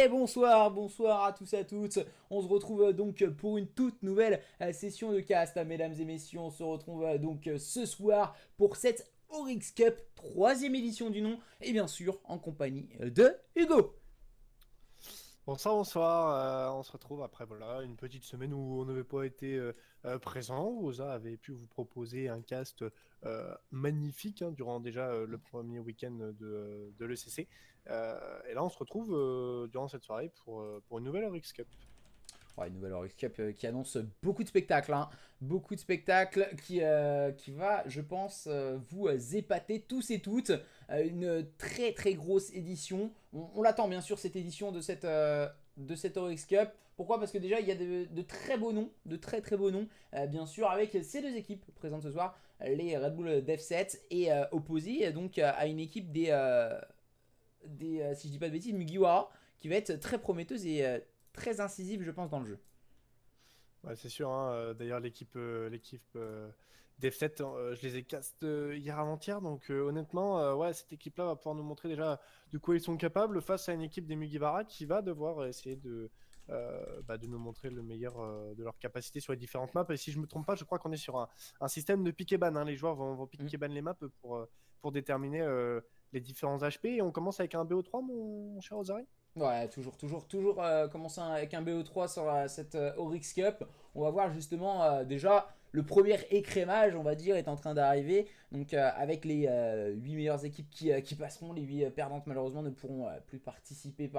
Et bonsoir à tous et à toutes. On se retrouve donc pour une toute nouvelle session de cast, mesdames et messieurs. On se retrouve donc ce soir pour cette Oryx Cup, troisième édition du nom, et bien sûr en compagnie de Hugo. Bonsoir, bonsoir. On se retrouve après voilà une petite semaine où on n'avait pas été présent. Oza avait pu vous proposer un cast magnifique hein, durant déjà le premier week-end de l'ECC. Et là, on se retrouve durant cette soirée pour une nouvelle Oryx Cup. Ouais, une nouvelle Oryx Cup qui annonce beaucoup de spectacles, hein. Beaucoup de spectacles qui va, je pense, vous épater tous et toutes. Une très très grosse édition. On l'attend bien sûr cette édition de cette Oryx Cup. Pourquoi? Parce que déjà il y a de très beaux noms, de très très beaux noms, bien sûr, avec ces deux équipes présentes ce soir, les Red Bull Dev et opposés donc à une équipe des si je dis pas de bêtises, Mugiwara, qui va être très prometteuse et très incisive, je pense, dans le jeu. Ouais, c'est sûr, hein, d'ailleurs, l'équipe Dev7, je les ai cast hier avant-hier. Donc, honnêtement, ouais, cette équipe-là va pouvoir nous montrer déjà de quoi ils sont capables face à une équipe des Mugiwara qui va devoir essayer de nous montrer le meilleur de leur capacité sur les différentes maps. Et si je me trompe pas, je crois qu'on est sur un système de pick et ban, hein. Les joueurs vont pick et ban les maps pour déterminer les différents HP. Et on commence avec un BO3, mon cher Ozari? Ouais, toujours commencer avec un BO3 sur cette Oryx Cup. On va voir justement déjà le premier écrémage, on va dire, est en train d'arriver. Donc avec les 8 meilleures équipes qui passeront, les 8 perdantes malheureusement ne pourront plus participer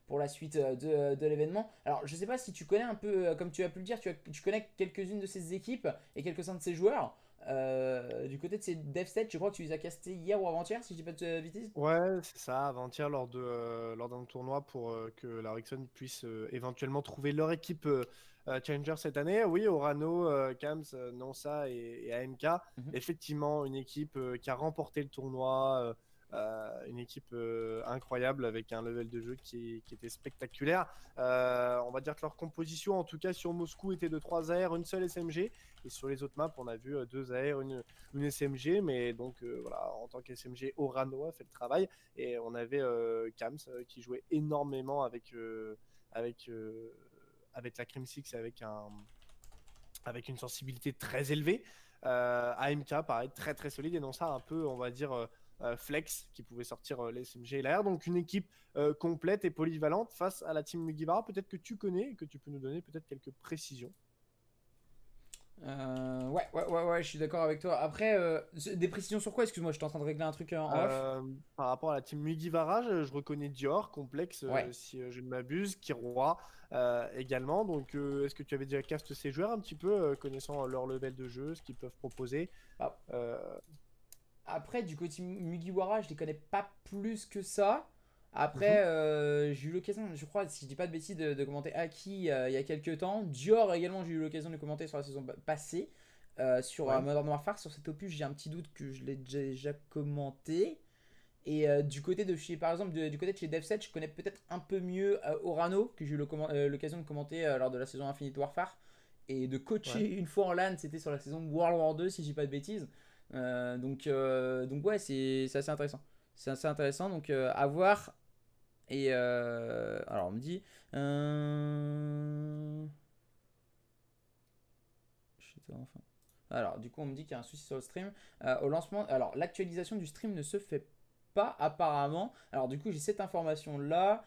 pour la suite de l'événement. Alors je sais pas si tu connais un peu, comme tu as pu le dire, tu connais quelques-unes de ces équipes et quelques-uns de ces joueurs. Du côté de ces devsets, je crois que tu les as castés hier ou avant-hier, si je dis pas de bêtises. Ouais, c'est ça, avant-hier lors d'un tournoi pour que la Rickson puisse éventuellement trouver leur équipe Challenger cette année. Oui, Orano, Kams, Nonsa et AMK, Mhm. effectivement une équipe qui a remporté le tournoi, une équipe incroyable avec un level de jeu qui était spectaculaire. On va dire que leur composition, en tout cas sur Moscou, était de 3 AR, une seule SMG, et sur les autres maps, on a vu 2 AR, une SMG, mais donc voilà, en tant qu'SMG, Orano a fait le travail et on avait Kams qui jouait énormément avec, euh, avec la Crim Six et avec une sensibilité très élevée. AMK, pareil, très très solide et non ça un peu, on va dire, flex qui pouvait sortir les SMG et l'AR. Donc une équipe complète et polyvalente face à la team Mugiwara. Peut-être que tu connais et que tu peux nous donner peut-être quelques précisions. Ouais, je suis d'accord avec toi. Après, des précisions sur quoi? Excuse-moi, je suis en train de régler un truc en off. Euh, Par rapport à la team Mugiwara, je reconnais Dior, complexe Ouais. si je ne m'abuse, Kiroi également. Donc, est-ce que tu avais déjà cast ces joueurs un petit peu, connaissant leur level de jeu, ce qu'ils peuvent proposer? Bah, euh, après, du côté Mugiwara, je les connais pas plus que ça. mhm, Après, j'ai eu l'occasion, je crois, si je dis pas de bêtises, de commenter Aki il y a quelques temps. Dior également, j'ai eu l'occasion de commenter sur la saison passée. Sur ouais, Modern Warfare, sur cet opus, j'ai un petit doute que je l'ai déjà commenté. Et du côté de chez, par exemple, du côté de chez Devset, je connais peut-être un peu mieux Orano, que j'ai eu l'occasion de commenter lors de la saison Infinite Warfare. Et de ouais. coacher une fois en LAN, c'était sur la saison World War 2, si je dis pas de bêtises. Donc ouais, c'est assez intéressant. C'est assez intéressant, donc à voir. Et alors on me dit... Enfin. Alors, du coup, on me dit qu'il y a un souci sur le stream. Au lancement, alors l'actualisation du stream ne se fait pas apparemment. Alors, du coup, j'ai cette information là.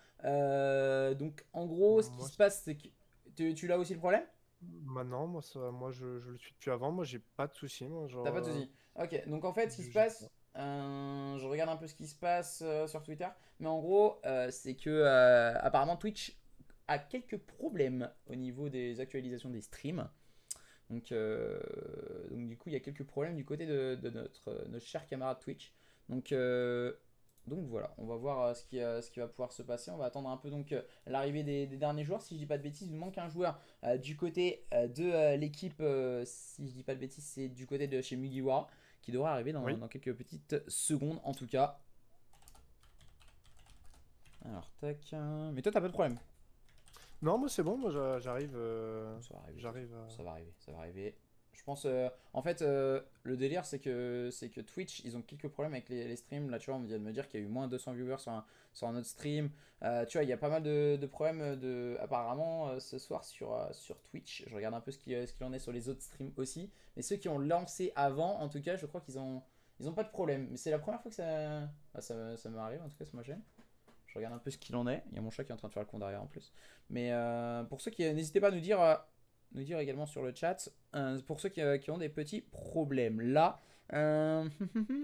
Donc, en gros, ce qui Moi, se passe, c'est que tu l'as aussi le problème. maintenant, moi je le suis depuis avant. Moi, j'ai pas de soucis. Moi, T'as genre, pas de souci. Ok, donc en fait, ce qui se j'ai- passe, je regarde un peu ce qui se passe sur Twitter, mais en gros, c'est que apparemment Twitch a quelques problèmes au niveau des actualisations des streams. Donc du coup, il y a quelques problèmes du côté de notre cher camarade Twitch. Donc, euh, donc voilà, on va voir ce qui va pouvoir se passer. On va attendre un peu donc l'arrivée des derniers joueurs. Si je dis pas de bêtises, il nous manque un joueur du côté de l'équipe. Si je dis pas de bêtises, c'est du côté de chez Mugiwara qui devrait arriver Oui. dans quelques petites secondes en tout cas. Alors tac. Mais toi, t'as pas de problème. Non, moi c'est bon. Moi, j'arrive, Ça va arriver, j'arrive. ça va arriver. Je pense, en fait, le délire, c'est que Twitch, ils ont quelques problèmes avec les streams. Là, tu vois, on vient de me dire qu'il y a eu moins de 200 viewers sur un autre stream. Tu vois, il y a pas mal de problèmes apparemment ce soir sur Twitch. Je regarde un peu ce qu'il en est sur les autres streams aussi. Mais ceux qui ont lancé avant, en tout cas, je crois qu'ils ont pas de problème. Mais c'est la première fois que ça m'arrive, en tout cas, ça m'agène. Je regarde un peu ce qu'il en est. Il y a mon chat qui est en train de faire le con derrière en plus. Mais pour ceux qui n'hésitez pas à nous dire également sur le chat, pour ceux qui ont des petits problèmes. Là,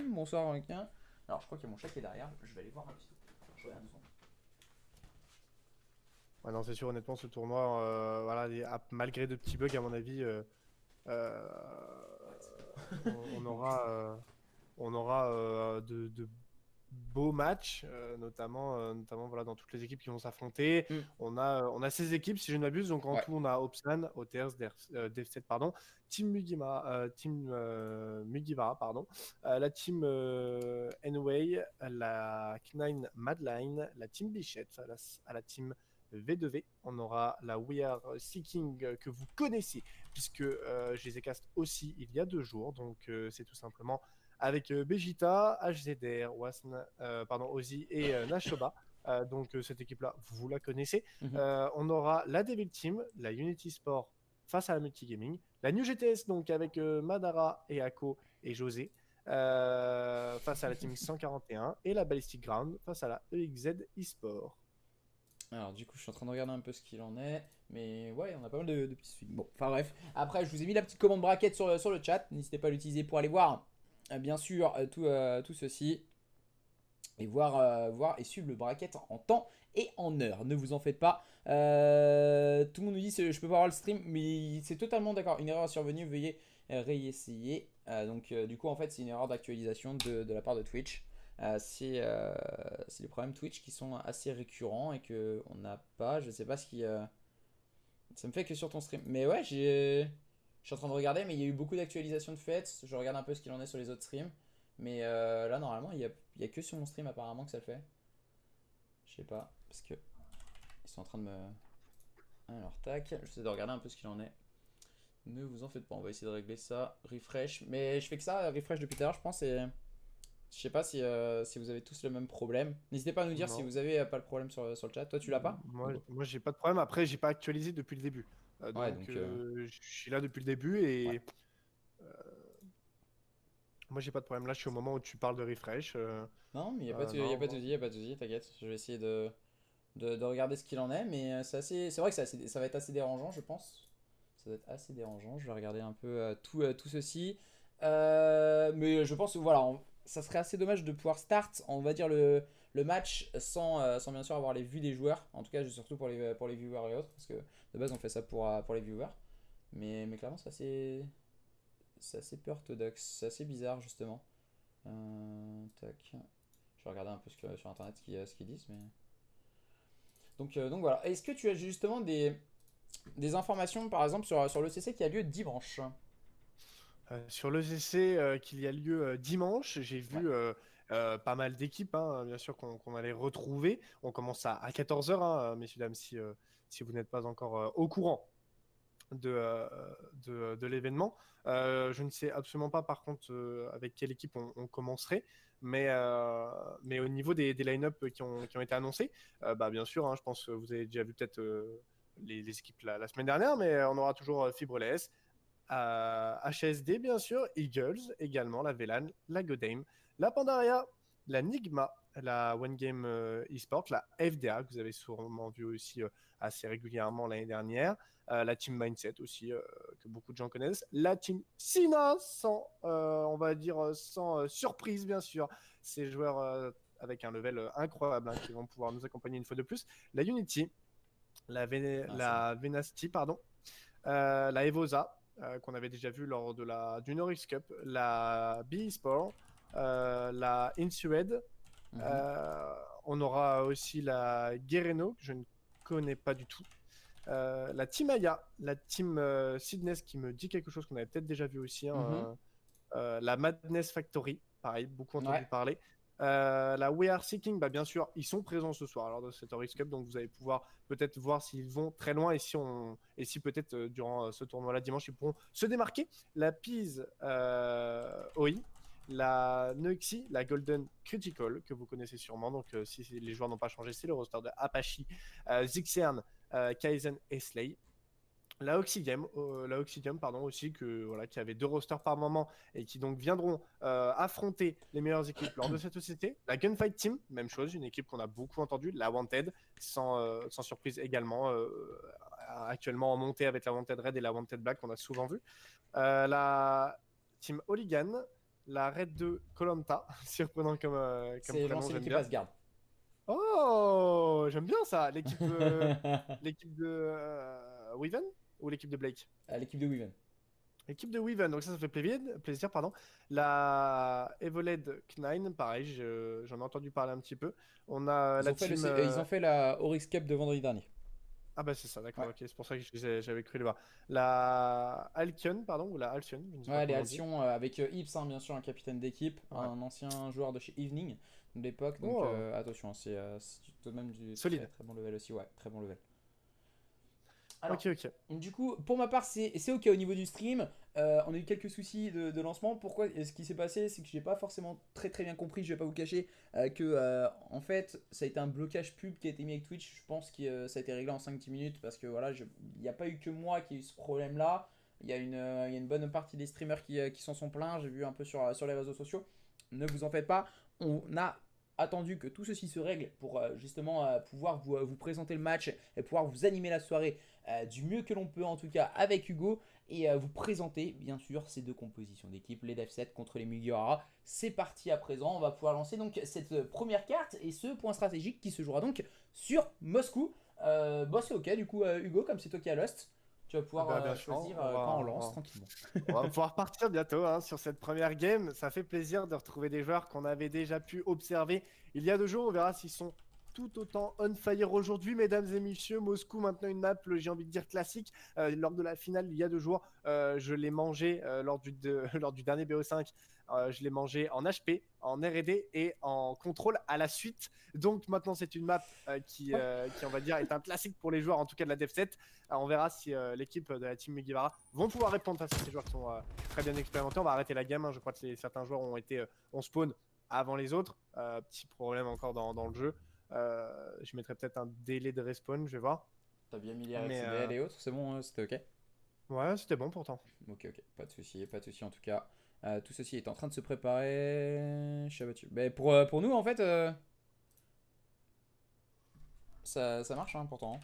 bonsoir Requin. Alors je crois qu'il y a mon chat qui est derrière. Je vais aller voir un petit peu. Je regarde devant. Ouais, non, c'est sûr, honnêtement, ce tournoi, voilà, malgré de petits bugs, à mon avis, euh, on aura de beaux matchs, notamment voilà, dans toutes les équipes qui vont s'affronter. Mm. On a 16 équipes, si je ne m'abuse, donc en Ouais. tout, on a Opsan, OTRS, Dev7, pardon, Team Mugivara, pardon, la Team Anyway, la K9 Madline, la Team Bichette, à la Team V2V. On aura la We Are Seeking que vous connaissez, puisque je les ai cast aussi il y a 2 jours, donc c'est tout simplement avec Vegeta, HZR, Wasn, Ozzy et Nashoba. Donc cette équipe-là, vous la connaissez. On aura la Devil Team, la Unity Sport face à la Multigaming, la New GTS donc avec Madara et Ako et José face à la Team 141 et la Ballistic Ground face à la EXZ eSport. Alors du coup je suis en train de regarder un peu ce qu'il en est. Mais ouais on a pas mal de petits swings. Bon enfin bref. Après je vous ai mis la petite commande bracket sur le chat. N'hésitez pas à l'utiliser pour aller voir bien sûr tout ceci. Et voir et suivre le bracket en temps et en heure. Ne vous en faites pas. Tout le monde nous dit je peux pas voir le stream. Mais c'est totalement d'accord. Une erreur est survenue. Veuillez réessayer. Donc du coup en fait c'est une erreur d'actualisation de la part de Twitch. C'est les problèmes Twitch qui sont assez récurrents et qu'on n'a pas. Je sais pas ce qui. Ça me fait que sur ton stream. Mais ouais, je suis en train de regarder, mais il y a eu beaucoup d'actualisations de faites. Je regarde un peu ce qu'il en est sur les autres streams. Mais là, normalement, il y a que sur mon stream apparemment que ça le fait. Je sais pas, parce que ils sont en train de me. Alors, tac, j'essaie de regarder un peu ce qu'il en est. Ne vous en faites pas, on va essayer de régler ça. Refresh. Mais je fais que ça, refresh depuis tout à l'heure, je pense. Et je sais pas si vous avez tous le même problème. N'hésitez pas à nous dire Non. si vous avez pas le problème sur le chat. Toi, tu l'as pas? Moi j'ai pas de problème. Après, j'ai pas actualisé depuis le début. Donc, je suis là depuis le début et Ouais. moi j'ai pas de problème. Là, je suis au moment où tu parles de refresh. Non, mais il n'y a pas de non, souci, y a pas de souci, t'inquiète. Je vais essayer de regarder ce qu'il en est, mais c'est vrai que ça va être assez dérangeant, je pense. Ça va être assez dérangeant. Je vais regarder un peu tout ceci. Mais je pense que voilà, ça serait assez dommage de pouvoir start, on va dire, le match sans bien sûr avoir les vues des joueurs. En tout cas, surtout pour les viewers et autres, parce que de base, on fait ça pour les viewers. Mais clairement, c'est assez peu orthodoxe, c'est assez bizarre, justement. Tac. Je vais regarder un peu sur internet ce qu'ils disent. Mais... Donc voilà. Est-ce que tu as justement des informations, par exemple, sur l'ECC qui a lieu dimanche? Sur l'ECC qu'il y a lieu dimanche, j'ai vu pas mal d'équipes, hein, bien sûr, qu'on allait retrouver. On commence à 14h, hein, messieurs, dames, si vous n'êtes pas encore au courant de l'événement. Je ne sais absolument pas, par contre, avec quelle équipe on commencerait. Mais au niveau des line-up qui ont été annoncés, bien sûr, hein, je pense que vous avez déjà vu peut-être les équipes la semaine dernière, mais on aura toujours Fibreless, HSD, bien sûr, Eagles également, la VLAN, la Godame, la Pandaria, la Nigma, la One Game eSport, la FDA, que vous avez sûrement vu aussi assez régulièrement l'année dernière, la Team Mindset aussi, que beaucoup de gens connaissent, la Team Sina, on va dire, sans surprise, bien sûr, ces joueurs avec un level incroyable qui vont pouvoir nous accompagner une fois de plus, la Unity, la Venasti, pardon, la Evosa, qu'on avait déjà vu lors du Norix Cup, la B-Sport, la Insued. On aura aussi la Guerreno, que je ne connais pas du tout. La Team Aya, la Team Sidness, qui me dit quelque chose qu'on avait peut-être déjà vu aussi. La Madness Factory, pareil, beaucoup entendu parler. La We Are Seeking, bah, bien sûr, ils sont présents ce soir lors de cette Oryx Cup, donc vous allez pouvoir peut-être voir s'ils vont très loin et si peut-être durant ce tournoi-là dimanche, ils pourront se démarquer. La Pease OI, la Nuxi, la Golden Critical, que vous connaissez sûrement, donc si les joueurs n'ont pas changé, c'est le roster de Apache, Zixern, Kaizen et Slay. La Oxydium, pardon, aussi, voilà, qui avait 2 rosters par moment et qui donc viendront affronter les meilleures équipes lors de cette OCT. La Gunfight Team, même chose, une équipe qu'on a beaucoup entendue. La Wanted, sans surprise également, actuellement en montée avec la Wanted Red et la Wanted Black, qu'on a souvent vu. La Team Hooligan, la Red 2 Koh-Lanta, surprenant comme prénom, C'est j'aime l'équipe bien. Asgard. Oh, j'aime bien ça, l'équipe de Weaven ou l'équipe de Blake? L'équipe de Weaven. L'équipe de Weaven, donc ça fait plaisir, pardon. La Evoled Knine, pareil, j'en ai entendu parler un petit peu. On a Ils la ont fait team. ils ont fait la Oryx Cup de vendredi dernier. Ah bah c'est ça, d'accord, Ouais. ok, c'est pour ça que j'avais cru le voir. La Alcyon, pardon, ou la Alcyon, je ne sais pas Ouais, les comment on dit. Alcyon avec Ips, hein, bien sûr, un capitaine d'équipe, Ouais. un ancien joueur de chez Evening de l'époque. Donc Oh. attention, c'est tout de même du Solide. très, très bon level aussi. Ouais, très bon level. Alors, Ok. du coup, pour ma part, c'est ok au niveau du stream. On a eu quelques soucis de lancement. Pourquoi? Ce qui s'est passé, c'est que j'ai pas forcément très bien compris. Je vais pas vous cacher que en fait, ça a été un blocage pub qui a été mis avec Twitch. Je pense que ça a été réglé en 5-10 minutes parce que voilà, il n'y a pas eu que moi qui ai eu ce problème-là. Il y a une bonne partie des streamers qui s'en sont plaints. J'ai vu un peu sur les réseaux sociaux. Ne vous en faites pas. On a attendu que tout ceci se règle pour justement pouvoir vous présenter le match et pouvoir vous animer la soirée du mieux que l'on peut, en tout cas avec Hugo, et vous présenter bien sûr ces 2 compositions d'équipe, les Dev7 contre les Mugiwara. C'est parti à présent, on va pouvoir lancer donc cette première carte et ce point stratégique qui se jouera donc sur Moscou. C'est ok du coup Hugo, comme c'est toi qui as Lost, tu vas pouvoir Bien choisir sûr, quand on lance tranquillement. On va pouvoir partir bientôt hein, sur cette première game. Ça fait plaisir de retrouver des joueurs qu'on avait déjà pu observer il y a 2 jours. On verra s'ils sont tout autant on fire aujourd'hui, mesdames et messieurs. Moscou, maintenant une map, j'ai envie de dire classique. Lors de la finale il y a 2 jours, je l'ai mangé lors du dernier BO5. Je l'ai mangé en HP, en R&D et en contrôle à la suite. Donc maintenant c'est une map qui on va dire est un classique pour les joueurs, en tout cas de la Dev7. On verra si l'équipe de la team Mugiwara vont pouvoir répondre face à ces joueurs qui sont très bien expérimentés. On va arrêter la game, hein. Je crois que certains joueurs ont spawn avant les autres. Petit problème encore dans le jeu. Je mettrai peut-être un délai de respawn, je vais voir. T'as bien mis les RXDL et autres, c'est bon, c'était ok? Ouais, c'était bon pourtant. Ok, pas de souci en tout cas. Tout ceci est en train de se préparer. Je suis abattu. Mais pour nous, en fait, ça marche hein, pourtant.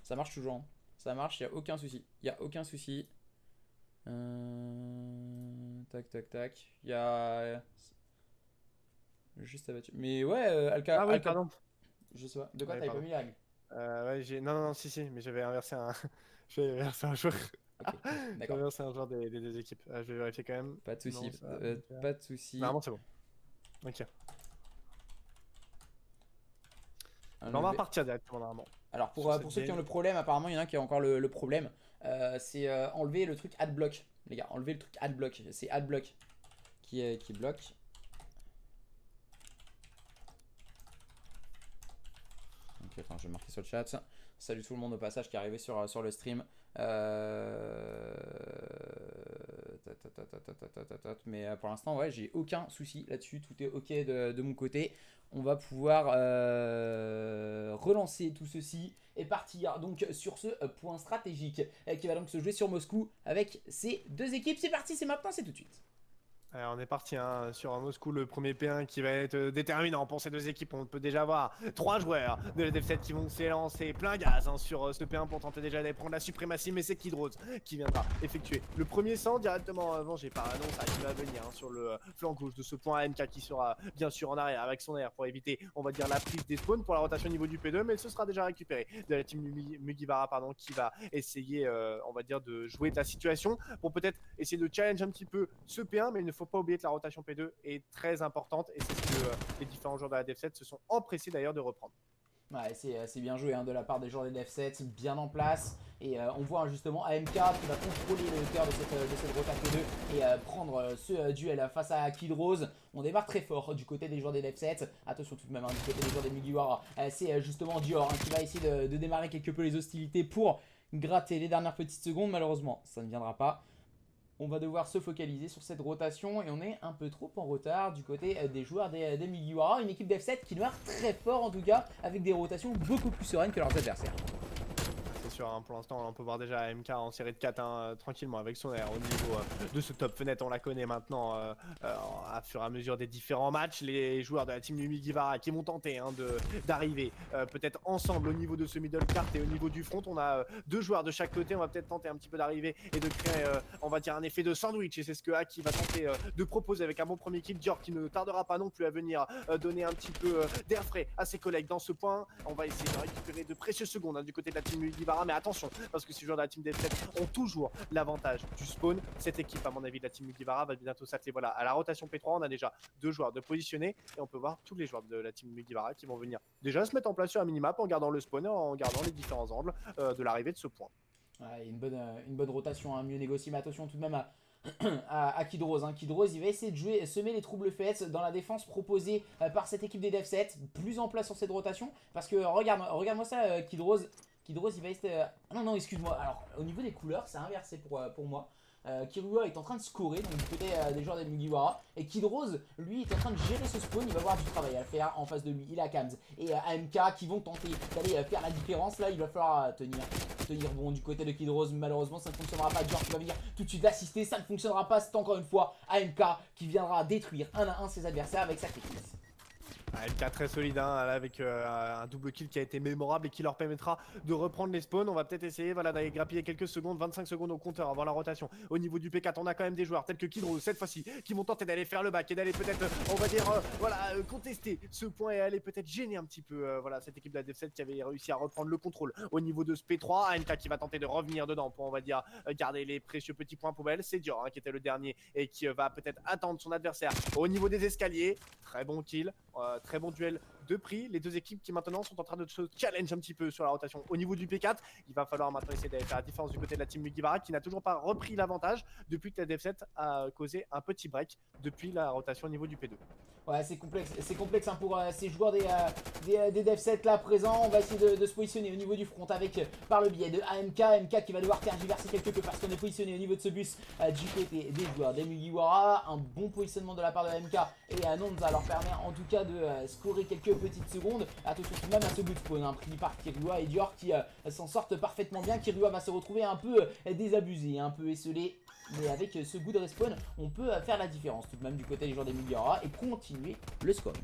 Ça marche toujours. Hein. Ça marche, il n'y a aucun souci. Il y a aucun souci. Tac. Il y a. Juste abattu. Mais ouais, Alka. Ah oui, pardon. Je sais pas. De quoi Ouais, t'avais pas mis la règle? Ouais, non, si, mais j'avais inversé un. J'avais inversé un joueur. Ok, J'avais d'accord. inversé un joueur des 2 équipes. Je vais vérifier quand même. Pas de souci. Non, Pas de souci. Normalement, c'est bon. Ok. On va repartir directement normalement. Alors pour ceux qui ont le problème, apparemment il y en a qui a encore le problème. C'est enlever le truc adblock. Les gars, enlever le truc adblock. C'est adblock qui bloque. Ok, attends, je vais marquer sur le chat. Salut tout le monde au passage qui est arrivé sur le stream. Mais pour l'instant, ouais, j'ai aucun souci là-dessus. Tout est ok de mon côté. On va pouvoir relancer tout ceci et partir donc sur ce point stratégique qui va donc se jouer sur Moscou avec ces 2 équipes. C'est parti, c'est maintenant, c'est tout de suite. Alors, on est parti hein, sur Moscou, le premier P1 qui va être déterminant pour ces 2 équipes. On peut déjà voir 3 joueurs de la Dev7 qui vont s'élancer plein gaz hein, sur ce P1 pour tenter déjà d'aller prendre la suprématie. Mais c'est Kidrose qui viendra effectuer le premier 100 directement vengé par annonce qui va venir hein, sur le flanc gauche de ce point MK qui sera bien sûr en arrière avec son air pour éviter, on va dire, la prise des spawns pour la rotation au niveau du P2. Mais ce sera déjà récupéré de la team Mugiwara pardon, qui va essayer, on va dire, de jouer de la situation pour peut-être essayer de challenge un petit peu ce P1. Mais il ne faut pas oublier que la rotation P2 est très importante et c'est ce que les différents joueurs de la Dev7 se sont empressés d'ailleurs de reprendre. Ouais, c'est bien joué hein, de la part des joueurs des Dev7, bien en place. Et on voit justement AMK qui va contrôler le cœur de cette rotation 2 et prendre ce duel face à Kid Rose. On démarre très fort du côté des joueurs des Dev7. Attention tout de même, du côté des joueurs des Mugiwara, c'est justement Dior qui va essayer de démarrer quelque peu les hostilités pour gratter les dernières petites secondes. Malheureusement, ça ne viendra pas. On va devoir se focaliser sur cette rotation et on est un peu trop en retard du côté des joueurs des Mugiwara. Une équipe d'F7 qui démarre très fort en tout cas, avec des rotations beaucoup plus sereines que leurs adversaires. C'est sûr, hein, pour l'instant on peut voir déjà AMK en série de 4 tranquillement avec son air au niveau de ce top fenêtre. On la connaît maintenant à fur et à mesure des différents matchs. Les joueurs de la team du Mugiwara qui vont tenter d'arriver peut-être ensemble au niveau de ce middle cart et au niveau du front. On a 2 joueurs de chaque côté. On va peut-être tenter un petit peu d'arriver et de créer on va dire un effet de sandwich, et c'est ce que Aki va tenter de proposer avec un bon premier kill. Dior qui ne tardera pas non plus à venir donner un petit peu d'air frais à ses collègues dans ce point. On va essayer de récupérer de précieuses secondes du côté de la team Mugiwara, mais attention parce que ces joueurs de la team Dev7 ont toujours l'avantage du spawn. Cette équipe à mon avis de la team Mugiwara va bientôt s'atteler voilà, à la rotation P3. On a déjà 2 joueurs de positionnés et on peut voir tous les joueurs de la team Mugiwara qui vont venir déjà se mettre en place sur un minimap en gardant le spawn et en gardant les différents angles de l'arrivée de ce point. Ouais, une bonne rotation, mieux négociée, mais attention tout de même à Kid Rose. Kid Rose, il va essayer de semer les troubles faits dans la défense proposée par cette équipe des Dev7. Plus en place sur cette rotation, parce que regarde-moi ça, Kid Rose. Kid Rose, il va essayer... non, excuse-moi. Alors, au niveau des couleurs, c'est inversé pour moi. Kirua est en train de scorer donc du côté des joueurs des Mugiwara, et Kid Rose lui est en train de gérer ce spawn. Il va avoir du travail à faire en face de lui. Il a Kams et AMK qui vont tenter d'aller faire la différence. Là il va falloir tenir bon du côté de Kid Rose. Malheureusement ça ne fonctionnera pas. Dior qui va venir tout de suite l'assister, ça ne fonctionnera pas. C'est encore une fois AMK qui viendra détruire 1 à 1 ses adversaires avec sacrifice. AMK très solide avec un double kill qui a été mémorable et qui leur permettra de reprendre les spawns. On va peut-être essayer voilà, d'aller grappiller quelques secondes, 25 secondes au compteur avant la rotation. Au niveau du P4, on a quand même des joueurs tels que Kid Rose cette fois-ci qui vont tenter d'aller faire le back et d'aller peut-être, on va dire, contester ce point et aller peut-être gêner un petit peu voilà, cette équipe de la Dev7 qui avait réussi à reprendre le contrôle au niveau de ce P3. AMK qui va tenter de revenir dedans pour, on va dire, garder les précieux petits points poubelles. C'est Dior qui était le dernier et qui va peut-être attendre son adversaire au niveau des escaliers. Très bon kill. Très bon duel de prix. Les 2 équipes qui maintenant sont en train de se challenge un petit peu sur la rotation au niveau du P4. Il va falloir maintenant essayer d'aller faire la différence du côté de la team Mugiwara qui n'a toujours pas repris l'avantage depuis que la Dev7 a causé un petit break depuis la rotation au niveau du P2. Ouais, c'est complexe pour ces joueurs des Dev7 là présents. On va essayer de se positionner au niveau du front avec par le biais de AMK qui va devoir tergiverser quelque peu parce qu'on est positionné au niveau de ce bus du côté des joueurs des Mugiwara. Un bon positionnement de la part de AMK et Nonza leur permet en tout cas de scorer quelques petites secondes. Attention tout de même à ce bout de spawn pris par Kirua et Dior qui s'en sortent parfaitement bien. Kirua va se retrouver un peu désabusé, un peu esselé. Mais avec ce goût de respawn, on peut faire la différence tout de même du côté des joueurs des Mugiwara et continuer le scoring.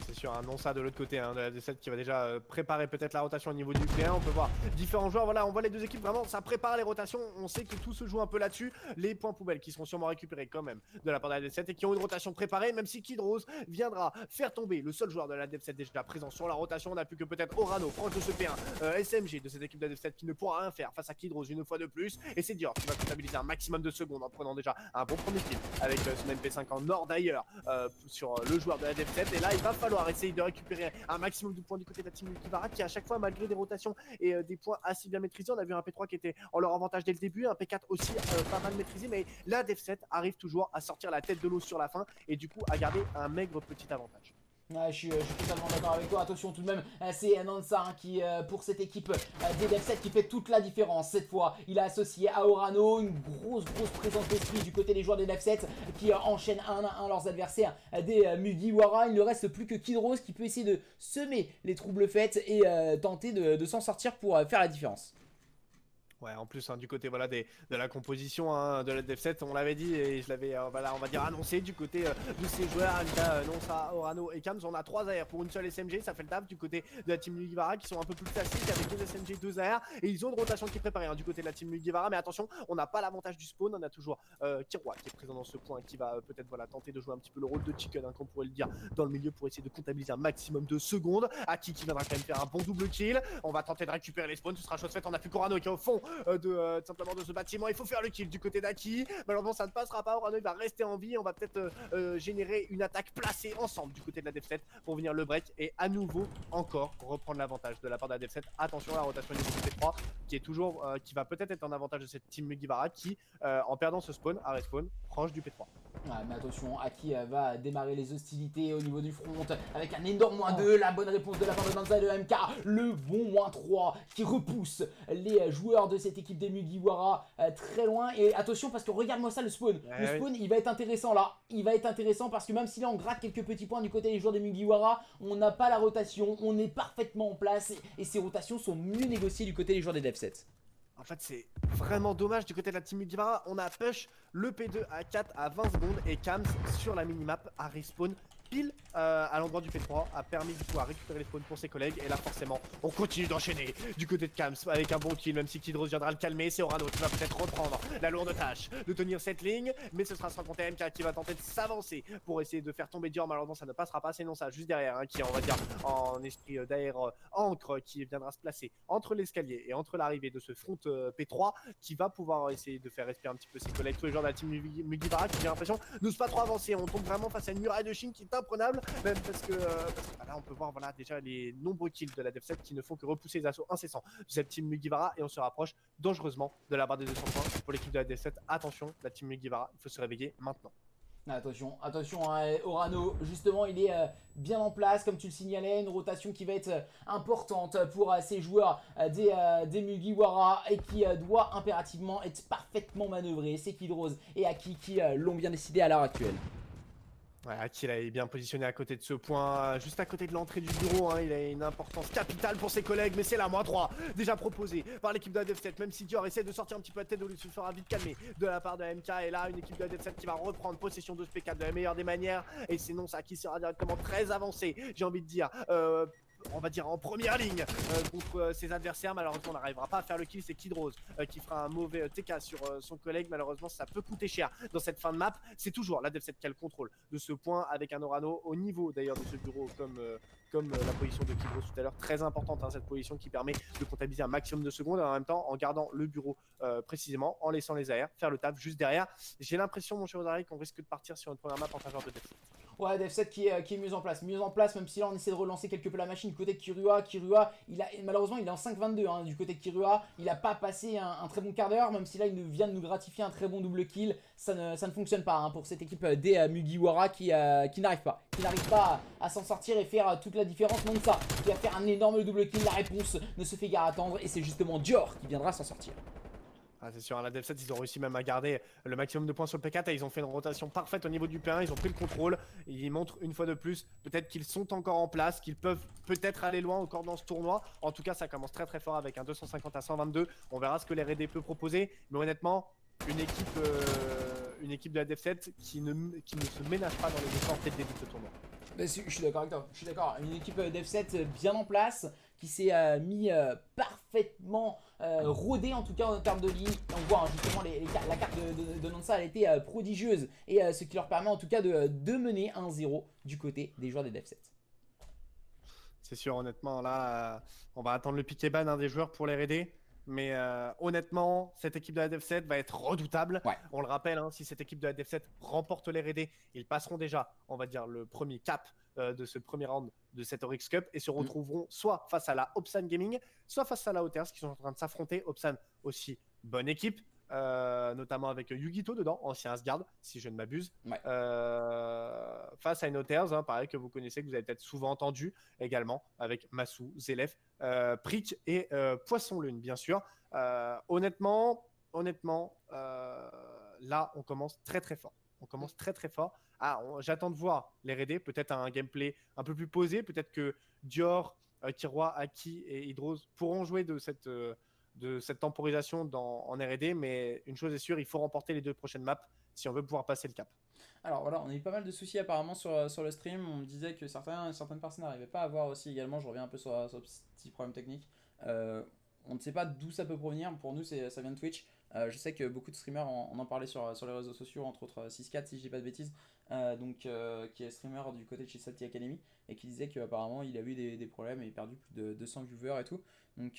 C'est sûr, un non ça de l'autre côté de la D7 qui va déjà préparer peut-être la rotation au niveau du P1. On peut voir différents joueurs, voilà, on voit les 2 équipes vraiment, ça prépare les rotations. On sait que tout se joue un peu là-dessus. Les points poubelles qui seront sûrement récupérés quand même de la part de la D7 et qui ont une rotation préparée, même si Kid Rose viendra faire tomber le seul joueur de la D7 déjà présent sur la rotation. On n'a plus que peut-être Orano, proche de ce P1, SMG de cette équipe de la D7 qui ne pourra rien faire face à Kid Rose une fois de plus. Et c'est Dior qui va comptabiliser un maximum de secondes en prenant déjà un bon premier kill avec son MP5 en or d'ailleurs sur le joueur de la D7. Et là il va falloir essayer de récupérer un maximum de points du côté de la team Mugiwara qui à chaque fois malgré des rotations et des points assez bien maîtrisés. On a vu un P3 qui était en leur avantage dès le début, un P4 aussi pas mal maîtrisé, mais la Dev7 arrive toujours à sortir la tête de l'eau sur la fin et du coup à garder un maigre petit avantage. Ouais, je suis totalement d'accord avec toi. Attention tout de même, c'est Nansa qui pour cette équipe des Dev7 qui fait toute la différence. Cette fois, il a associé à Orano une grosse présence d'esprit du côté des joueurs des Dev7 qui enchaînent 1 à 1 leurs adversaires des Mugiwara. Il ne reste plus que Kid Rose qui peut essayer de semer les troubles faits et tenter de s'en sortir pour faire la différence. Ouais, en plus du côté voilà de la composition de la Dev7, on l'avait dit et je l'avais voilà, on va dire annoncé du côté de ces joueurs, Nonsa, Orano et Kams. On a 3 AR pour une seule SMG, ça fait le taf du côté de la team Mugiwara qui sont un peu plus classiques avec 2 SMG, 2 AR et ils ont une rotation qui est préparée du côté de la team Mugiwara. Mais attention, on n'a pas l'avantage du spawn, on a toujours Kirua qui est présent dans ce point qui va peut-être voilà tenter de jouer un petit peu le rôle de chicken comme on pourrait le dire dans le milieu pour essayer de comptabiliser un maximum de secondes. Aki qui viendra quand même faire un bon double kill. On va tenter de récupérer les spawns, ce sera chose faite. On a plus qu'Orano qui est au fond simplement de ce bâtiment. Il faut faire le kill du côté d'Aki. Malheureusement, ça ne passera pas. Orano, il va rester en vie. On va peut-être générer une attaque placée ensemble du côté de la Dev7 pour venir le break et à nouveau encore reprendre l'avantage de la part de la Dev7. Attention à la rotation du P3 qui est toujours qui va peut-être être en avantage de cette team Mugiwara qui en perdant ce spawn à respawn proche du P3. Ouais, mais attention, Aki va démarrer les hostilités au niveau du front avec un énorme -2, la bonne réponse de la part de Danza et de MK, le bon -3 qui repousse les joueurs de cette équipe des Mugiwara très loin. Et attention parce que regarde-moi ça, le spawn, il va être intéressant là, il va être intéressant parce que même si là on gratte quelques petits points du côté des joueurs des Mugiwara, on n'a pas la rotation, on est parfaitement en place et ces rotations sont mieux négociées du côté des joueurs des Dev7. En fait, c'est vraiment dommage du côté de la team Mugiwara. On a push le P2 à 4 à 20 secondes et Kams sur la minimap à respawn pile à l'endroit du P3 a permis du coup à récupérer les spawns pour ses collègues. Et là forcément on continue d'enchaîner du côté de Kams avec un bon kill, même si Kidros viendra le calmer. C'est Orano qui va peut-être reprendre la lourde tâche de tenir cette ligne, mais ce sera sans compter MK qui va tenter de s'avancer pour essayer de faire tomber Dior. Malheureusement ça ne passera pas, c'est non ça juste derrière qui est on va dire en esprit d'air encre qui viendra se placer entre l'escalier et entre l'arrivée de ce front P3 qui va pouvoir essayer de faire respirer un petit peu ses collègues, tous les joueurs de la team Mugiwara qui j'ai l'impression n'osent pas trop avancer. On tombe vraiment face à une muraille de Shin qui est imprenable, même parce que là on peut voir voilà déjà les nombreux kills de la Dev7 qui ne font que repousser les assauts incessants de cette team Mugiwara et on se rapproche dangereusement de la barre des 200 points pour l'équipe de la Dev7. Attention, la team Mugiwara, il faut se réveiller maintenant. Attention, attention, hein, Orano, justement, il est bien en place, comme tu le signalais, une rotation qui va être importante pour ces joueurs des Mugiwara et qui doit impérativement être parfaitement manœuvré. C'est Kidros et Aki qui l'ont bien décidé à l'heure actuelle. Ouais, Aki est bien positionné à côté de ce point, juste à côté de l'entrée du bureau, hein, il a une importance capitale pour ses collègues, mais c'est la -3 déjà proposé par l'équipe de la Dev7, même si Dior essaie de sortir un petit peu la tête, il se fera vite calmer de la part de MK, et là une équipe de la Dev7 qui va reprendre possession de ce P4 de la meilleure des manières, et sinon ça qui sera directement très avancé, j'ai envie de dire. On va dire en première ligne contre ses adversaires. Malheureusement on n'arrivera pas à faire le kill, c'est Kidros qui fera un mauvais TK sur son collègue. Malheureusement ça peut coûter cher dans cette fin de map. C'est toujours la Dev7 qui a le contrôle de ce point avec un Orano au niveau d'ailleurs de ce bureau comme la position de Kidros tout à l'heure, très importante hein, cette position qui permet de comptabiliser un maximum de secondes et en même temps en gardant le bureau précisément, en laissant les AR faire le taf juste derrière. J'ai l'impression mon cher Ozari qu'on risque de partir sur une première map en faveur de Dev7. Ouais, Dev7 qui est mieux en place, même si là on essaie de relancer quelque peu la machine du côté de Kirua. Kirua, malheureusement il est en 5-22 hein, du côté de Kirua, il n'a pas passé un très bon quart d'heure, même si là il vient de nous gratifier un très bon double kill, ça ne fonctionne pas hein, pour cette équipe des Mugiwara qui n'arrive pas à s'en sortir et faire toute la différence, non de ça, qui va faire un énorme double kill, la réponse ne se fait guère attendre et c'est justement Dior qui viendra s'en sortir. Ah, c'est sûr, à la Dev7 ils ont réussi même à garder le maximum de points sur le P4 et ils ont fait une rotation parfaite au niveau du P1, ils ont pris le contrôle, ils montrent une fois de plus peut-être qu'ils sont encore en place, qu'ils peuvent peut-être aller loin encore dans ce tournoi. En tout cas ça commence très très fort avec un 250 à 122, on verra ce que les R&D peut proposer, mais honnêtement une équipe de la Dev7 qui ne se ménage pas dans les efforts dès le début de ce tournoi. Je suis d'accord avec toi, je suis d'accord. Une équipe Dev7 bien en place, qui s'est mis parfaitement rodée en tout cas en termes de ligne. On voit hein, justement la carte de Nansa, elle était prodigieuse et ce qui leur permet en tout cas de mener 1-0 du côté des joueurs des Dev7. C'est sûr, honnêtement, là, on va attendre le piqué ban hein, des joueurs pour les R&D. Mais honnêtement, cette équipe de la Dev7 va être redoutable. Ouais. On le rappelle, hein, si cette équipe de la Dev7 remporte les R&D, ils passeront déjà, on va dire, le premier cap de ce premier round de cette Oryx Cup et se retrouveront soit face à la Opsan Gaming, soit face à la Hauters qui sont en train de s'affronter. Opsan aussi, bonne équipe. Notamment avec Yugito dedans, ancien Asgard, si je ne m'abuse. Ouais. Face à une Hauters, hein, pareil que vous connaissez, que vous avez peut-être souvent entendu également, avec Massou, Zelef, Prick et Poisson Lune, bien sûr. Honnêtement, là, on commence très très fort. On commence très très fort. J'attends de voir les R&D, peut-être un gameplay un peu plus posé, peut-être que Dior, Kiroi, Aki et Hydros pourront jouer de cette temporisation en R&D, mais une chose est sûre, il faut remporter les 2 prochaines maps si on veut pouvoir passer le cap. Alors voilà, on a eu pas mal de soucis apparemment sur le stream, on me disait que certaines personnes n'arrivaient pas à voir aussi également, je reviens un peu sur ce petit problème technique. On ne sait pas d'où ça peut provenir, pour nous ça vient de Twitch, Je sais que beaucoup de streamers en parlaient sur les réseaux sociaux, entre autres 6-4 si je dis pas de bêtises, qui est streamer du côté de chez Salty Academy, et qui disait qu'apparemment il a eu des problèmes et perdu plus de 200 viewers et tout. Donc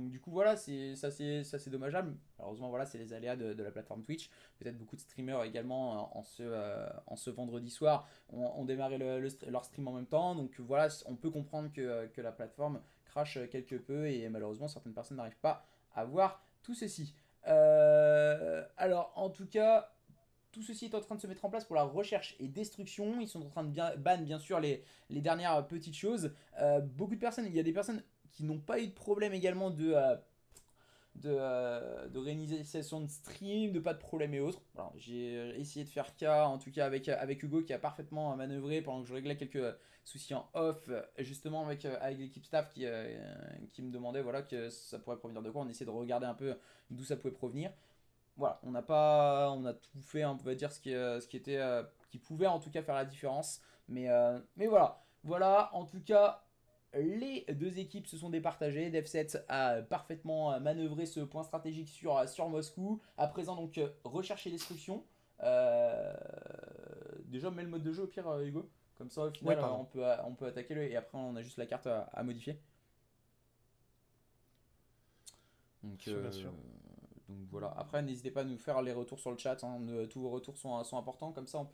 du coup voilà, c'est dommageable. Malheureusement voilà, c'est les aléas de la plateforme Twitch. Peut-être beaucoup de streamers également en ce vendredi soir ont démarré leur stream en même temps. Donc voilà, on peut comprendre que la plateforme crache quelque peu et malheureusement certaines personnes n'arrivent pas à voir tout ceci. Alors en tout cas, tout ceci est en train de se mettre en place pour la recherche et destruction. Ils sont en train de ban bien sûr les dernières petites choses. Beaucoup de personnes, il y a des personnes qui n'ont pas eu de problème également de réinitialisation de stream, de pas de problème et autres. Alors, j'ai essayé de faire cas, en tout cas avec Hugo qui a parfaitement manœuvré pendant que je réglais quelques soucis en off, justement avec l'équipe staff qui me demandait voilà, que ça pourrait provenir de quoi. On essayait de regarder un peu d'où ça pouvait provenir. Voilà, on a tout fait, on va dire qui pouvait en tout cas faire la différence. Mais voilà, en tout cas, les deux équipes se sont départagées. Dev7 a parfaitement manœuvré ce point stratégique sur Moscou. À présent, donc, recherche et destruction. Euh, Déjà, on met le mode de jeu au pire, Hugo. Comme ça, au Oui, final, pardon. on peut attaquer le. Et après, on a juste la carte à modifier. Bien Donc, sûr, bien sûr. voilà. Après, n'hésitez pas à nous faire les retours sur le chat, hein. Tous vos retours sont importants. Comme ça, on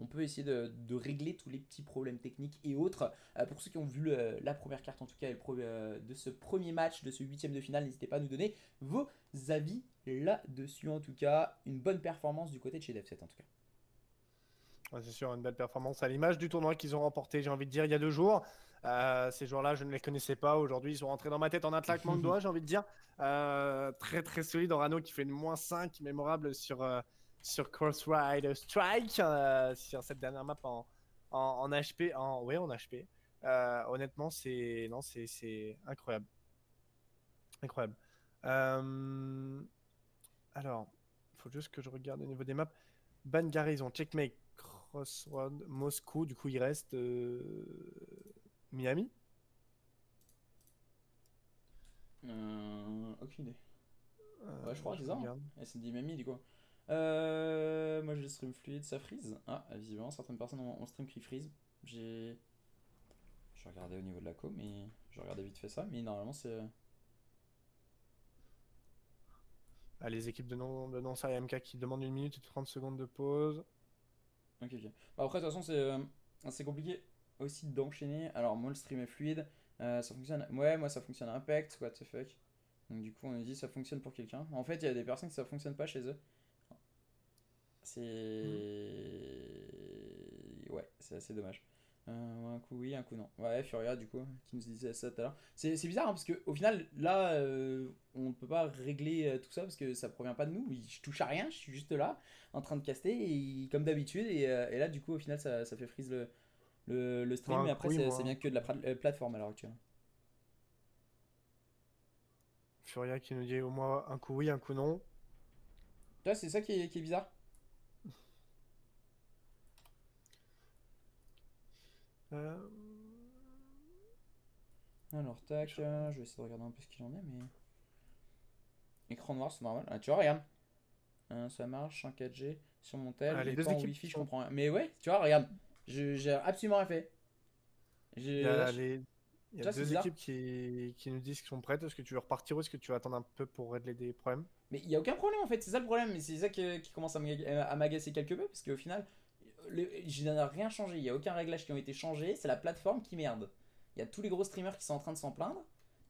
peut essayer de régler tous les petits problèmes techniques et autres. Pour ceux qui ont vu la première carte, en tout cas, de ce premier match, de ce huitième de finale, n'hésitez pas à nous donner vos avis là-dessus. En tout cas, une bonne performance du côté de chez Dev7, en tout cas. Ouais, c'est sûr, une belle performance à l'image du tournoi qu'ils ont remporté, j'ai envie de dire, il y a 2 jours. Ces joueurs-là, je ne les connaissais pas. Aujourd'hui, ils sont rentrés dans ma tête en un claquement de doigts, j'ai envie de dire. Très, très solide. Orano qui fait une -5 mémorable sur Crossride Strike, sur cette dernière map en HP. Ouais, en HP. Honnêtement, non, c'est incroyable. Incroyable. Alors, il faut juste que je regarde au niveau des maps. Bangar, ils ont checkmate Crossroad, Moscou. Du coup, il reste Miami. Aucune idée. Ouais, je crois, Je c'est ça, hein. regarde. SND Mamie, du coup. Moi, j'ai le stream fluide, ça freeze. Ah, visiblement, certaines personnes ont stream qui freeze. J'ai. Je regardais au niveau de la co, mais. Je regardais vite fait ça, mais normalement, c'est. Ah, les équipes de non MK qui demandent 1 minute et 30 secondes de pause. Ok, ok. Bah, après, de toute façon, c'est compliqué aussi d'enchaîner. Alors, moi, le stream est fluide. Ça fonctionne. Ouais, moi, ça fonctionne impact, what the fuck. Donc, du coup, on nous dit ça fonctionne pour quelqu'un. En fait, il y a des personnes qui ça fonctionne pas chez eux. Hmm. Ouais, c'est assez dommage. Un coup oui, un coup non. Ouais, Furia, du coup, qui nous disait ça tout à l'heure. C'est bizarre, hein, parce qu'au final, là, on ne peut pas régler tout ça, parce que ça provient pas de nous. Je touche à rien, je suis juste là, en train de caster, comme d'habitude. Et là, du coup, au final, ça fait freeze le Moi, stream, mais un après, coup, oui, c'est moi, un bien que coup. de la plateforme à l'heure actuelle. Furia qui nous dit au moins un coup oui, un coup non. Tu vois, c'est ça qui est bizarre. Euh, Alors, tac, je- je vais essayer de regarder un peu ce qu'il en est, mais. Écran noir, c'est normal. Ah, tu vois, regarde. Ça marche en 4G sur mon tel, Les mais deux pas en équipes Wi-Fi, je sont. comprends rien. Mais ouais, tu vois, regarde, j'ai absolument rien fait. Il y Là, a les. Il y tu a vois, c'est deux bizarre. équipes qui nous disent qu'ils sont prêtes. Est-ce que tu veux repartir ou est-ce que tu vas attendre un peu pour régler des problèmes? Mais il y a aucun problème en fait, c'est ça le problème. Mais c'est ça qui commence à m'agacer quelque peu, parce qu'au final, je n'ai rien changé. Il y a aucun réglage qui ont été changés. C'est la plateforme qui merde. Il y a tous les gros streamers qui sont en train de s'en plaindre.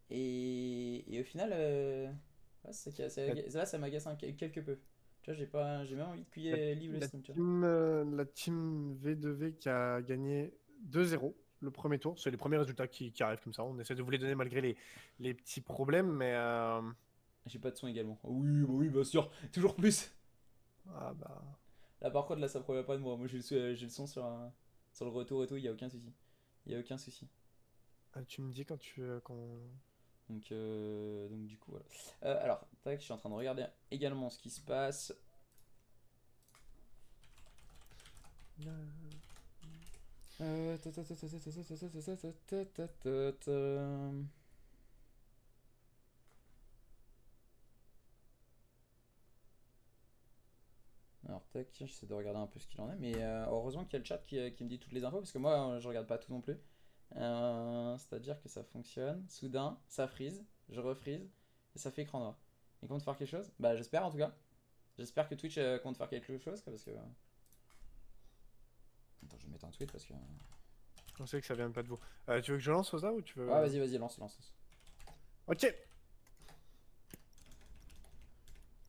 Et au final, ouais, La, là, ça m'agace quelque peu. Tu vois, j'ai même envie de la, plier livre le la stream, tu vois. la team V2V qui a gagné 2-0 le premier tour. C'est les premiers résultats qui arrivent comme ça. On essaie de vous les donner malgré les petits problèmes, mais J'ai pas de son également. Oui, bah oui, bien sûr, toujours plus. ah bah, Là, par contre, là, ça provient pas de moi. Moi, j'ai le son sur le retour et tout, il y a aucun souci. Il y a aucun souci. tu me dis quand Donc du coup, voilà. Alors, tac, je suis en train de regarder également ce qui se passe. Ta, ta, ta, ta, ta, ta, ta, ta, ta, ta, ta, ta, ta, ta. tac, j'essaie de regarder un peu ce qu'il en est, mais heureusement qu'il y a le chat qui me dit toutes les infos, parce que moi je regarde pas tout non plus. C'est-à-dire que ça fonctionne, soudain ça freeze, je refreeze, et ça fait écran noir. Il compte faire quelque chose? Bah j'espère en tout cas. J'espère que Twitch compte faire quelque chose, quoi, parce que... Attends, je vais mettre un tweet parce que... On sait que ça vient pas de vous. Tu veux que je lance ça ou tu veux... Ouais, vas-y, lance. Ok.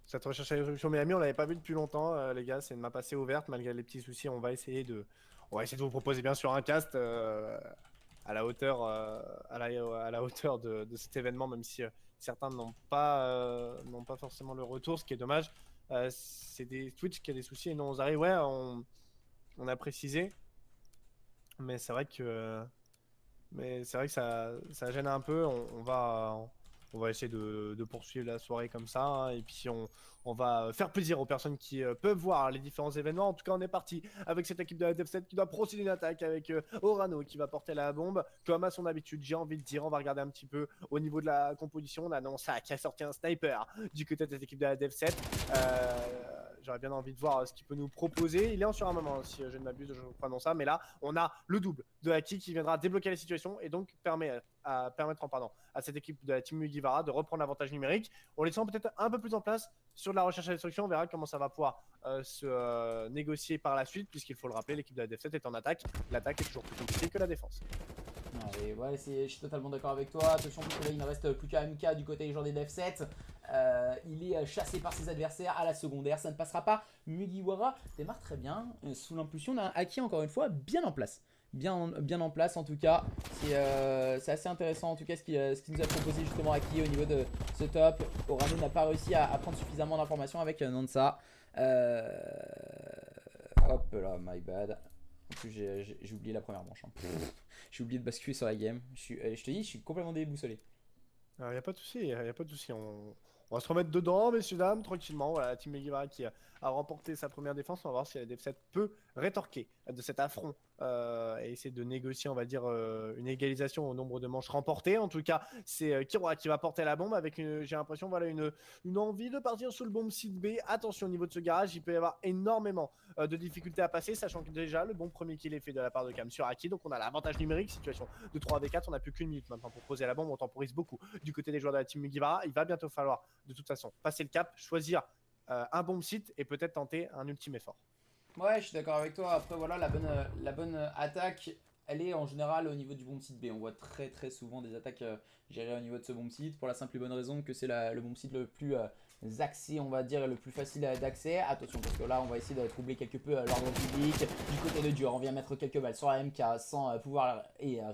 Cette recherche à l'éruption Miami, on l'avait pas vu depuis longtemps, les gars. C'est une map assez ouverte, malgré les petits soucis. On va essayer de vous proposer bien sûr un cast à la hauteur, à la hauteur de cet événement, même si certains n'ont pas forcément le retour, ce qui est dommage. C'est des Twitch qui a des soucis et non on arrive. Ouais, on a précisé, mais c'est vrai que ça gêne un peu. On va essayer de poursuivre la soirée comme ça, hein, et puis on va faire plaisir aux personnes qui peuvent voir les différents événements. En tout cas, on est parti avec cette équipe de la Dev7 qui doit procéder une attaque avec Orano qui va porter la bombe. Comme à son habitude, j'ai envie de dire, on va regarder un petit peu au niveau de la composition. On a Nansa qui a sorti un sniper du côté de cette équipe de la Dev7. J'aurais bien envie de voir ce qu'il peut nous proposer. Il est en sur un moment, si je ne m'abuse, je crois non ça. Mais là, on a le double de Haki qui viendra débloquer la situation et donc permettre à cette équipe de la team Mugiwara de reprendre l'avantage numérique. On les sent peut-être un peu plus en place sur de la recherche et destruction. On verra comment ça va pouvoir se négocier par la suite, puisqu'il faut le rappeler, l'équipe de la Dev7 est en attaque. L'attaque est toujours plus compliquée que la défense. Ouais, je suis totalement d'accord avec toi. Attention, parce que là, il ne reste plus qu'à MK du côté des joueurs des Dev7. Il est chassé par ses adversaires à la secondaire. Ça ne passera pas. Mugiwara démarre très bien. Sous l'impulsion d'un Haki, encore une fois, bien en place. Bien en place en tout cas. C'est assez intéressant en tout cas ce qu'il nous a proposé justement Haki au niveau de ce top. Orano n'a pas réussi à prendre suffisamment d'informations avec Nansa. Hop là, my bad. En plus j'ai oublié la première manche. Hein. J'ai oublié de basculer sur la game. Je te dis, je suis complètement déboussolé. Il n'y a pas de souci, on va se remettre dedans, messieurs, dames, tranquillement. Voilà, la team Mugiwara qui a remporté sa première défense. On va voir si la Dev7 peut rétorquer de cet affront et essayer de négocier, on va dire, une égalisation au nombre de manches remportées. En tout cas, c'est Kiroa qui va porter la bombe avec, j'ai l'impression, voilà, une envie de partir sur le bombe site B. Attention au niveau de ce garage, il peut y avoir énormément de difficultés à passer, sachant que déjà, le bon premier kill est fait de la part de Cam sur Haki. Donc on a l'avantage numérique, situation de 3v4. On n'a plus qu'une minute maintenant pour poser la bombe. On temporise beaucoup du côté des joueurs de la team Mugiwara. Il va bientôt falloir, de toute façon, passer le cap, choisir un bomb site et peut-être tenter un ultime effort. Ouais, je suis d'accord avec toi. Après, voilà, la bonne attaque, elle est en général au niveau du bomb site B. On voit très souvent des attaques gérées au niveau de ce bomb site pour la simple et bonne raison que c'est le bomb site le plus axé, on va dire, et le plus facile d'accès. Attention, parce que là, on va essayer de troubler quelque peu l'ordre public. Du côté de Dior, on vient mettre quelques balles sur la MK sans pouvoir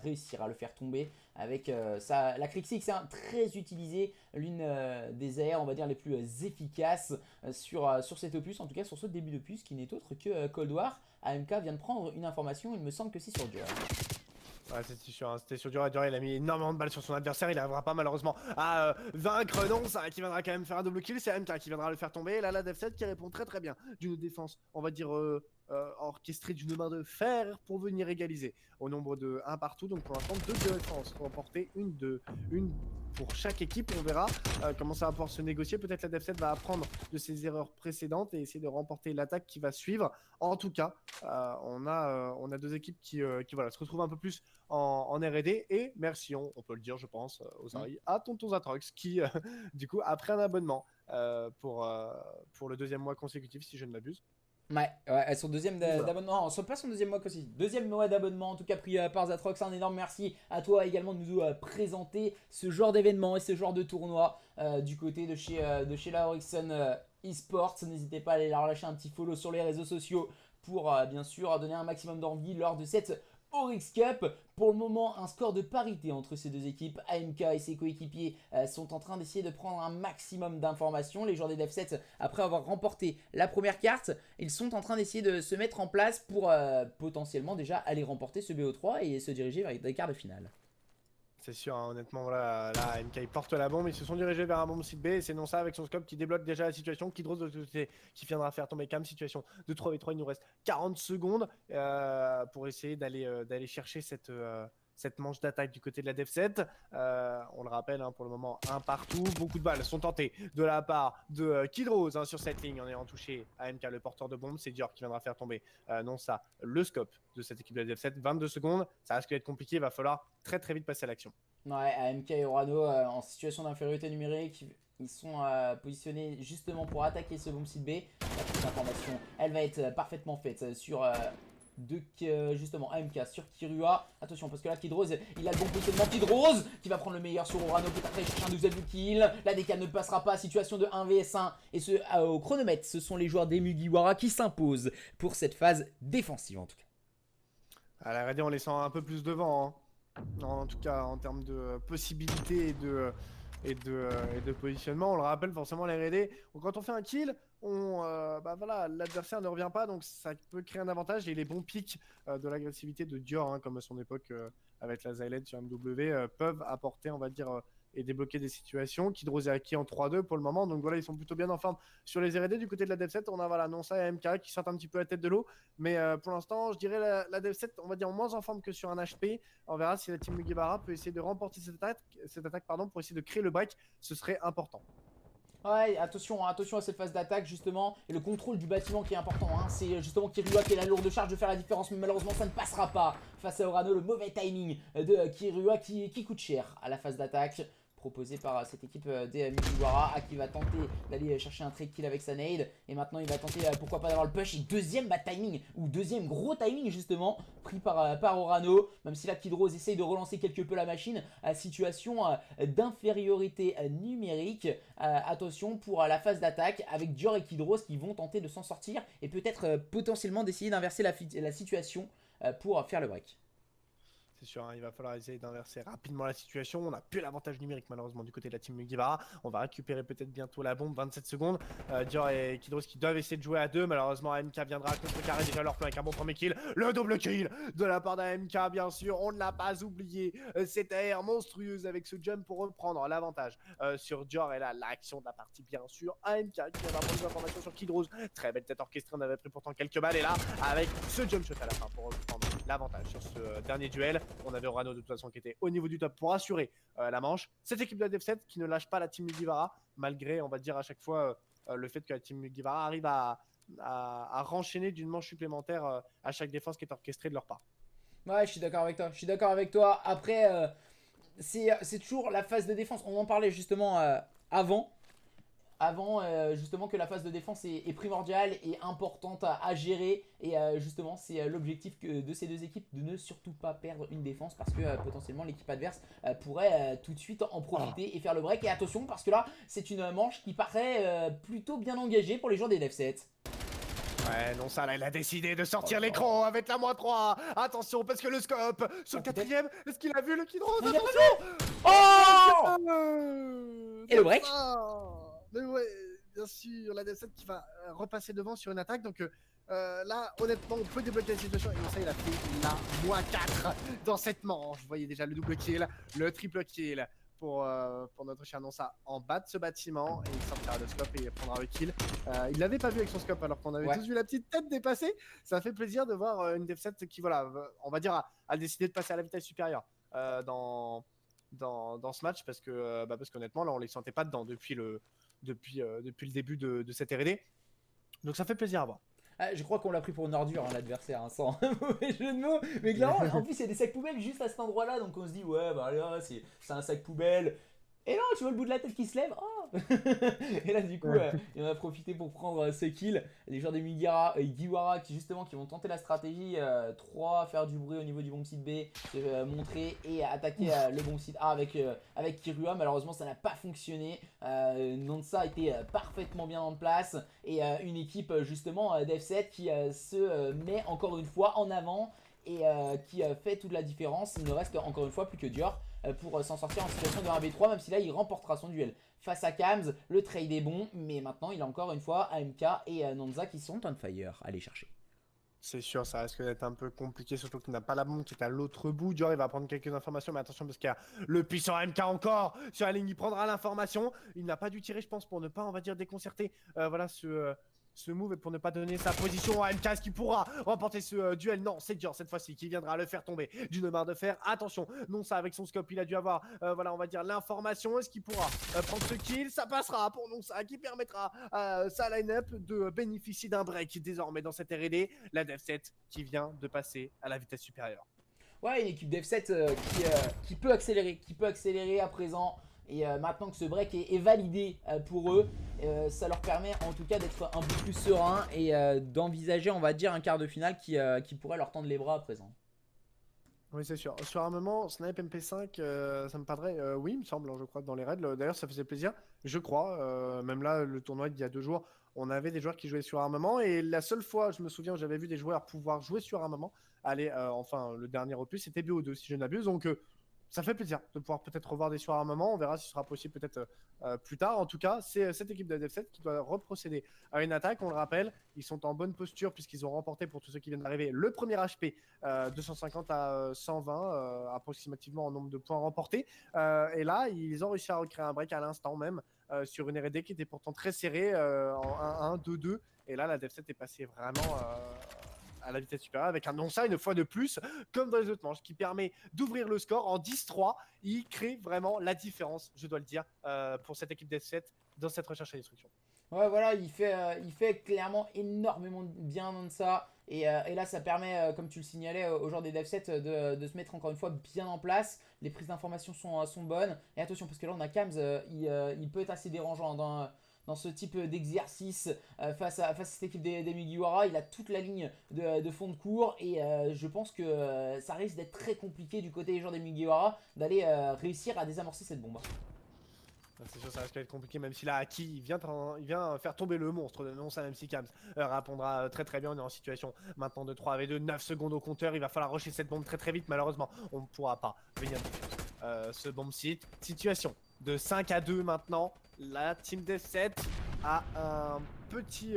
réussir à le faire tomber. Avec la Crixix, hein, très utilisée, l'une des AR, on va dire, les plus efficaces sur cet opus, en tout cas sur ce début d'opus, qui n'est autre que Cold War. AMK vient de prendre une information, il me semble que c'est sur Dior. Ouais, c'était sûr, hein. C'était sur Dior. Il a mis énormément de balles sur son adversaire. Il n'arrivera pas malheureusement à vaincre. Non, ça qui viendra quand même faire un double kill. C'est MK qui viendra le faire tomber. Et là, la Dev7 qui répond très bien d'une défense, on va dire, orchestrée d'une main de fer pour venir égaliser au nombre de 1 partout. Donc pour l'instant, 2 défenses remportées, une pour chaque équipe. On verra comment ça va pouvoir se négocier. Peut-être la Dev7 va apprendre de ses erreurs précédentes et essayer de remporter l'attaque qui va suivre. En tout cas, on a deux équipes qui voilà, se retrouvent un peu plus en R&D et merci, on peut le dire, je pense, aux Ari, à Tonton Zatrox qui, du coup, a pris un abonnement pour le 2e mois consécutif, si je ne m'abuse. Ouais, son deuxième d'abonnement, pas son deuxième mois aussi, deuxième mois d'abonnement en tout cas pris par Zatrox. Un énorme merci à toi également de nous présenter ce genre d'événement et ce genre de tournoi du côté de chez la Orixon eSports. N'hésitez pas à aller leur lâcher un petit follow sur les réseaux sociaux pour bien sûr donner un maximum d'envie lors de cette Oryx Cup. Pour le moment, un score de parité entre ces deux équipes. AMK et ses coéquipiers sont en train d'essayer de prendre un maximum d'informations. Les joueurs des Dev7, après avoir remporté la première carte, ils sont en train d'essayer de se mettre en place pour potentiellement déjà aller remporter ce BO3 et se diriger vers les quarts de finale. C'est sûr, hein, honnêtement, voilà, là, MK porte la bombe, ils se sont dirigés vers un bombe site B, et c'est non ça avec son scope qui débloque déjà la situation, qui drose de côté, qui viendra faire tomber Cam, situation de 3v3, il nous reste 40 secondes pour essayer d'aller chercher cette cette manche d'attaque du côté de la Dev7. On le rappelle, hein, pour le moment, un partout. Beaucoup de balles sont tentées de la part de Kidrose, hein, sur cette ligne en ayant touché AMK, le porteur de bombe. C'est Dior qui viendra faire tomber non ça, le scope de cette équipe de la Dev7. 22 secondes, ça risque d'être compliqué. Il va falloir très très vite passer à l'action. Ouais, AMK et Orano en situation d'infériorité numérique. Ils sont positionnés justement pour attaquer ce bomb site B. La petite information, elle va être parfaitement faite sur justement AMK sur Kirua. Attention parce que là Kidrose, il a le bon positionnement. Kidrose qui va prendre le meilleur sur Orano, peut-être aller chercher un deuxième kill. La décale ne passera pas, situation de 1 vs 1. Et au chronomètre, ce sont les joueurs des Mugiwara qui s'imposent pour cette phase défensive en tout cas. À la RD, on les sent un peu plus devant, hein. En tout cas en termes de possibilités et de positionnement. On le rappelle forcément, les R&D, quand on fait un kill, voilà, l'adversaire ne revient pas, donc ça peut créer un avantage. Et les bons pics de l'agressivité de Dior, hein, comme à son époque avec la Xylet sur MW, peuvent apporter, on va dire, et débloquer des situations. Kidrose est acquis en 3-2 pour le moment, donc voilà, ils sont plutôt bien en forme sur les R&D. Du côté de la Dev7, on a voilà, Nonsa et MK qui sortent un petit peu la tête de l'eau, mais pour l'instant, je dirais la Dev7, on va dire moins en forme que sur un HP. On verra si la team Mugiwara peut essayer de remporter cette attaque pour essayer de créer le break. Ce serait important. Ouais, attention à cette phase d'attaque justement, et le contrôle du bâtiment qui est important, hein. C'est justement Kirua qui est la lourde charge de faire la différence, mais malheureusement ça ne passera pas face à Orano. Le mauvais timing de Kirua qui coûte cher à la phase d'attaque proposée par cette équipe des Mugiwara, qui va tenter d'aller chercher un trade kill avec sa nade, et maintenant il va tenter pourquoi pas d'avoir le push, et deuxième bad timing, ou deuxième gros timing justement, pris par Orano, même si là Kidrose essaye de relancer quelque peu la machine, situation d'infériorité numérique. Attention pour la phase d'attaque avec Dior et Kidrose qui vont tenter de s'en sortir, et peut-être potentiellement d'essayer d'inverser la situation pour faire le break. C'est sûr, hein, il va falloir essayer d'inverser rapidement la situation. On n'a plus l'avantage numérique malheureusement du côté de la team Mugiwara. On va récupérer peut-être bientôt la bombe, 27 secondes. Dior et Kidrose qui doivent essayer de jouer à deux. Malheureusement, AMK viendra contrecarrer déjà leur plan avec un bon premier kill. Le double kill de la part d'AMK, bien sûr. On ne l'a pas oublié. Cette AR monstrueuse avec ce jump pour reprendre l'avantage sur Dior. Et là, l'action de la partie, bien sûr. AMK qui vient d'avoir des informations sur Kidrose. Très belle tête orchestrée. On avait pris pourtant quelques balles. Et là, avec ce jump shot à la fin pour reprendre l'avantage sur ce dernier duel. On avait Orano de toute façon qui était au niveau du top pour assurer la manche. Cette équipe de la Dev7 qui ne lâche pas la team Mugiwara, malgré, on va dire à chaque fois, le fait que la team Mugiwara arrive à renchaîner d'une manche supplémentaire à chaque défense qui est orchestrée de leur part. Ouais, je suis d'accord avec toi. Après, c'est toujours la phase de défense. On en parlait justement avant justement que la phase de défense est primordiale et importante à gérer, et justement c'est l'objectif de ces deux équipes, de ne surtout pas perdre une défense, parce que potentiellement l'équipe adverse pourrait tout de suite en profiter et faire le break. Et attention parce que là c'est une manche qui paraît plutôt bien engagée pour les joueurs des Dev7. Ouais, non, ça là, il a décidé de sortir l'écran avec la -3. Attention, parce que le scope sur le quatrième, est-ce qu'il a vu le Kidrose? Attention! Oh! Et le break? Mais ouais, bien sûr, la Dev7 qui va repasser devant sur une attaque. Donc là, honnêtement, on peut débloquer la situation. Et ça, il a fait la -4 dans cette manche. Vous voyez déjà le double kill, le triple kill pour notre cher Nonsa en bas de ce bâtiment. Et il sortira le scope et il prendra le kill. Il l'avait pas vu avec son scope alors qu'on avait tous vu la petite tête dépasser. Ça fait plaisir de voir une Dev7 qui, voilà, on va dire, a décidé de passer à la vitesse supérieure dans ce match, parce qu'honnêtement, là, on les sentait pas dedans depuis le début de cette R&D. Donc ça fait plaisir à voir. Je crois qu'on l'a pris pour une ordure, hein, l'adversaire, hein, sans mauvais jeu de mots. Mais clairement, en plus, il y a des sacs poubelles juste à cet endroit-là. Donc on se dit, ouais, bah là, c'est un sac poubelle. Et non, tu vois le bout de la tête qui se lève. Oh. Et là, du coup, il en a profité pour prendre ce kill. Les joueurs des Mugiwara qui vont tenter la stratégie 3, faire du bruit au niveau du bomb site B, se montrer et attaquer le bomb site A avec Kirua. Malheureusement, ça n'a pas fonctionné. Nonsa était parfaitement bien en place. Et une équipe, justement, d'F7 qui se met encore une fois en avant et qui fait toute la différence. Il ne reste encore une fois plus que Dior pour s'en sortir en situation de 1v3, même si là il remportera son duel face à Kams. Le trade est bon, mais maintenant il a encore une fois AMK et Nonsa qui sont on fire à les chercher. C'est sûr, ça risque d'être un peu compliqué, surtout qu'il n'a pas la bombe qui est à l'autre bout. Dior, il va prendre quelques informations, mais attention parce qu'il y a le puissant MK encore sur la ligne. Il prendra l'information. Il n'a pas dû tirer, je pense, pour ne pas, on va dire, déconcerter voilà, ce move pour ne pas donner sa position à MK. Qui pourra remporter ce duel? Non, c'est dur cette fois-ci qui viendra le faire tomber d'une barre de fer. Attention, non, ça avec son scope, il a dû avoir, voilà, on va dire l'information. Est-ce qu'il pourra prendre ce kill? Ça passera pour non, ça qui permettra à sa line-up de bénéficier d'un break désormais dans cette R&D. La Dev7 qui vient de passer à la vitesse supérieure. Ouais, une équipe Dev7 qui peut accélérer à présent. Et maintenant que ce break est validé pour eux, ça leur permet en tout cas d'être un peu plus serein et d'envisager, on va dire, un quart de finale qui pourrait leur tendre les bras à présent. Oui, c'est sûr. Sur un moment, Snipe MP5, ça me paraît, oui, il me semble, hein, je crois, dans les raids. D'ailleurs, ça faisait plaisir, je crois. Même là, le tournoi d'il y a 2 jours, on avait des joueurs qui jouaient sur armement. Et la seule fois, je me souviens, j'avais vu des joueurs pouvoir jouer sur armement. Allez, enfin, le dernier opus, c'était BO2, si je n'abuse. Donc, ça fait plaisir de pouvoir peut-être revoir des surarmements. On verra si ce sera possible peut-être plus tard. En tout cas, c'est cette équipe de Dev7 qui doit reprocéder à une attaque. On le rappelle, ils sont en bonne posture puisqu'ils ont remporté, pour tous ceux qui viennent d'arriver, le premier HP 250 à 120 approximativement en nombre de points remportés. Et là, ils ont réussi à recréer un break à l'instant même sur une R&D qui était pourtant très serrée en 1-1, 2-2. Et là, la Dev7 est passée vraiment à la vitesse supérieure avec un non-ça une fois de plus, comme dans les autres manches, qui permet d'ouvrir le score en 10-3. Il crée vraiment la différence, je dois le dire, pour cette équipe Dev7 dans cette recherche à destruction. Ouais, voilà, il fait clairement énormément bien dans ça. Et là, ça permet, comme tu le signalais, aux joueurs des Dev7 de se mettre encore une fois bien en place. Les prises d'informations sont bonnes. Et attention, parce que là, on a Kams, il peut être assez dérangeant dans ce type d'exercice face à cette équipe des Mugiwara. Il a toute la ligne de fond de cours et je pense que ça risque d'être très compliqué du côté des joueurs des Mugiwara d'aller réussir à désamorcer cette bombe. C'est sûr, ça risque d'être compliqué, même si là, Aki il vient faire tomber le monstre de non, ça, même si Kams répondra très bien. On est en situation maintenant de 3v2, 9 secondes au compteur. Il va falloir rusher cette bombe très vite. Malheureusement, on ne pourra pas venir ce bomb site. Situation de 5-2 maintenant. La team Dev7 a un petit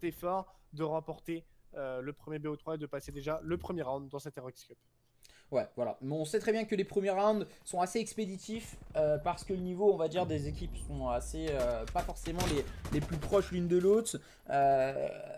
effort de remporter le premier BO3 et de passer déjà le premier round dans cette Heroics Cup. Ouais, voilà. Mais on sait très bien que les premiers rounds sont assez expéditifs parce que le niveau, on va dire, des équipes sont assez pas forcément les plus proches l'une de l'autre.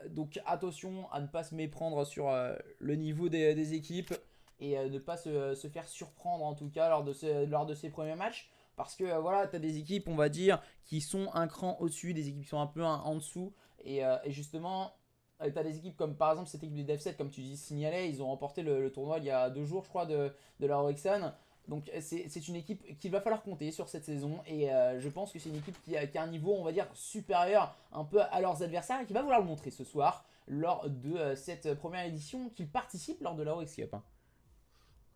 Donc attention à ne pas se méprendre sur le niveau des équipes et ne pas se faire surprendre en tout cas lors de ces premiers matchs. Parce que voilà, tu as des équipes, on va dire, qui sont un cran au-dessus, des équipes qui sont un peu en dessous. Et justement, tu as des équipes comme par exemple cette équipe des Dev7, comme tu dis, signalais, ils ont remporté le tournoi il y a 2 jours, je crois, de la Orexan. Donc c'est une équipe qu'il va falloir compter sur cette saison. Et je pense que c'est une équipe qui a un niveau, on va dire, supérieur un peu à leurs adversaires et qui va vouloir le montrer ce soir lors de cette première édition qu'ils participent lors de la Orex Cup.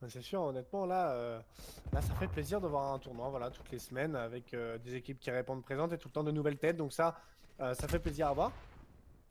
C'est sûr, honnêtement, là, ça fait plaisir de voir un tournoi, voilà, toutes les semaines avec des équipes qui répondent présentes et tout le temps de nouvelles têtes. Donc ça fait plaisir à voir.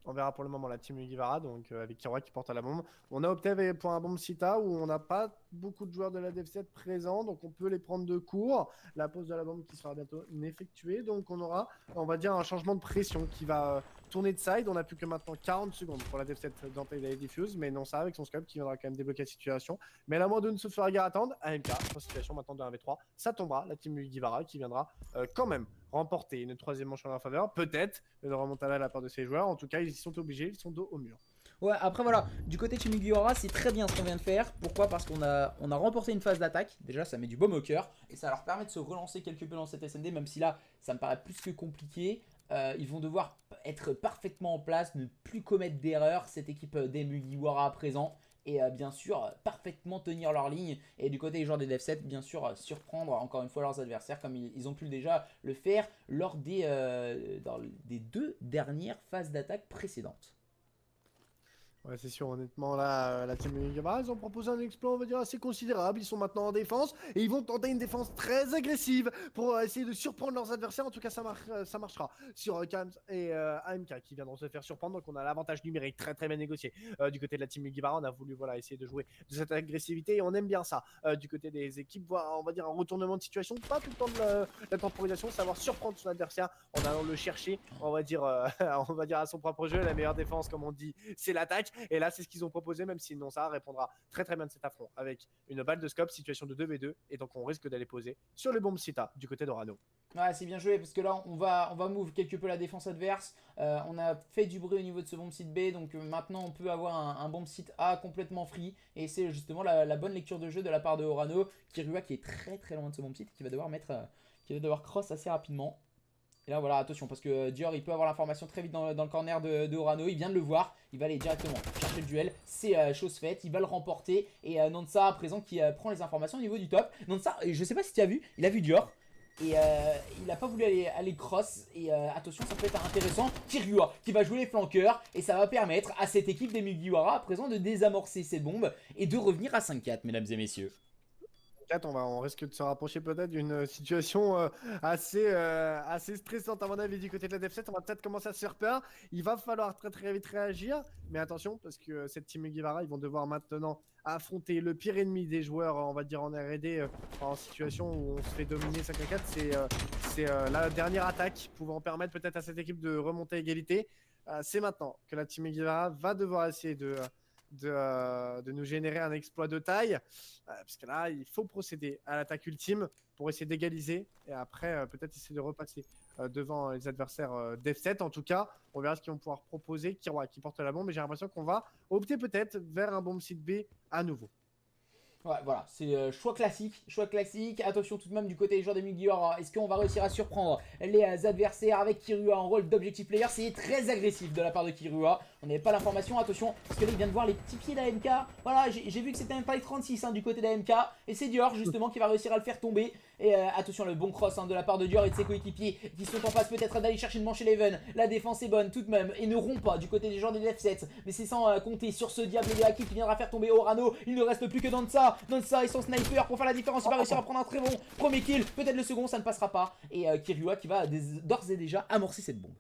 On verra pour le moment la team Mugiwara, donc avec Kiroa qui porte à la bombe. On a opté pour un bombe Sita où on n'a pas beaucoup de joueurs de la Dev7 présents, donc on peut les prendre de court. La pose de la bombe qui sera bientôt effectuée, donc on aura, on va dire, un changement de pression qui va tourner de side. On n'a plus que maintenant 40 secondes pour la Dev7 d'entrer les diffuse, mais non, ça avec son scope qui viendra quand même débloquer la situation. Mais la moins de ne se fera guère attendre. AMK, en situation maintenant de 1v3, ça tombera. La team Mugiwara qui viendra quand même remporter une 3e manche en leur faveur, peut-être de remontada à la part de ses joueurs. En tout cas, ils sont obligés, ils sont dos au mur. Ouais, après voilà, du côté de Mugiwara, c'est très bien ce qu'on vient de faire. Pourquoi? Parce qu'on a remporté une phase d'attaque. Déjà, ça met du baume au cœur et ça leur permet de se relancer quelque peu dans cette SND, même si là, ça me paraît plus que compliqué. Ils vont devoir être parfaitement en place, ne plus commettre d'erreurs, cette équipe des Mugiwara à présent. Et bien sûr, parfaitement tenir leur ligne. Et du côté des joueurs des Dev7, bien sûr, surprendre encore une fois leurs adversaires comme ils ont pu déjà le faire lors des 2 dernières phases d'attaque précédentes. Ouais, c'est sûr, honnêtement, là, la team Mugiwara, ils ont proposé un exploit, on va dire, assez considérable. Ils sont maintenant en défense et ils vont tenter une défense très agressive pour essayer de surprendre leurs adversaires. En tout cas, ça marchera sur Kams et AMK qui viendront se faire surprendre. Donc, on a l'avantage numérique très bien négocié. Du côté de la team Mugiwara, on a voulu essayer de jouer de cette agressivité et on aime bien ça. Du côté des équipes, voir, on va dire, un retournement de situation, pas tout le temps de la temporisation, savoir surprendre son adversaire en allant le chercher, on va dire à son propre jeu. La meilleure défense, comme on dit, c'est l'attaque. Et là, c'est ce qu'ils ont proposé, même si Nonsa répondra très très bien de cet affront avec une balle de scope, situation de 2v2. Et donc, on risque d'aller poser sur le bomb Sita du côté d'Orano. Ouais, c'est bien joué parce que là on va move quelque peu la défense adverse. On a fait du bruit au niveau de ce bomb site B, donc maintenant on peut avoir un bomb site A complètement free. Et c'est justement la bonne lecture de jeu de la part de Orano. Kirua qui est très très loin de ce bomb site, qui va devoir cross assez rapidement. Et là voilà, attention parce que Dior il peut avoir l'information très vite dans le corner de Orano. Il vient de le voir, il va aller directement chercher le duel. C'est chose faite, il va le remporter. Et Nonsa à présent qui prend les informations au niveau du top. Nonsa, je sais pas si tu as vu, il a vu Dior. Et il n'a pas voulu aller cross. Et attention, ça peut être intéressant. Kirua qui va jouer les flanqueurs. Et ça va permettre à cette équipe des Mugiwara à présent de désamorcer ces bombes et de revenir à 5-4, mesdames et messieurs. On risque de se rapprocher peut-être d'une situation assez stressante à mon avis du côté de la Def7. On va peut-être commencer à se faire peur. Il va falloir très très vite réagir. Mais attention, parce que cette team Mugiwara, ils vont devoir maintenant affronter le pire ennemi des joueurs, on va dire en R&D, en situation où on se fait dominer 5-4. C'est la dernière attaque pouvant permettre peut-être à cette équipe de remonter à égalité. C'est maintenant que la team Mugiwara va devoir essayer de nous générer un exploit de taille, parce que là il faut procéder à l'attaque ultime pour essayer d'égaliser et après peut-être essayer de repasser devant les adversaires Def7. En tout cas on verra ce qu'ils vont pouvoir proposer. Kirua qui porte la bombe, et j'ai l'impression qu'on va opter peut-être vers un bomb site B à nouveau. Ouais, voilà, c'est choix classique, Attention tout de même du côté des joueurs des Mugiwara. Est-ce qu'on va réussir à surprendre les adversaires avec Kirua en rôle d'objectif player? C'est très agressif de la part de Kirua. On n'avait pas l'information, attention, parce que là il vient de voir les petits pieds d'AMK. Voilà, j'ai vu que c'était un taille 36 du côté d'AMK. Et c'est Dior justement qui va réussir à le faire tomber. Et attention, le bon cross de la part de Dior et de ses coéquipiers qui sont en face peut-être d'aller chercher une manche Eleven. La défense est bonne tout de même et ne rompt pas du côté des joueurs des Def7. Mais c'est sans compter sur ce diable de Haki qui viendra faire tomber Orano. Il ne reste plus que Nonsa et son sniper pour faire la différence. Il va réussir à prendre un très bon premier kill. Peut-être le second, ça ne passera pas. Et Kirua qui va d'ores et déjà amorcer cette bombe.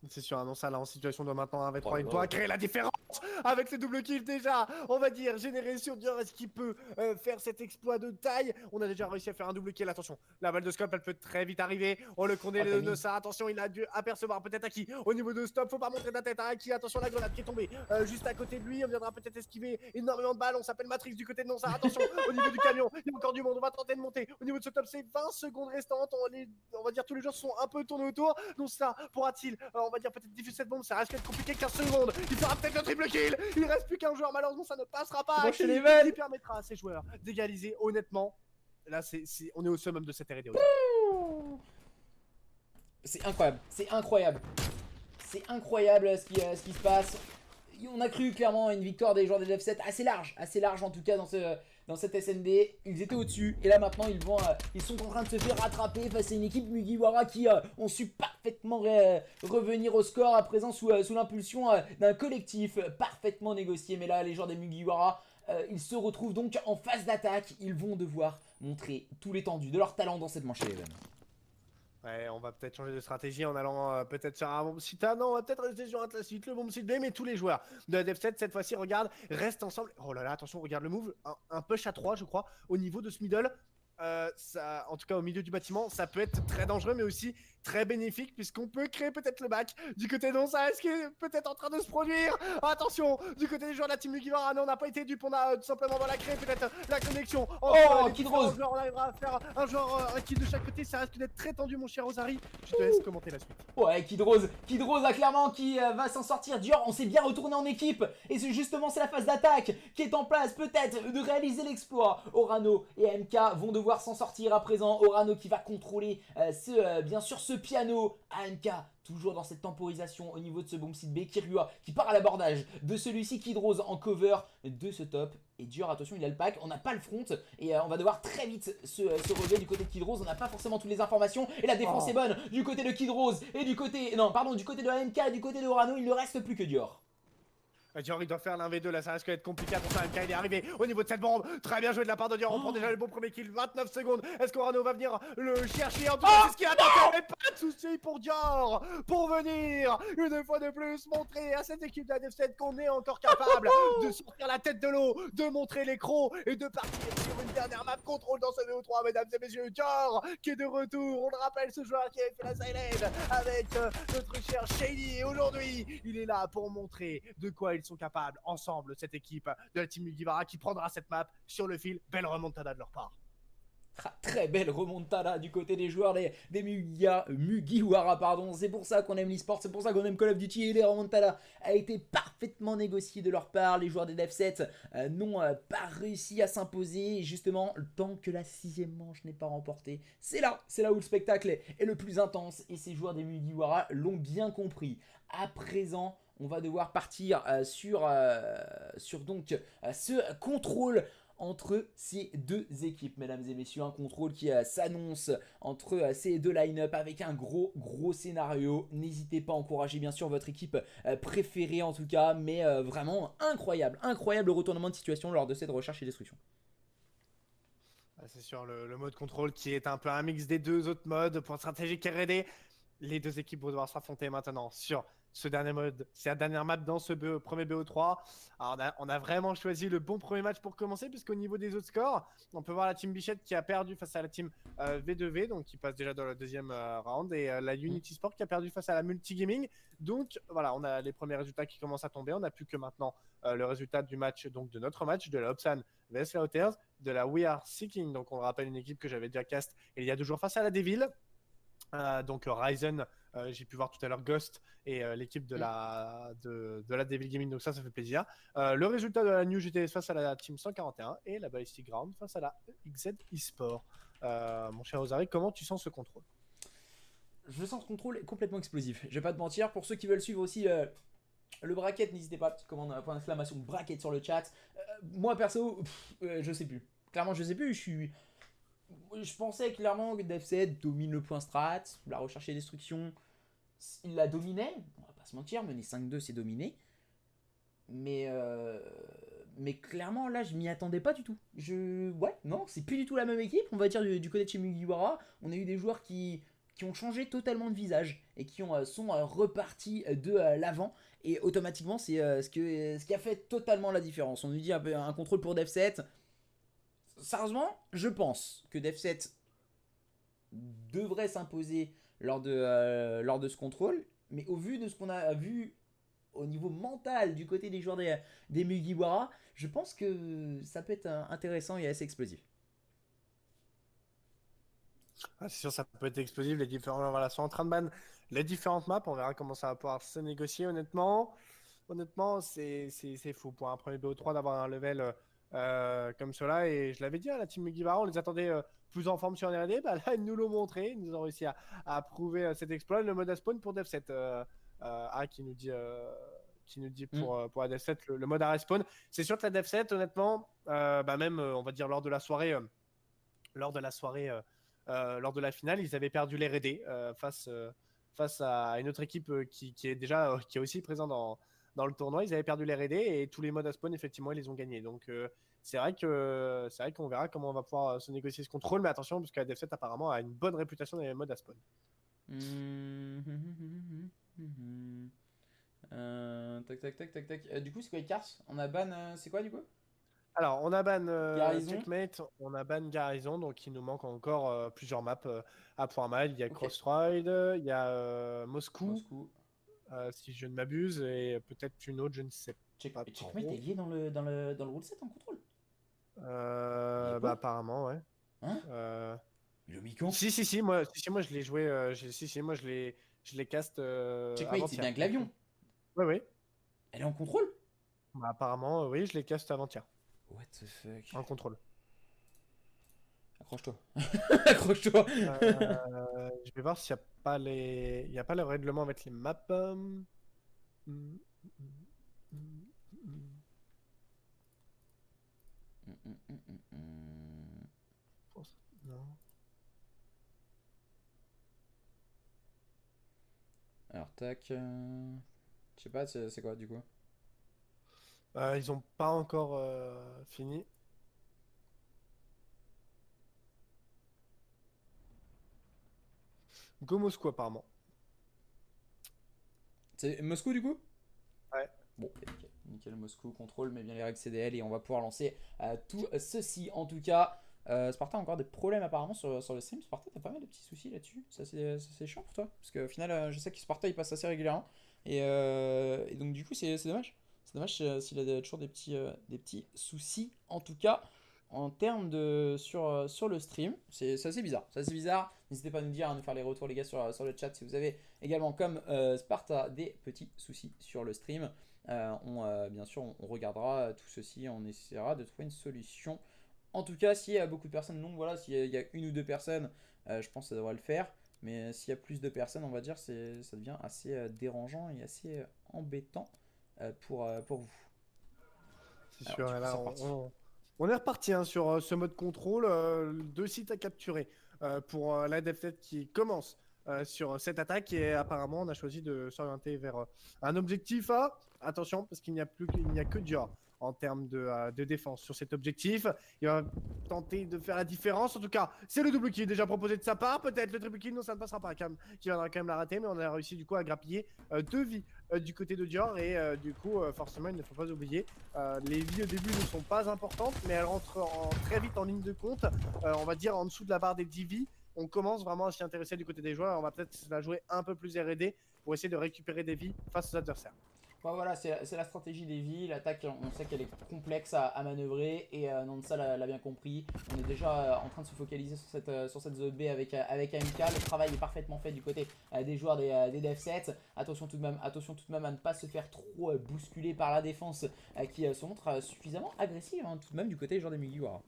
C'est sûr, Nonsa là en situation de maintenant 1v3, il doit créer la différence avec ses doubles kills déjà, on va dire, généré sur Dior. Est-ce qu'il peut faire cet exploit de taille? On a déjà réussi à faire un double kill, attention, la balle de scope elle peut très vite arriver. On le connaît de Nonsa, attention, il a dû apercevoir peut-être Aki au niveau de stop, faut pas montrer de la tête à Aki. Attention, la grenade qui est tombée juste à côté de lui, on viendra peut-être esquiver énormément de balles. On s'appelle Matrix du côté de Nonsa, attention au niveau du camion, il y a encore du monde, on va tenter de monter. Au niveau de ce top, c'est 20 secondes restantes, on va dire tous les joueurs sont un peu tournés autour. Nonsa pourra-t-il, on va dire peut-être diffuser cette bombe? Ça risque d'être compliqué, 15 secondes, il fera peut-être le triple kill. Il reste plus qu'un joueur, malheureusement ça ne passera pas. Qui permettra à ces joueurs d'égaliser. Honnêtement, là on est au summum de cette R&D. C'est incroyable, c'est incroyable ce qui se passe. On a cru clairement à une victoire des joueurs des Def7 assez large en tout cas dans cette SND. Ils étaient au-dessus et là maintenant ils sont en train de se faire rattraper face à une équipe Mugiwara qui ont su parfaitement revenir au score à présent sous l'impulsion d'un collectif parfaitement négocié. Mais là les joueurs des Mugiwara ils se retrouvent donc en phase d'attaque. Ils vont devoir montrer tout l'étendue de leur talent dans cette manche Eleven. Ouais, on va peut-être changer de stratégie en allant peut-être sur un bomb site. Ah non, on va peut-être rester sur un classique, le bomb site B, mais tous les joueurs de la Def7 cette fois-ci, regarde, restent ensemble. Oh là là, attention, regarde le move, un push à 3 je crois, au niveau de ce middle. Ça, en tout cas au milieu du bâtiment, ça peut être très dangereux mais aussi très bénéfique puisqu'on peut créer peut-être le back du côté de Nonsa. Est-ce qu'il est peut-être en train de se produire? Attention, du côté des joueurs de la team Mugiwara, non, on n'a pas été dupe, on a tout simplement voilà, créé peut-être la connexion. Kidrose, on arrivera à faire un kill de chaque côté, ça risque d'être très tendu mon cher Ozari. Je te laisse commenter la suite. Ouais, Kidrose a clairement qui va s'en sortir. Dior, on s'est bien retourné en équipe. Et c'est la phase d'attaque qui est en place, peut-être, de réaliser l'exploit. Orano et MK vont devoir s'en sortir à présent. Orano qui va contrôler bien sûr ce piano. AMK toujours dans cette temporisation au niveau de ce bomb site B. Kirua qui part à l'abordage de celui-ci. Kidrose en cover de ce top. Et Dior, attention, il a le pack, on n'a pas le front. Et on va devoir très vite se relever du côté de Kidrose. On n'a pas forcément toutes les informations. Et la défense est bonne du côté de Kidrose. Et du côté, non, pardon, du côté de AMK et du côté de Orano. Il ne reste plus que Dior. Dior il doit faire l'un v2 là, ça risque d'être compliqué. Pour ça, MK il est arrivé au niveau de cette bombe. Très bien joué de la part de Dior, on prend déjà le bon premier kill. 29 secondes, est-ce qu'Orano va venir le chercher? En tout cas c'est ce qu'il a tenté. Et pas de soucis pour Dior pour venir une fois de plus montrer à cette équipe de la Def7 qu'on est encore capable de sortir la tête de l'eau, de montrer les crocs et de partir sur une dernière map contrôle dans ce VO3. Mesdames et messieurs, Dior qui est de retour. On le rappelle, ce joueur qui avait fait la silent avec notre cher Shady, et aujourd'hui il est là pour montrer de quoi il ils sont capables, ensemble, cette équipe de la team Mugiwara qui prendra cette map sur le fil. Belle remontada de leur part. Très belle remontada du côté des joueurs des Mugiwara, pardon. C'est pour ça qu'on aime l'e-sport, c'est pour ça qu'on aime Call of Duty. Et les remontadas a été parfaitement négocié de leur part. Les joueurs des Dev7 n'ont pas réussi à s'imposer. Justement, tant que la 6ème manche n'est pas remportée, c'est là où le spectacle est le plus intense. Et ces joueurs des Mugiwara l'ont bien compris. À présent, on va devoir partir sur donc ce contrôle entre ces deux équipes, mesdames et messieurs. Un contrôle qui s'annonce entre ces deux line-up avec un gros scénario. N'hésitez pas à encourager bien sûr votre équipe préférée en tout cas, mais vraiment incroyable retournement de situation lors de cette recherche et destruction. C'est sûr, le mode contrôle qui est un peu un mix des deux autres modes pour stratégique et RD. Les deux équipes vont devoir s'affronter maintenant sur ce dernier mode, c'est la dernière map dans ce premier BO3. Alors on a vraiment choisi le bon premier match pour commencer, puisqu'au niveau des autres scores, on peut voir la team Bichette qui a perdu face à la team V2V, donc qui passe déjà dans le deuxième round, et la Unity Sport qui a perdu face à la Multi Gaming. Donc voilà, on a les premiers résultats qui commencent à tomber. On n'a plus que maintenant le résultat du match, donc de notre match, de la Opsan vs la Hotels, de la We Are Seeking, donc on le rappelle, une équipe que j'avais déjà cast il y a 2 jours face à la Devil. Donc Ryzen, j'ai pu voir tout à l'heure Ghost et l'équipe de la Devil Gaming, donc ça fait plaisir. Le résultat de la New GTS face à la Team 141 et la Ballistic Ground face à la XZ eSport. Mon cher Ozari, comment tu sens ce contrôle? Je sens ce contrôle complètement explosif, je vais pas te mentir. Pour ceux qui veulent suivre aussi le bracket, n'hésitez pas, petit commande point d'exclamation bracket sur le chat. Moi perso, je sais plus. Clairement je sais plus, je pensais clairement que Dev7 domine le point strat, la recherche et destruction, il la dominait, on va pas se mentir, mener 5-2 c'est dominé. Mais clairement là je m'y attendais pas du tout. Ouais, non, c'est plus du tout la même équipe, on va dire du côté de chez Mugiwara. On a eu des joueurs qui ont changé totalement de visage et qui sont repartis de l'avant. Et automatiquement c'est ce qui a fait totalement la différence. On nous dit un contrôle pour Dev7. Sérieusement, je pense que Dev7 devrait s'imposer lors de ce contrôle, mais au vu de ce qu'on a vu au niveau mental du côté des joueurs des Mugiwara, je pense que ça peut être intéressant et assez explosif. C'est sûr, ça peut être explosif. Les différents sont en train de ban les différentes maps. On verra comment ça va pouvoir se négocier. Honnêtement, c'est fou pour un premier BO3 d'avoir un level comme cela. Et je l'avais dit à la team Mugiwara, on les attendait plus en forme sur un RD. Bah, là, ils nous l'ont montré. Ils nous ont réussi à prouver cet exploit. Le mode à spawn pour Dev7 qui nous dit pour la Dev7 le mode à respawn. C'est sûr que la Dev7, honnêtement, même on va dire lors de la soirée, lors de la finale, ils avaient perdu les R&D face à une autre équipe qui est aussi présente dans le tournoi. Ils avaient perdu les R&D et tous les modes à spawn, effectivement, ils les ont gagnés. Donc c'est vrai qu'on verra comment on va pouvoir se négocier ce contrôle, mais attention, parce que la Dev7 apparemment a une bonne réputation dans les modes à spawn. Du coup, c'est quoi les cartes? On a ban, c'est quoi du coup? Alors, on a ban Checkmate, on a ban Garrison, donc il nous manque encore plusieurs maps à point mal. Il y a Crossride, il y a Moscou. Si je ne m'abuse, et peut-être une autre, je ne sais pas. Checkmate est lié dans le rule set en contrôle? Apparemment, ouais. Hein le Micon? Si, moi je l'ai joué, moi je l'ai cast Checkmate, c'est bien Glavion? Oui. Elle est en contrôle? Apparemment, oui, je l'ai cast avant-hier. What the fuck? En contrôle. Accroche-toi. Accroche-toi. Je vais voir s'il n'y a pas le règlement avec les maps. Non. Alors tac. Je sais pas, c'est quoi du coup? Ils ont pas encore fini. Go Moscou apparemment. C'est Moscou du coup? Ouais. Bon, nickel, Moscou contrôle, mais bien les règles CDL et on va pouvoir lancer tout ceci. En tout cas, Sparta a encore des problèmes apparemment sur le stream. Sparta, t'as pas mal de petits soucis là-dessus. Ça c'est chiant pour toi, parce qu'au final, je sais que Sparta il passe assez régulièrement et donc du coup c'est dommage. C'est dommage s'il a toujours des petits soucis. En tout cas, en termes de sur le stream, c'est assez bizarre. C'est assez bizarre. N'hésitez pas à nous dire, à nous faire les retours les gars sur le chat si vous avez également comme Sparta des petits soucis sur le stream. Bien sûr, on regardera tout ceci, on essaiera de trouver une solution. En tout cas, s'il y a beaucoup de personnes, non, voilà, s'il y a une ou deux personnes, je pense que ça devrait le faire. Mais s'il y a plus de personnes, on va dire, ça devient assez dérangeant et assez embêtant pour vous. C'est Alors, sûr, du et coup, là, c'est reparti. on est reparti hein, sur ce mode contrôle. Deux sites à capturer pour la DevSet qui commence sur cette attaque. Et apparemment, on a choisi de s'orienter vers un objectif A. Attention, parce qu'il n'y a que Dior en termes de défense sur cet objectif. Il va tenter de faire la différence. En tout cas, c'est le double kill déjà proposé de sa part. Peut-être le triple kill, non, ça ne passera pas. Cam qui viendra quand même la rater, mais on a réussi du coup à grappiller 2 vies du côté de Dior. Et du coup, forcément, il ne faut pas oublier, les vies au début ne sont pas importantes, mais elles rentrent très vite en ligne de compte. On va dire en dessous de la barre des 10 vies. On commence vraiment à s'y intéresser du côté des joueurs. On va peut-être la jouer un peu plus R&D pour essayer de récupérer des vies face aux adversaires. Bon, voilà, c'est la stratégie des vies. L'attaque, on sait qu'elle est complexe à manœuvrer et Nansa l'a bien compris. On est déjà en train de se focaliser sur cette zone B avec AMK. Le travail est parfaitement fait du côté des joueurs des Dev7. Attention tout de même à ne pas se faire trop bousculer par la défense qui se montre suffisamment agressive hein, tout de même du côté des joueurs des Mugiwara.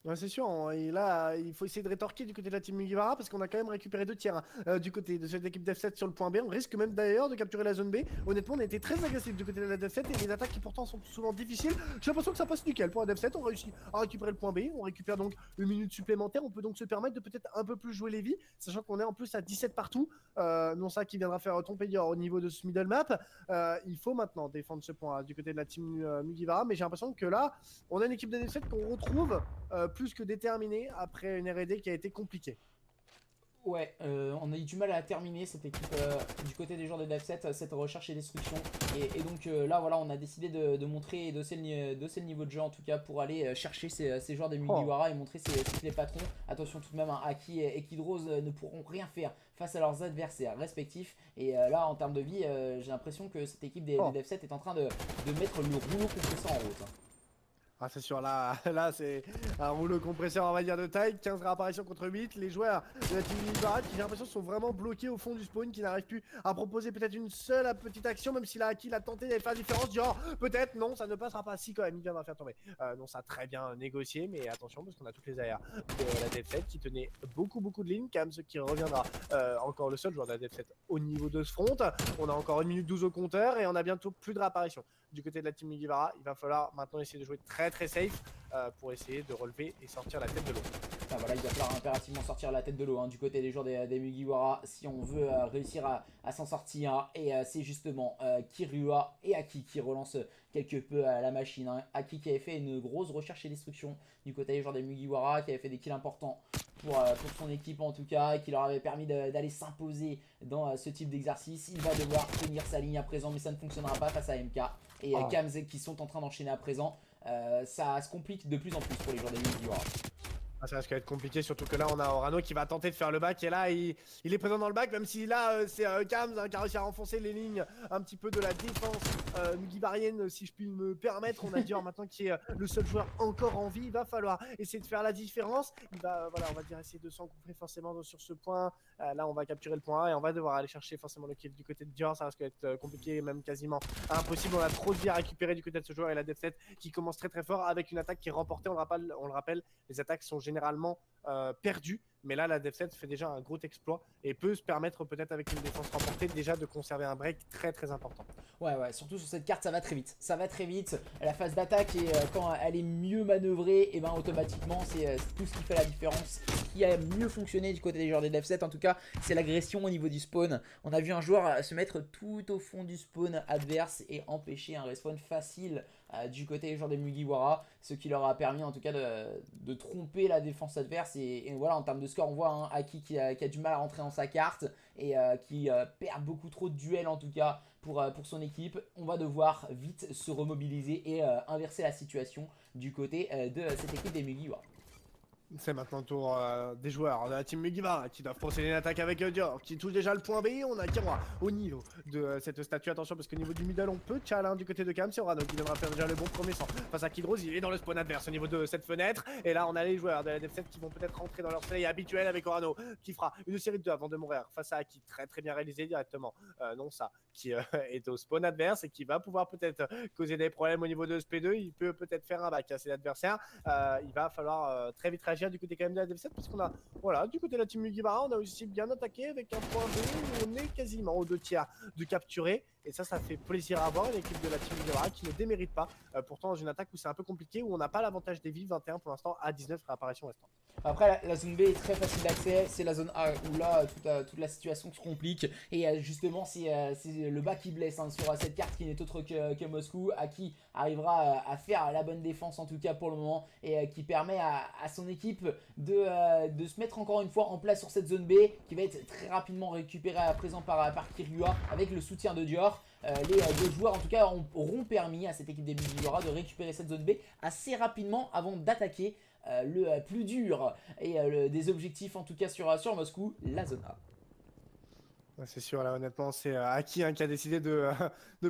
Ouais, c'est sûr, et là il faut essayer de rétorquer du côté de la team Mugiwara parce qu'on a quand même récupéré 2 tiers hein, du côté de cette équipe Dev7 sur le point B. On risque même d'ailleurs de capturer la zone B. Honnêtement, on a été très agressif du côté de la Dev7 et les attaques qui pourtant sont souvent difficiles. J'ai l'impression que ça passe nickel pour la Dev7. On réussit à récupérer le point B, on récupère donc une minute supplémentaire. On peut donc se permettre de peut-être un peu plus jouer les vies, sachant qu'on est en plus à 17 partout. Non, ça qui viendra faire tromper Dior au niveau de ce middle map. Il faut maintenant défendre ce point du côté de la team Mugiwara, mais j'ai l'impression que là, on a une équipe de Dev7 qu'on retrouve plus que déterminée après une R&D qui a été compliquée. Ouais, on a eu du mal à la terminer cette équipe du côté des joueurs de Dev7, cette recherche et destruction. Et donc là, voilà, on a décidé de montrer et d'hausser le niveau de jeu en tout cas pour aller chercher ces joueurs des Mugiwara et montrer les patrons. Attention tout de même, hein, Aki et Kidrose ne pourront rien faire face à leurs adversaires respectifs. Et là, en termes de vie, j'ai l'impression que cette équipe des Dev7 est en train de mettre le rouleau compresseur en route. Ah, c'est sûr, là c'est un rouleau compresseur, on va dire, de taille. 15 réapparitions contre 8. Les joueurs de la team Mugiwara qui, j'ai l'impression, sont vraiment bloqués au fond du spawn, qui n'arrivent plus à proposer peut-être une seule petite action, même si là, Aki a tenté d'aller faire la différence. Genre, peut-être, non, ça ne passera pas. Si, quand même, il viendra faire tomber. Non, ça a très bien négocié, mais attention, parce qu'on a toutes les AR de la Dev7 qui tenait beaucoup de lignes. Cam, ce qui reviendra encore le seul joueur de la Dev7 au niveau de ce front. On a encore 1 minute 12 au compteur et on a bientôt plus de réapparitions du côté de la team Mugiwara. Il va falloir maintenant essayer de jouer très safe pour essayer de relever et sortir la tête de l'eau. Ah, voilà, il va falloir impérativement sortir la tête de l'eau hein, du côté des joueurs des Mugiwara si on veut réussir à s'en sortir. Et c'est justement Kirua et Aki qui relancent quelque peu la machine. Hein. Aki qui avait fait une grosse recherche et destruction du côté des joueurs des Mugiwara, qui avait fait des kills importants pour son équipe en tout cas, et qui leur avait permis d'aller s'imposer dans ce type d'exercice. Il va devoir tenir sa ligne à présent, mais ça ne fonctionnera pas face à MK et Kamze qui sont en train d'enchaîner à présent. Ça se complique de plus en plus pour les joueurs des Mugiwara. Ah, ça risque d'être compliqué, surtout que là on a Orano qui va tenter de faire le back et là il est présent dans le back, même si là c'est Kams qui a réussi à renfoncer les lignes un petit peu de la défense mugivarienne, si je puis me permettre. On a Dior maintenant qui est le seul joueur encore en vie. Il va falloir essayer de faire la différence. Il va, voilà, on va dire essayer de s'engouffrer forcément sur ce point. Là on va capturer le point A et on va devoir aller chercher forcément le kill du côté de Dior. Ça risque d'être compliqué, même quasiment impossible. On a trop de vie à récupérer du côté de ce joueur et la Dev7 qui commence très fort avec une attaque qui est remportée. On le rappelle, les attaques sont généralement perdu, mais là la Dev7 fait déjà un gros exploit et peut se permettre peut-être avec une défense remportée déjà de conserver un break très important. Ouais, surtout sur cette carte ça va très vite, la phase d'attaque et quand elle est mieux manœuvrée, et ben automatiquement c'est tout ce qui fait la différence. Ce qui a mieux fonctionné du côté des joueurs des Dev7 en tout cas, c'est l'agression au niveau du spawn. On a vu un joueur se mettre tout au fond du spawn adverse et empêcher un respawn facile du côté des joueurs des Mugiwara, ce qui leur a permis en tout cas de tromper la défense adverse. Et voilà, en termes de score, on voit hein, Aki qui a du mal à rentrer dans sa carte et qui perd beaucoup trop de duels en tout cas pour son équipe. On va devoir vite se remobiliser et inverser la situation du côté de cette équipe des Mugiwara. C'est maintenant le tour des joueurs de la team Mugiwara qui doivent procéder à une attaque avec Dior qui touche déjà le point B. On a Kiroa au niveau de cette statue. Attention parce qu'au niveau du middle on peut challenge du côté de Cam. C'est Orano qui devra faire déjà le bon premier sang face à Kidros. Il est dans le spawn adverse au niveau de cette fenêtre. Et là on a les joueurs de la Def7 qui vont peut-être rentrer dans leur soleil habituel avec Orano qui fera une série de 2 avant de mourir face à Aki. Très bien réalisé directement. Non ça qui est au spawn adverse et qui va pouvoir peut-être causer des problèmes au niveau de SP2. Il peut peut-être faire un back à ses adversaires. Il va falloir très vite réagir du côté quand même de la Def7 parce qu'on a, voilà, du côté de la team Mugiwara, on a aussi bien attaqué avec un point B où on est quasiment aux 2/3 de capturer. Et ça fait plaisir à voir une équipe de la team Mugiwara qui ne démérite pas. Pourtant dans une attaque où c'est un peu compliqué, où on n'a pas l'avantage des vies, 21 pour l'instant à 19 réapparitions restantes. Après, la zone B est très facile d'accès, c'est la zone A où là, toute la situation se complique. Et justement, c'est le bas qui blesse hein, sur cette carte qui n'est autre que Moscou, à qui arrivera à faire la bonne défense en tout cas pour le moment. Et qui permet à son équipe de se mettre encore une fois en place sur cette zone B, qui va être très rapidement récupérée à présent par Kirua avec le soutien de Dior. Les deux joueurs en tout cas auront permis à cette équipe des Mugiwara de récupérer cette zone B assez rapidement avant d'attaquer le plus dur et des objectifs en tout cas sur Moscou, la zone A. C'est sûr, là honnêtement c'est Aki qui a décidé de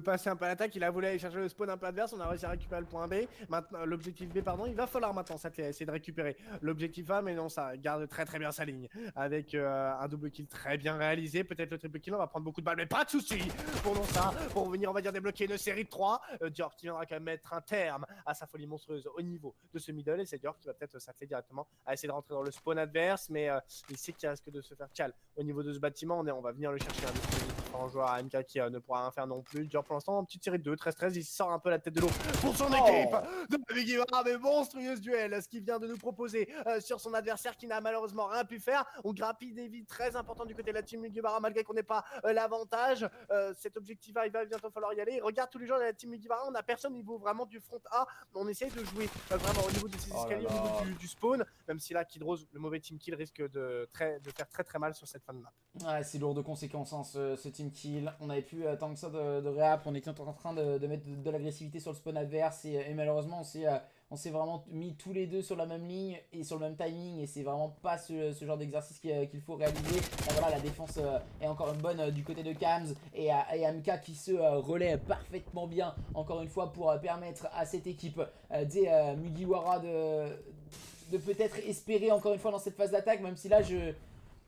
passer un peu à l'attaque. Il a voulu aller chercher le spawn un peu adverse, on a réussi à récupérer le point B. Maintenant l'objectif B, pardon, il va falloir maintenant essayer de récupérer l'objectif A, mais non, ça garde très bien sa ligne avec un double kill très bien réalisé. Peut-être le triple kill, on va prendre beaucoup de balles, mais pas de soucis pour non ça, pour venir on va dire débloquer une série de 3. Dior qui viendra quand même mettre un terme à sa folie monstrueuse au niveau de ce middle, et c'est Dior qui va peut-être s'atteler directement à essayer de rentrer dans le spawn adverse, mais il sait qu'il risque de se faire cal au niveau de ce bâtiment. On va venir le chercher un différent joueur à MK qui ne pourra rien faire non plus. Dior pour l'instant en petite série de 2, 13-13, il sort un peu la tête de l'eau pour son équipe de Mugiwara, mais monstrueuse duel ce qu'il vient de nous proposer sur son adversaire qui n'a malheureusement rien pu faire. On grappille des vies très importantes du côté de la team Mugiwara malgré qu'on n'ait pas l'avantage. Cet objectif A, il va bientôt falloir y aller. Regarde tous les joueurs de la team Mugiwara, on n'a personne au niveau vraiment du front A. On essaye de jouer vraiment au niveau de ces escaliers, au niveau du spawn, même si là Kidros, le mauvais team kill, risque de faire très mal sur cette fin de map. Ouais, c'est lourd de conséquences hein, ce team kill. On avait plus tant que ça de réap, on était en train de mettre de l'agressivité sur le spawn adverse et malheureusement on s'est vraiment mis tous les deux sur la même ligne et sur le même timing, et c'est vraiment pas ce genre d'exercice qu'il faut réaliser. Et voilà, la défense est encore une bonne du côté de Kams et MK qui se relaie parfaitement bien encore une fois pour permettre à cette équipe des Mugiwara de peut-être espérer encore une fois dans cette phase d'attaque, même si là j'ai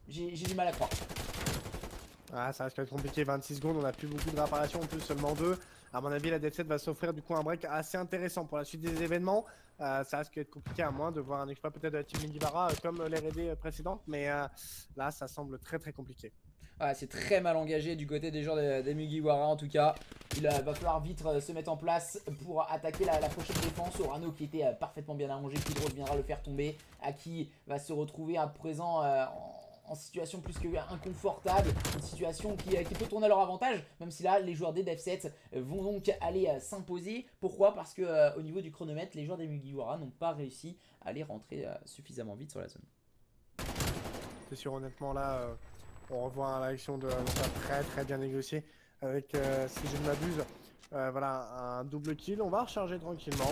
du mal à croire. Ah, ça risque d'être compliqué, 26 secondes, on n'a plus beaucoup de réapparitions, en plus seulement 2. À mon avis, la Def7 va s'offrir du coup un break assez intéressant pour la suite des événements. Ça risque d'être compliqué à moins de voir un exploit peut-être de la team Mugiwara comme les RD précédentes, mais là ça semble très compliqué. Ouais, c'est très mal engagé du côté des joueurs des Mugiwara en tout cas. Il va falloir vite se mettre en place pour attaquer la prochaine défense. Orano qui était parfaitement bien arrangé, Kidros viendra le faire tomber. Aki va se retrouver à présent en situation plus que inconfortable, une situation qui peut tourner à leur avantage, même si là les joueurs des Def7 vont donc aller s'imposer. Pourquoi? Parce que au niveau du chronomètre, les joueurs des Mugiwara n'ont pas réussi à aller rentrer suffisamment vite sur la zone. C'est sûr, honnêtement là on revoit la réaction de très bien négocié avec si je ne m'abuse voilà un double kill. On va recharger tranquillement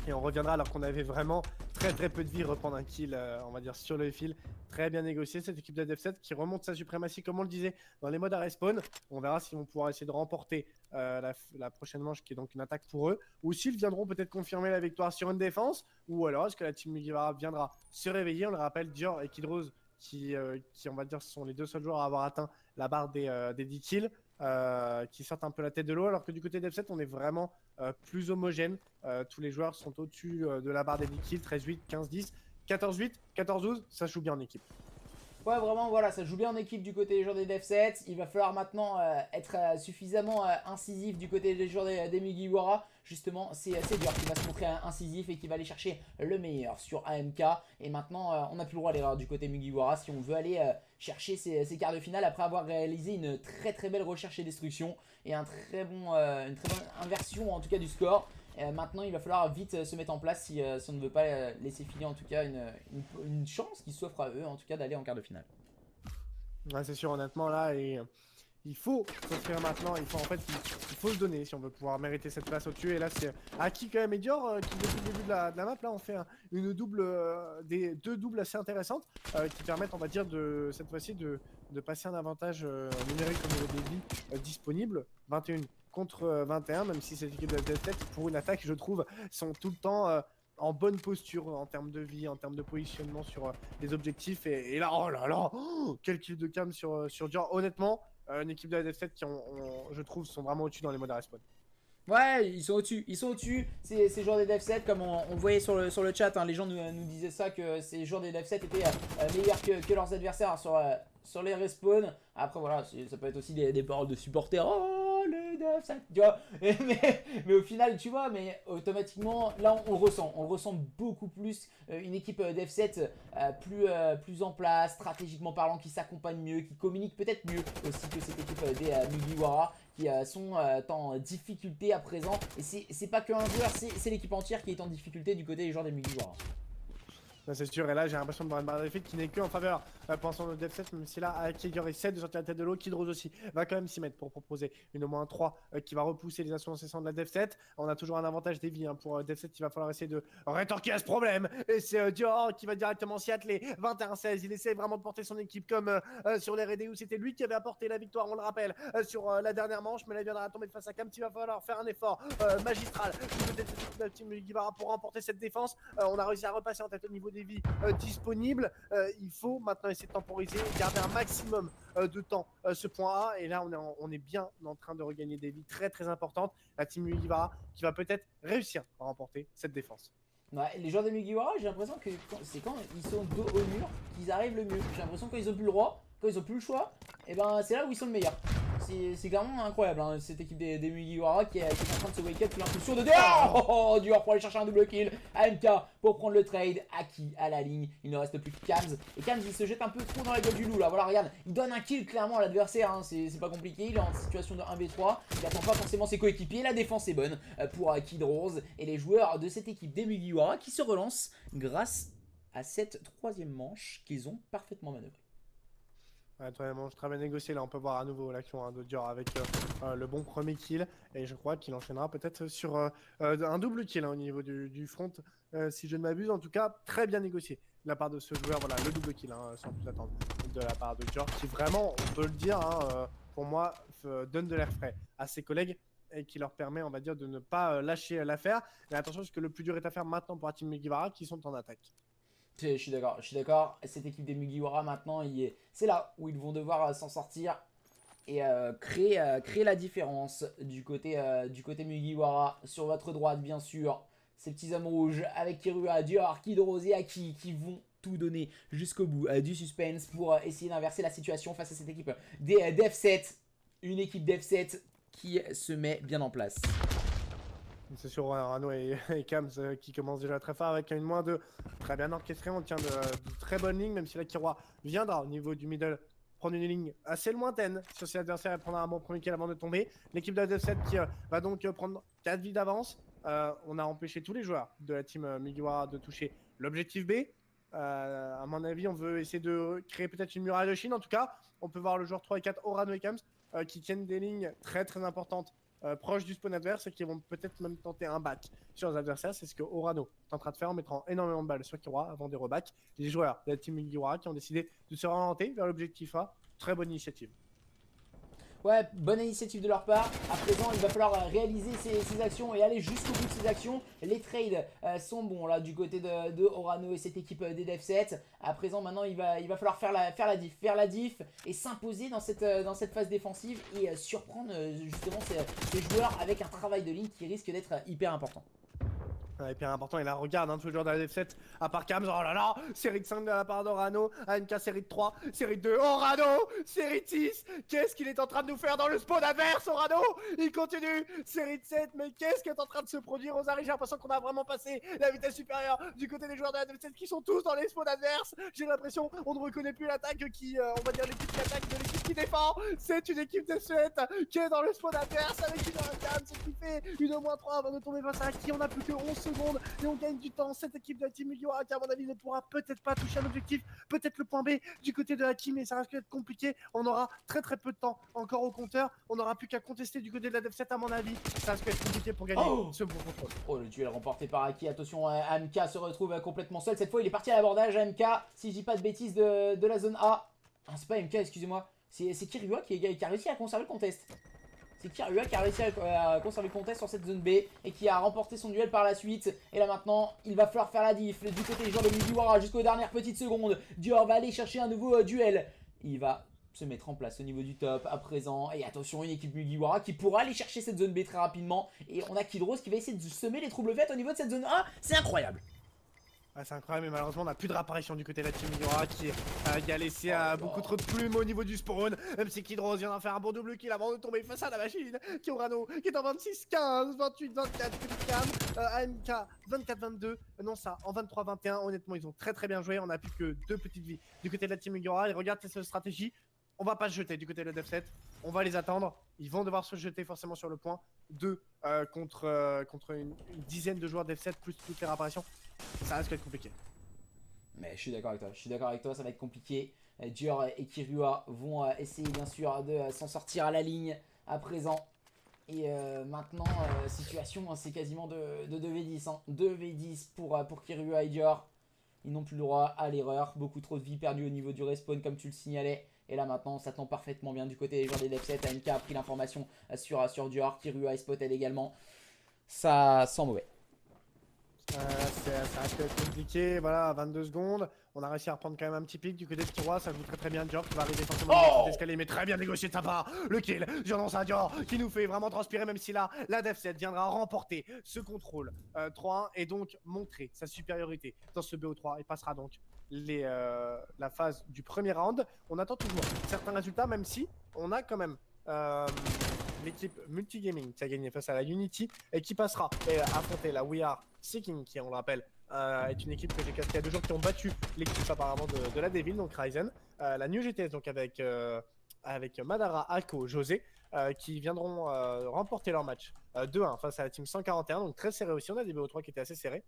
et on reviendra alors qu'on avait vraiment très peu de vie, reprendre un kill on va dire sur le fil. Très bien négocié cette équipe de Def7 qui remonte sa suprématie comme on le disait dans les modes à respawn. On verra s'ils vont pouvoir essayer de remporter la prochaine manche qui est donc une attaque pour eux, ou s'ils viendront peut-être confirmer la victoire sur une défense, ou alors est-ce que la team Mugiwara viendra se réveiller. On le rappelle, Dior et Kidros qui on va dire sont les deux seuls joueurs à avoir atteint la barre des 10 kills, qui sortent un peu la tête de l'eau, alors que du côté d'F7 on est vraiment plus homogène. Tous les joueurs sont au-dessus de la barre des 10 kills, 13-8, 15-10, 14-8, 14-12, ça joue bien en équipe. Ouais, vraiment, voilà, ça joue bien en équipe du côté des joueurs des Def7. Il va falloir maintenant être suffisamment incisif du côté des joueurs des Mugiwara. Justement, c'est Dior qui va se montrer incisif et qui va aller chercher le meilleur sur AMK. Et maintenant, on n'a plus le droit à l'erreur du côté Mugiwara si on veut aller chercher ces quarts de finale après avoir réalisé une très belle recherche et destruction et une très bonne inversion en tout cas du score. Maintenant il va falloir vite se mettre en place si on ne veut pas laisser filer en tout cas une chance qui s'offre à eux en tout cas d'aller en quart de finale. Ouais, c'est sûr, honnêtement là, et il faut s'inscrire maintenant, il faut se donner si on veut pouvoir mériter cette place au-dessus. Et là, c'est Aki quand même et Dior qui, depuis le début de la map, là, on fait une double, deux doubles assez intéressantes qui permettent, on va dire, cette fois-ci de passer un avantage numérique au niveau des vies disponibles. 21 contre 21, même si cette équipe de Death pour une attaque, je trouve, sont tout le temps en bonne posture en termes de vie, en termes de positionnement sur les objectifs. Et là, oh là là, quel kill de cam sur Dior. Honnêtement, une équipe de la Death je trouve, sont vraiment au-dessus dans les modes à respawn. Ouais, ils sont au-dessus. Ces joueurs des Dev 7, comme on voyait sur le chat, hein, les gens nous disaient ça, que ces joueurs des Dev 7 étaient meilleurs que leurs adversaires sur les respawns. Après, voilà, ça peut être aussi des paroles de supporters. Oh, les Dev 7, tu vois. Mais au final, tu vois, mais automatiquement, là, on le ressent beaucoup plus. Une équipe Dev 7 plus en place, stratégiquement parlant, qui s'accompagne mieux, qui communique peut-être mieux aussi que cette équipe des Mugiwara, qui sont en difficulté à présent. Et c'est pas qu'un joueur, c'est l'équipe entière qui est en difficulté du côté des joueurs des Mugiwara. C'est sûr, et là j'ai l'impression de voir une barre d'effet qui n'est que en faveur pensant au Dev 7, même si là Akiger essaie de sortir la tête de l'eau. Kidrose aussi va quand même s'y mettre pour proposer une au moins 3 qui va repousser les assauts incessants de la Dev 7. On a toujours un avantage des vies pour Dev 7, il va falloir essayer de rétorquer à ce problème. Et c'est Dior qui va directement s'y atteler. 21-16, il essaie vraiment de porter son équipe comme sur les RD où c'était lui qui avait apporté la victoire, on le rappelle, sur la dernière manche. Mais là il viendra tomber de face à Cam, il va falloir faire un effort magistral de la team Mugiwara pour remporter cette défense. On a réussi à repasser en tête au niveau des vies disponibles. Il faut maintenant essayer de temporiser et garder un maximum de temps ce point A. Et là on est bien en train de regagner des vies très très importantes. La team Mugiwara qui va peut-être réussir à remporter cette défense. Ouais, les joueurs de Mugiwara, j'ai l'impression que c'est quand ils sont dos au mur qu'ils arrivent le mieux. J'ai l'impression que quand ils ont plus le droit, quand ils ont plus le choix, et ben c'est là où ils sont le meilleur. C'est vraiment incroyable, hein, cette équipe des Mugiwara qui est en train de se wake up sous l'impulsion de Dior. Oh, Dior pour aller chercher un double kill. AMK pour prendre le trade. Aki à la ligne. Il ne reste plus que Kams. Et Kams il se jette un peu trop dans la gueule du loup là. Voilà, regarde. Il donne un kill clairement à l'adversaire. Hein. C'est pas compliqué. Il est en situation de 1v3. Il attend pas forcément ses coéquipiers. La défense est bonne pour Kidrose et les joueurs de cette équipe des Mugiwara qui se relancent grâce à cette troisième manche qu'ils ont parfaitement manœuvrée. Ouais, très bien négocié. Là, on peut voir à nouveau l'action de Dior avec le bon premier kill. Et je crois qu'il enchaînera peut-être sur un double kill au niveau du front, si je ne m'abuse. En tout cas, très bien négocié de la part de ce joueur. Voilà, le double kill, sans plus attendre, de la part de Dior, qui vraiment, on peut le dire, pour moi, donne de l'air frais à ses collègues et qui leur permet, on va dire, de ne pas lâcher l'affaire. Mais attention, parce que le plus dur est à faire maintenant pour la team Mugiwara qui sont en attaque. Je suis d'accord. Cette équipe des Mugiwara maintenant, c'est là où ils vont devoir s'en sortir et créer la différence du côté Mugiwara. Sur votre droite, bien sûr, ces petits hommes rouges avec Kirua, Dior, Kidrose et Aki qui vont tout donner jusqu'au bout du suspense pour essayer d'inverser la situation face à cette équipe des Dev 7. Une équipe Dev 7 qui se met bien en place. C'est sur Rano et Kams qui commence déjà très fort avec une moins de très bien orchestrée. On tient de très bonnes lignes, même si la Kiroi viendra au niveau du middle prendre une ligne assez lointaine sur ses adversaires et prendre un bon premier kill avant de tomber. L'équipe de la Dev 7 qui va donc prendre 4 vies d'avance. On a empêché tous les joueurs de la team Mugiwara de toucher l'objectif B. À mon avis, on veut essayer de créer peut-être une muraille de Chine. En tout cas, on peut voir le joueur 3 et 4, Orano et Kams, qui tiennent des lignes très très importantes proches du spawn adverse et qui vont peut-être même tenter un back sur les adversaires. C'est ce que Orano est en train de faire en mettant énormément de balles sur Kiroi avant des rebacks. Les joueurs de la team Mugiwara qui ont décidé de se réorienter vers l'objectif A. Très bonne initiative. Ouais, bonne initiative de leur part. À présent, il va falloir réaliser ces actions et aller jusqu'au bout de ces actions. Les trades sont bons là du côté de Orano et cette équipe des Dev 7. À présent, maintenant, il va falloir faire la diff et s'imposer dans cette phase défensive et surprendre justement ces joueurs avec un travail de ligne qui risque d'être hyper important. Hyper important, et là regarde tous les joueurs de la Dev 7 à part Kams, oh là là, série de 5 de la part d'Orano, AMK série de 3, série de 2, Orano, série de 6, qu'est-ce qu'il est en train de nous faire dans le spawn adverse, Orano? Il continue, série de 7, mais qu'est-ce qui est en train de se produire aux arrêts? J'ai l'impression qu'on a vraiment passé la vitesse supérieure du côté des joueurs de la Dev 7 qui sont tous dans les spawns adverses. J'ai l'impression on ne reconnaît plus l'attaque qui, on va dire l'équipe qui attaque de l'équipe qui défend. C'est une équipe de 7 qui est dans le spawn adverse avec une Kams qui fait une au moins 3 avant de tomber face à qui on a plus que 11 secondes et on gagne du temps. Cette équipe de la team Mugiwara qui à mon avis ne pourra peut-être pas toucher un objectif, peut-être le point B du côté de la team, mais ça risque d'être compliqué. On aura très peu de temps encore au compteur. On n'aura plus qu'à contester du côté de la Dev 7 à mon avis. Ça risque d'être compliqué pour gagner ce bon contrôle. Oh, le duel remporté par Aki. Attention, AMK se retrouve complètement seul. Cette fois, il est parti à l'abordage. AMK, si je dis pas de bêtises, de la zone A. Ah, c'est pas MK, excusez-moi. C'est Kirua qui a réussi à conserver le contest. C'est Kirua qui a réussi à conserver le contest sur cette zone B et qui a remporté son duel par la suite. Et là maintenant, il va falloir faire la diff du côté des joueurs de Mugiwara jusqu'aux dernières petites secondes. Dior va aller chercher un nouveau duel. Il va se mettre en place au niveau du top à présent. Et attention, une équipe Mugiwara qui pourra aller chercher cette zone B très rapidement. Et on a Kidros qui va essayer de semer les troubles faits au niveau de cette zone A. C'est incroyable. Ah, c'est incroyable, mais malheureusement on n'a plus de réapparition du côté de la team Mugiwara qui a laissé beaucoup trop de plumes au niveau du spawn. Même si Kidros vient d'en faire un bon double kill avant de tomber face à la machine. Kiorano qui est en 26-15, 28-24 du côté de Cam. AMK 24-22, non ça en 23-21. Honnêtement ils ont très bien joué, on n'a plus que 2 petites vies du côté de la team Mugiwara. Et regarde cette stratégie, on va pas se jeter du côté de la Dev 7, on va les attendre. Ils vont devoir se jeter forcément sur le point 2 contre une dizaine de joueurs Dev 7 plus toutes les réapparitions. Ça risque d'être compliqué. Mais je suis d'accord avec toi, ça va être compliqué. Dior et Kirua vont essayer bien sûr de s'en sortir à la ligne à présent. Et maintenant, situation, c'est quasiment de 2v10. 2v10 pour Kirua et Dior. Ils n'ont plus le droit à l'erreur. Beaucoup trop de vie perdue au niveau du respawn comme tu le signalais. Et là maintenant, ça tombe parfaitement bien du côté des joueurs des Dev 7. AMK a pris l'information sur Dior. Kirua est spotted également. Ça sent mauvais. Ça risque d'être compliqué, voilà, à 22 secondes. On a réussi à reprendre quand même un petit pic du côté de Kirua, ça joue très bien. Dior qui va arriver forcément dans l'escalier, mais très bien négocié de sa part. Le kill, j'annonce à Dior qui nous fait vraiment transpirer, même si là, la Dev 7 viendra remporter ce contrôle 3-1 et donc montrer sa supériorité dans ce BO3 et passera donc la phase du premier round. On attend toujours certains résultats, même si on a quand même l'équipe Multigaming qui a gagné face à la Unity et qui passera affronter la We Are Seeking qui, on le rappelle, est une équipe que j'ai castée il y a 2 jours, qui ont battu l'équipe apparemment de la Devil, donc Ryzen. La New GTS donc avec Madara, Ako, José qui viendront remporter leur match 2-1 face à la team 141, donc très serré aussi. On a des BO3 qui étaient assez serrés.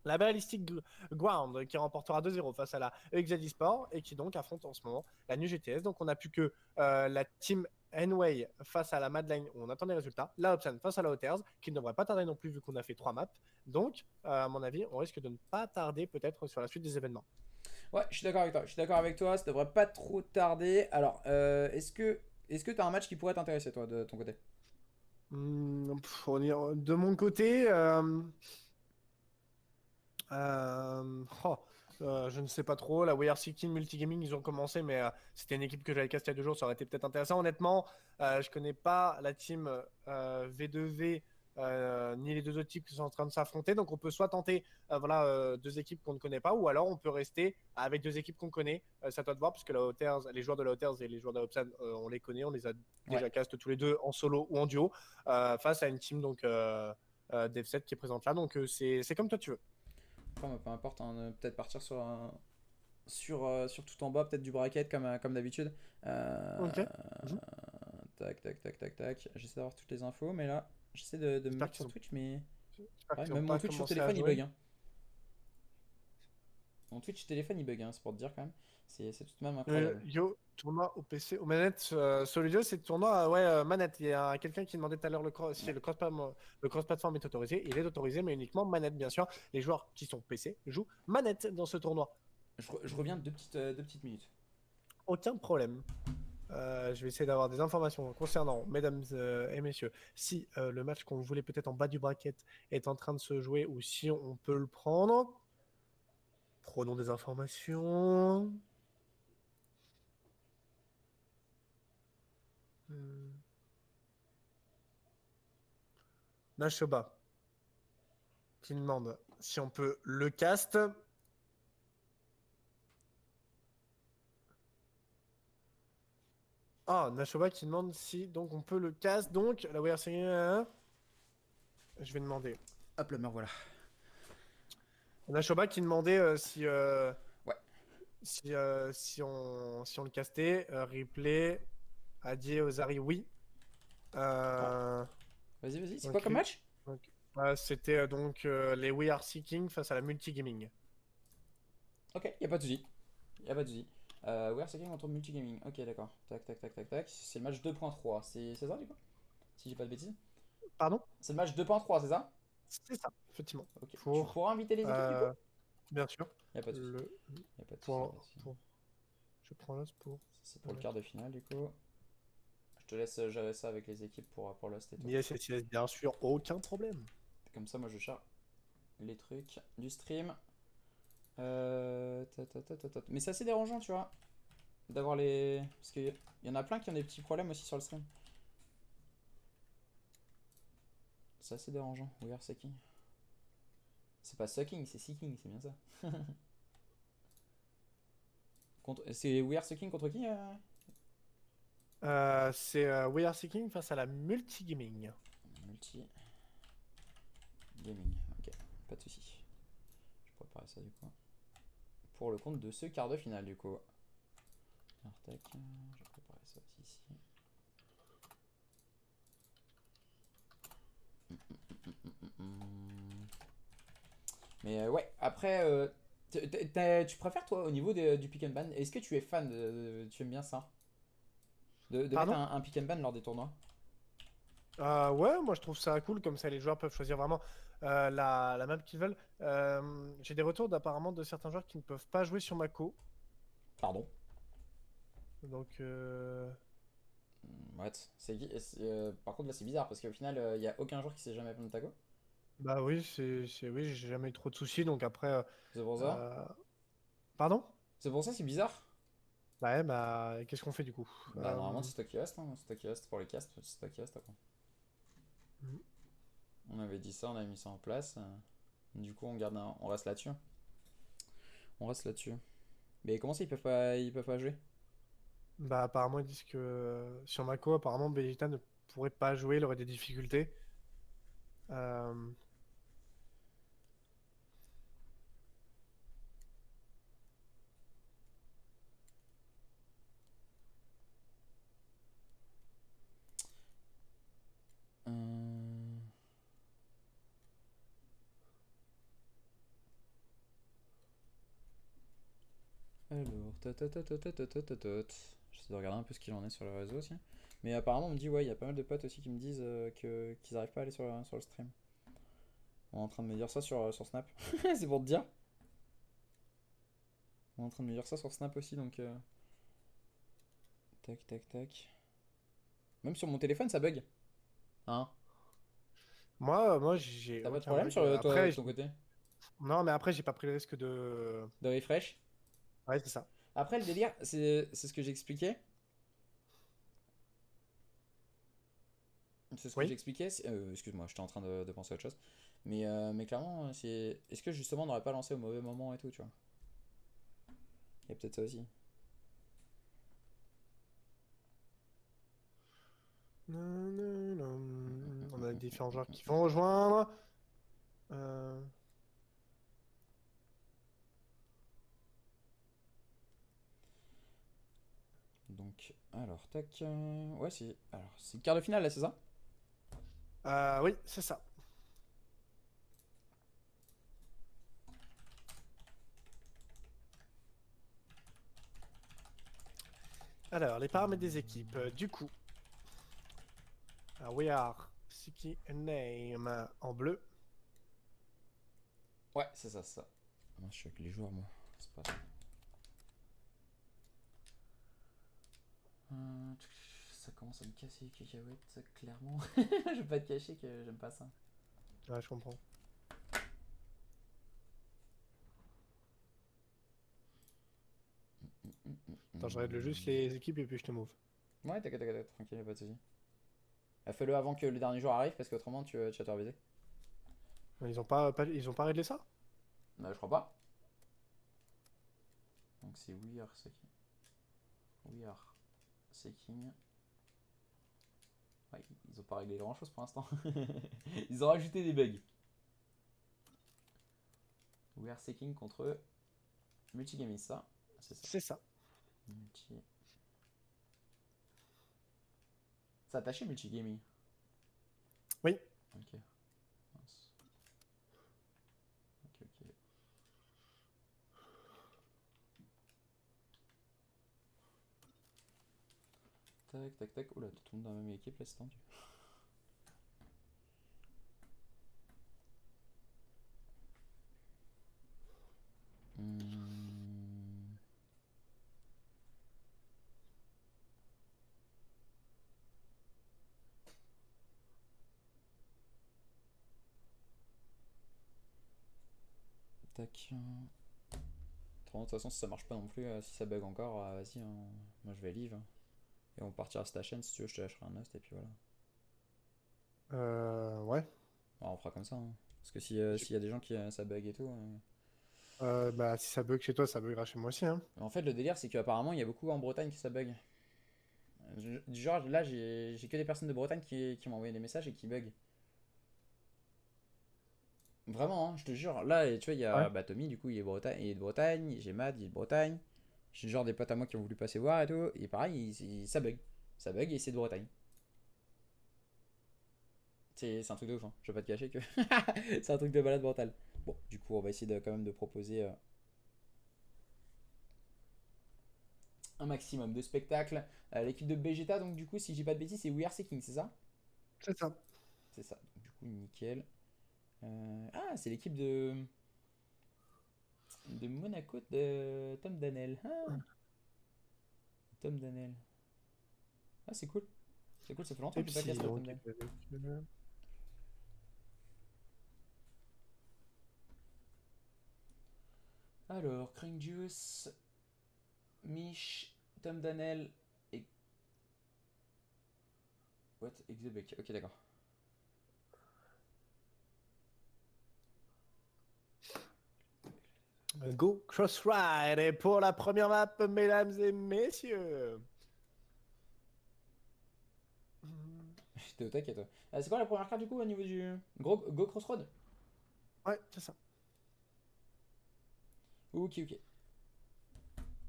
La Ballistic Ground qui remportera 2-0 face à la EXAD Sport et qui donc affronte en ce moment la New GTS. Donc on n'a plus que la team Enway face à la Madline où on attend des résultats. La Opsan face à la Hoters qui ne devrait pas tarder non plus vu qu'on a fait 3 maps. Donc à mon avis on risque de ne pas tarder peut-être sur la suite des événements. Ouais, je suis d'accord avec toi. Ça devrait pas trop tarder. Alors est-ce que tu as un match qui pourrait t'intéresser toi de ton côté? De mon côté je ne sais pas trop. La We Are Seeking Multigaming, ils ont commencé, mais c'était une équipe que j'avais castée il y a 2 jours, ça aurait été peut-être intéressant. Honnêtement, je connais pas la team V2V ni les 2 autres types qui sont en train de s'affronter, donc on peut soit tenter 2 équipes qu'on ne connaît pas, ou alors on peut rester avec 2 équipes qu'on connaît. C'est à toi de voir, puisque les joueurs de la Hoters et les joueurs de la Opsan, on les connaît, on les a déjà cast tous les 2 en solo ou en duo, face à une team donc Dev 7 qui est présente là, donc c'est comme toi tu veux. Peu importe, hein, peut-être partir sur tout en bas, peut-être du bracket comme d'habitude. Ok. Tac. J'essaie d'avoir toutes les infos, mais là, j'essaie de me mettre sur Twitch, mais même mon Twitch sur téléphone il bug. Hein. Mon Twitch téléphone il bug, hein, c'est pour te dire quand même. C'est tout de même incroyable. Yo, tournoi au PC, aux manettes, Solidio, c'est tournoi manette. Il y a quelqu'un qui demandait tout à l'heure si le cross-platform est autorisé. Il est autorisé, mais uniquement manette, bien sûr. Les joueurs qui sont PC jouent manette dans ce tournoi. Je reviens 2 petites minutes. Aucun problème. Je vais essayer d'avoir des informations concernant, mesdames et messieurs, si le match qu'on voulait peut-être en bas du bracket est en train de se jouer ou si on peut le prendre. Prenons des informations. Nashoba qui demande si on peut le cast. Ah, Nashoba qui demande si donc on peut le cast. Donc la WRC, je vais demander. Hop là, me voilà. Nashoba qui demandait si ouais. si on le castait. Replay. Adieu Ozari, oui. Vas-y, c'est quoi comme match? C'était donc les We Are Seeking face à la Multigaming. Ok, y a pas de souci. Y a pas de souci. We are Seeking contre Multigaming. Ok, d'accord. Tac, tac, tac, tac, tac. C'est le match 2.3. C'est ça, du coup? Si j'ai pas de bêtises. Pardon? C'est le match 2.3, c'est ça? C'est ça, effectivement. Ok. Tu Pour, pourras inviter les équipes, du coup? euh, bien sûr, Y a pas de souci. le Y a pas de souci, y a pas de pour, souci. pour, je prends l'os pour C'est le pour le quart mettre. de finale, du coup. Je te laisse gérer ça avec les équipes pour Lost et tout. Yes, yes, yes, bien sûr, aucun problème. Comme ça, moi, je charge les trucs du stream. Mais c'est assez dérangeant, tu vois, d'avoir les... Parce qu'il y en a plein qui ont des petits problèmes aussi sur le stream. C'est assez dérangeant. We are sucking. C'est pas sucking, c'est seeking, c'est bien ça. C'est We are sucking contre qui C'est We Are Seeking face à la Multigaming. Multi gaming. Ok, pas de soucis. Je prépare ça du coup. Pour le compte de ce quart de finale du coup. Alors tac, je vais préparer ça aussi ici. Mais ouais, après, tu préfères toi au niveau du pick and ban, est-ce que tu es fan tu aimes bien ça? De mettre Pardon? un pick and ban lors des tournois? Ouais, moi je trouve ça cool, comme ça les joueurs peuvent choisir vraiment la map qu'ils veulent. J'ai des retours d'apparemment de certains joueurs qui ne peuvent pas jouer sur Mako. Pardon. Donc, What? Par contre là c'est bizarre parce qu'au final il y a aucun joueur qui s'est jamais plaint de Taco. bah oui, oui, j'ai jamais eu trop de soucis. Donc après, C'est pour ça? euh, pardon? C'est pour ça c'est bizarre? Bah, ouais, bah, qu'est-ce qu'on fait du coup? Bah normalement c'est toi qui reste, hein. C'est toi qui reste pour les castes, c'est toi qui reste après. Mhm. On avait dit ça, on avait mis ça en place. Du coup on reste là-dessus. On reste là-dessus. Mais comment ça ils peuvent pas jouer? Bah, apparemment, ils disent que sur Mako, apparemment, Vegeta ne pourrait pas jouer, il aurait des difficultés. Euh, Euh, Alors, j'essaie de regarder un peu ce qu'il en est sur le réseau aussi. Mais apparemment, on me dit, ouais, il y a pas mal de potes aussi qui me disent qu'ils arrivent pas à aller sur le stream. On est en train de me dire ça sur Snap. C'est pour te dire. On est en train de me dire ça sur Snap aussi, donc. Tac, tac, tac. Même sur mon téléphone, ça bug. Hein? moi, j'ai T'as pas de aucun problème bug. sur toi, Après, de ton côté? non, mais après, j'ai pas pris le risque de. De refresh? Ouais, c'est ça. Après, le délire, c'est ce que j'expliquais. C'est ce que Oui. j'expliquais. Excuse-moi, j'étais en train de penser à autre chose. Mais clairement, c'est. Est-ce que justement on n'aurait pas lancé au mauvais moment et tout, tu vois? Il y a peut-être ça aussi. On a différents joueurs qui vont rejoindre. Euh, Donc, alors, tac. Ouais, c'est. Alors, c'est le quart de finale là, c'est ça? oui, c'est ça. Alors, les paramètres des équipes. Du coup, We Are Seeking a Name en bleu. Ouais, c'est ça, c'est ça. Moi, je suis avec les joueurs, moi. C'est pas ça. Ça commence à me casser les cacahuètes, clairement. Je vais pas te cacher que j'aime pas ça. Ouais, je comprends. Attends, je règle juste les équipes et puis je te move. Ouais, t'inquiète, tranquille, y'a pas de soucis. Fais-le avant que le dernier jour arrive parce qu'autrement tu vas te faire baiser. Ils ont pas réglé ça? Bah, je crois pas. Donc c'est We Are Seeking. We Are Seeking. Ouais, ils ont pas réglé grand chose pour l'instant. Ils ont rajouté des bugs. We Are Seeking contre Multigaming, ça. C'est ça. C'est ça. Multi. C'est attaché Multigaming. Oui. Ok. Mince. Tac, tac, tac. Oula, tout le monde dans la même équipe là, c'est tendu. Hmm. Tac. De toute façon, si ça marche pas non plus, si ça bug encore, vas-y, hein. Moi je vais live, hein. Et on partira sur ta chaîne si tu veux, je te lâcherai un host et puis voilà. Ouais. Bon, on fera comme ça, hein. Parce que si, Je- s'il y a des gens qui ça bug et tout. Bah, si ça bug chez toi, ça buggera chez moi aussi, hein. En fait, le délire, c'est qu'apparemment, il y a beaucoup en Bretagne qui ça bug. Du genre, là, j'ai que des personnes de Bretagne qui m'ont envoyé des messages et qui bug. Vraiment, hein, je te jure. Là, tu vois, il y Ouais. a bah, Tommy, du coup, il est de Bretagne. J'ai Matt, il est de Bretagne. J'ai genre des potes à moi qui ont voulu passer voir et tout. Et pareil, ça bug. Ça bug et c'est de Bretagne. C'est un truc de ouf, hein. Je vais pas te cacher que c'est un truc de balade mental. Bon, du coup, on va essayer quand même de proposer un maximum de spectacles. L'équipe de Vegeta, donc du coup, si j'ai pas de bêtises, c'est We Are Seeking, c'est ça? C'est ça. C'est ça. Donc, du coup, nickel. Ah, c'est l'équipe de Monaco de Tom Danel. Ah, Tom Danel. Ah, c'est cool. C'est cool, ça fait longtemps que j'ai pas Pepsi, casté Tom donc. Danel. Alors, Crank Juice, Mish, Tom Danel et. What? Exebec. Ok, d'accord. Go Cross Ride et pour la première map, mesdames et messieurs. J'étais au taquet, toi. C'est quoi la première carte du coup au niveau du. Go Crossroad? Ouais, c'est ça. Ok, ok.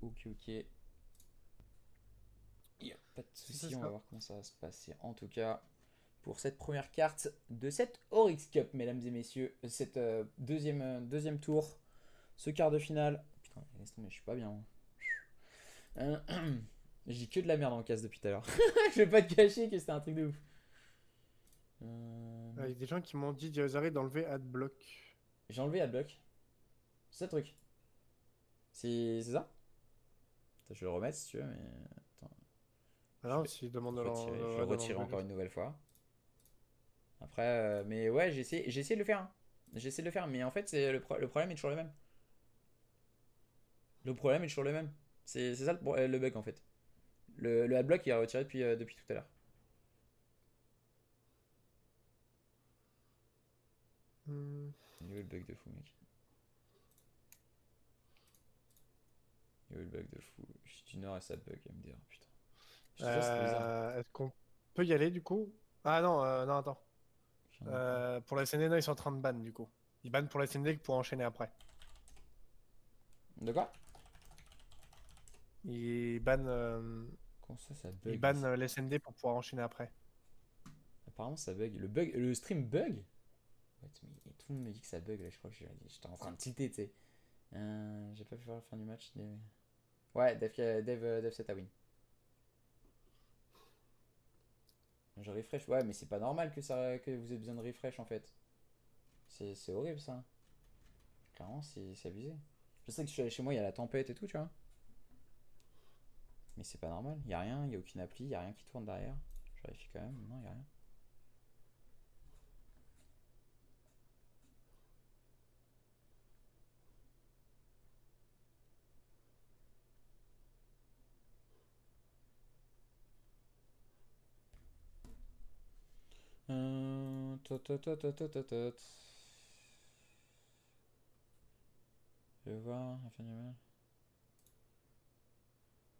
Ok, ok. Y'a pas de C'est souci, on va ça. voir comment ça va se passer. En tout cas, pour cette première carte de cette Oryx Cup, mesdames et messieurs, cette deuxième tour, ce quart de finale. Putain, laisse tomber, je suis pas bien. Euh, Je dis que de la merde en casse depuis tout à l'heure. Je vais pas te cacher que c'était un truc de ouf. Il y a des gens qui m'ont dit Diosari d'enlever Adblock. J'ai enlevé Adblock. C'est ça le truc. C'est ça? Attends, je vais le remettre si tu veux, mais. Attends, Ah je non, vais, s'ils demandent je vais retirer. Je vais le de retirer l'enlever. encore une nouvelle fois. Après, mais ouais, j'ai essayé de le faire, hein. J'ai essayé de le faire, mais en fait, le problème est toujours le même. Le problème est toujours le même. C'est ça le bug en fait. Le adblock il est retiré depuis tout à l'heure. Hmm. Il est où le bug de fou, mec? Il est où le bug de fou? Je suis du nord et ça bug, MDR, putain. Je te jure, c'est trop bizarre. Est-ce qu'on peut y aller du coup? Ah non, non, attends. Je viens d'apprendre. Pour la SND, non, ils sont en train de ban du coup. Ils bannent pour la SND pour enchaîner après. De quoi? Ils bannent, Comment ça ils bug bannent ici? l'SND pour pouvoir enchaîner après. Apparemment ça bug. Le stream bug? What, mais tout le monde me dit que ça bug là, je crois que j'étais en train de tilter, tu sais. J'ai pas pu voir la fin du match. Ouais, Dev 7 à win. Je refresh. Ouais, mais c'est pas normal que vous ayez besoin de refresh en fait. C'est horrible ça. Clairement, c'est abusé. Je sais que chez moi, il y a la tempête et tout, tu vois. Mais c'est pas normal. Il y a rien, il y a aucune appli, il y a rien qui tourne derrière. Je vérifie quand même. Non, il y a rien. Tot. Je vais voir, la fin du match.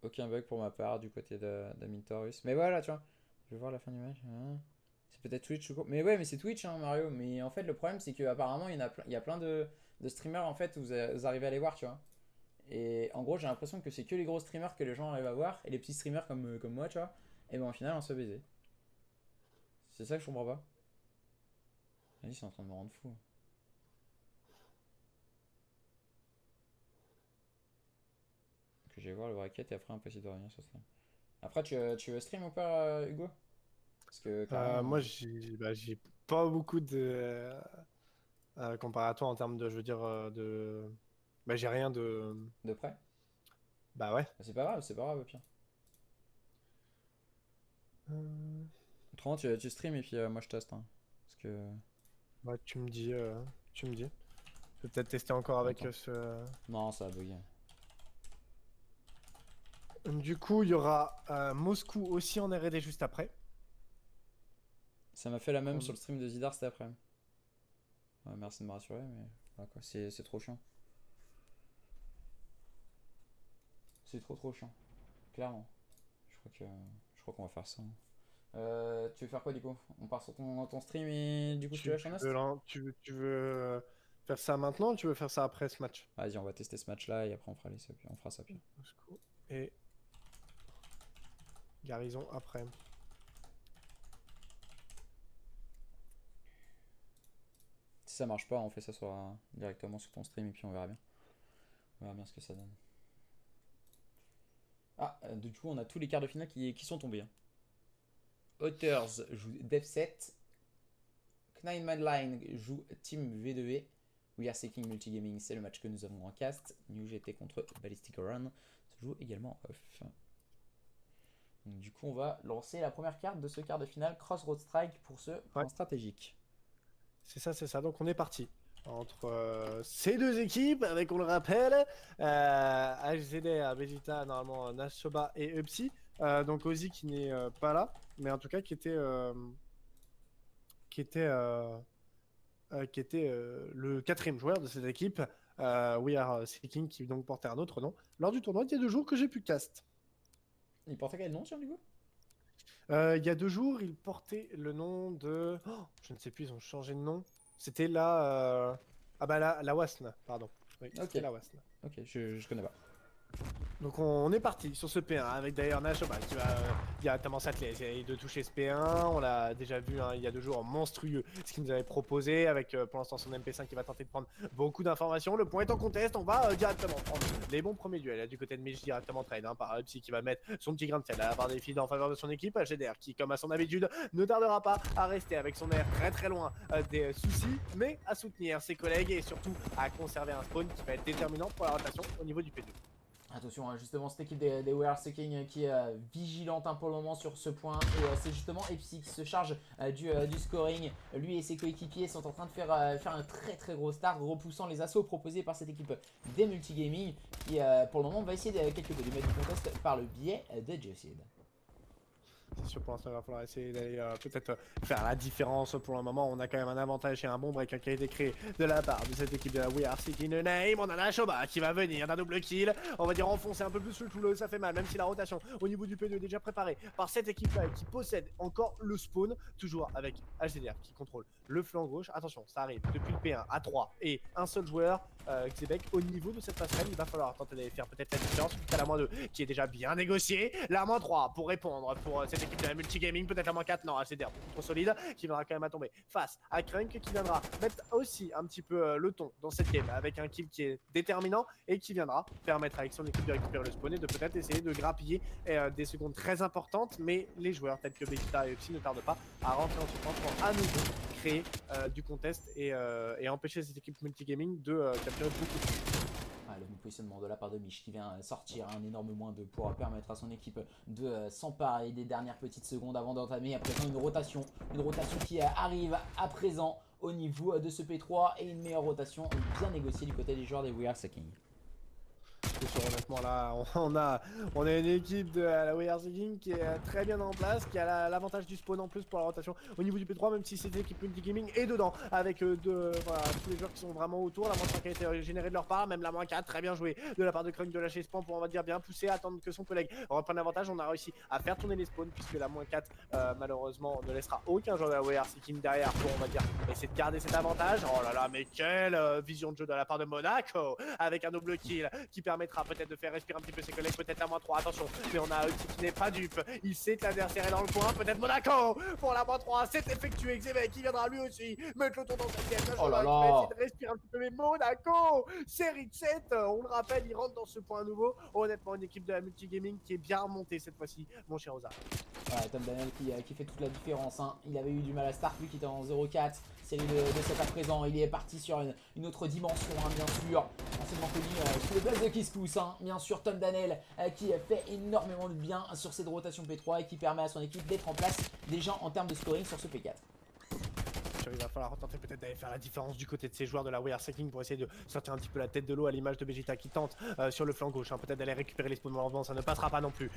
Aucun bug pour ma part du côté de Mintorus. Mais voilà, tu vois. Je vais voir la fin du match. C'est peut-être Twitch ou quoi. Mais ouais, mais c'est Twitch, hein, Mario. Mais en fait, le problème, c'est qu'apparemment, il y a plein de streamers en fait où vous arrivez à les voir, tu vois. Et en gros, j'ai l'impression que c'est que les gros streamers que les gens arrivent à voir. Et les petits streamers comme moi, tu vois. Et ben au final, on se fait baiser. C'est ça que je comprends pas. Vas-y, c'est en train de me rendre fou. Que je vais voir le bracket et après impossible de revenir sur ça. Après, tu veux stream ou pas, Hugo? Parce que clairement, Moi, j'ai pas beaucoup de comparé à toi en termes de, je veux dire, j'ai rien de. de près. Bah ouais. C'est pas grave au pire. Euh, Autrement, tu stream et puis moi je teste. Hein. Parce que. Ouais, tu me dis, tu me dis. Je vais peut-être tester encore avec Attends. ce. Non, ça a bugué. Du coup, il y aura Moscou aussi en R&D juste après. Ça m'a fait la même On- sur le stream de Zidar cet après-midi. Ouais, merci de me rassurer, mais voilà quoi, c'est trop chiant. C'est trop chiant. Clairement. Je crois qu'on va faire ça. Hein. Tu veux faire quoi du coup? On part sur ton stream et du coup tu lâches un host? Tu veux faire ça maintenant ou tu veux faire ça après ce match? Vas-y, on va tester ce match là et après on fera ça puis. Moscou et Garnison après. Si ça marche pas, on fait ça directement sur ton stream et puis on verra bien. On verra bien ce que ça donne. Ah, du coup, on a tous les quarts de finale qui sont tombés. Hein. Otters joue Dev7. Knine Line joue Team V2V. We Are Seeking Multigaming, c'est le match que nous avons en cast. New GT contre Ballistic Run se joue également en off. Donc, du coup, on va lancer la première carte de ce quart de finale, Crossroad Strike pour ce point stratégique. C'est ça. Donc on est parti entre ces deux équipes, avec, on le rappelle, HZR, Vegeta, normalement Nashoba et Upsi. Donc Ozzy qui n'est pas là, mais en tout cas qui était le quatrième joueur de cette équipe. We Are Seeking, qui donc portait un autre nom lors du tournoi il y a 2 jours que j'ai pu cast. Il portait quel nom, tiens, du coup? Il y a 2 jours, il portait le nom de... Oh, je ne sais plus, ils ont changé de nom. C'était la... la Wasn, pardon. Oui, Ok. c'était la Wasn. Ok, je connais pas. Donc on est parti sur ce P1 avec d'ailleurs Nashoba qui va directement s'atteler, essayer de toucher ce P1. On l'a déjà vu il y a 2 jours, monstrueux ce qu'il nous avait proposé avec pour l'instant son MP5 qui va tenter de prendre beaucoup d'informations. Le point est en contest, on va directement prendre les bons premiers duels. Là, du côté de Mich directement trade par Psy qui va mettre son petit grain de sel à la part des filles en faveur de son équipe. HDR qui, comme à son habitude, ne tardera pas à rester avec son air très loin des soucis, mais à soutenir ses collègues et surtout à conserver un spawn qui va être déterminant pour la rotation au niveau du P2. Attention, hein, justement, cette équipe des We Are Seeking qui est vigilante pour le moment sur ce point. Et c'est justement Epsi qui se charge du scoring. Lui et ses coéquipiers sont en train de faire un très gros start, repoussant les assauts proposés par cette équipe des Multigaming. Qui, pour le moment, va essayer quelque peu de mettre du contest par le biais de Geocide. C'est sûr, pour l'instant, il va falloir essayer d'aller peut-être faire la différence. Pour le moment, on a quand même un avantage et un bon break qui a été créé de la part de cette équipe de la We Are Seeking Name. On a Nashoba qui va venir d'un double kill. On va dire enfoncer un peu plus le Toulouse, ça fait mal, même si la rotation au niveau du P2 est déjà préparée par cette équipe-là qui possède encore le spawn. Toujours avec HDR qui contrôle le flanc gauche. Attention, ça arrive depuis le P1 à 3 et un seul joueur, Québec, au niveau de cette passerelle. Il va falloir tenter d'aller faire peut-être la différence. T'as la moins 2 qui est déjà bien négociée. La moins 3 pour répondre pour cette équipe de la Multigaming, peut-être la moins 4, non, HDR trop solide, qui viendra quand même à tomber face à Krunk qui viendra mettre aussi un petit peu le ton dans cette game avec un kill qui est déterminant et qui viendra permettre avec son équipe de récupérer le spawn et de peut-être essayer de grappiller des secondes très importantes, mais les joueurs tels que Vegeta et Upsi ne tardent pas à rentrer en surtemps pour à nouveau créer du contest et empêcher cette équipe Multigaming de capturer beaucoup de points. Le bon positionnement de la part de Mich qui vient sortir un énorme moins 2 pour permettre à son équipe de s'emparer des dernières petites secondes avant d'entamer à présent une rotation qui arrive à présent au niveau de ce P3 et une meilleure rotation bien négociée du côté des joueurs des We Are Seeking. C'est sûr, honnêtement là on a une équipe de la We Are Seeking qui est très bien en place, qui a l'avantage du spawn en plus pour la rotation au niveau du P3, même si cette équipe Multigaming est dedans avec voilà, tous les joueurs qui sont vraiment autour. La moins 5 a été générée de leur part, même la moins 4 très bien joué de la part de Krunk de lâcher spawn pour, on va dire, bien pousser, attendre que son collègue reprenne l'avantage. On a réussi à faire tourner les spawns puisque la moins 4 malheureusement ne laissera aucun joueur de la We Are Seeking derrière pour, on va dire, essayer de garder cet avantage. Oh là là, mais quelle vision de jeu de la part de Monaco avec un double kill qui permettra permettra peut-être de faire respirer un petit peu ses collègues, peut-être à -3, attention, mais on a Uti qui n'est pas dupe, il sait que l'adversaire est dans le coin, peut-être Monaco pour la -3, c'est effectué, Xebec qui viendra lui aussi mettre le tour dans sa tête, Oh là qui va là. essayer de respirer un petit peu, mais Monaco, série de 7, on le rappelle, il rentre dans ce point nouveau, honnêtement une équipe de la Multigaming qui est bien remontée cette fois-ci, mon cher Oza. Ouais, Tom Daniel qui fait toute la différence, hein. Il avait eu du mal à start, lui qui était en 0-4, série de 7 à présent, il est parti sur une autre dimension, hein, bien sûr. Anciennement connu sous le blaze de Kiss Pouce, hein. Bien sûr, Tom Daniel qui fait énormément de bien sur cette rotation P3 et qui permet à son équipe d'être en place déjà en termes de scoring sur ce P4. Il va falloir tenter peut-être d'aller faire la différence du côté de ces joueurs de la We Are Seeking pour essayer de sortir un petit peu la tête de l'eau à l'image de Vegeta qui tente sur le flanc gauche, hein, peut-être d'aller récupérer les spawns, malheureusement ça ne passera pas non plus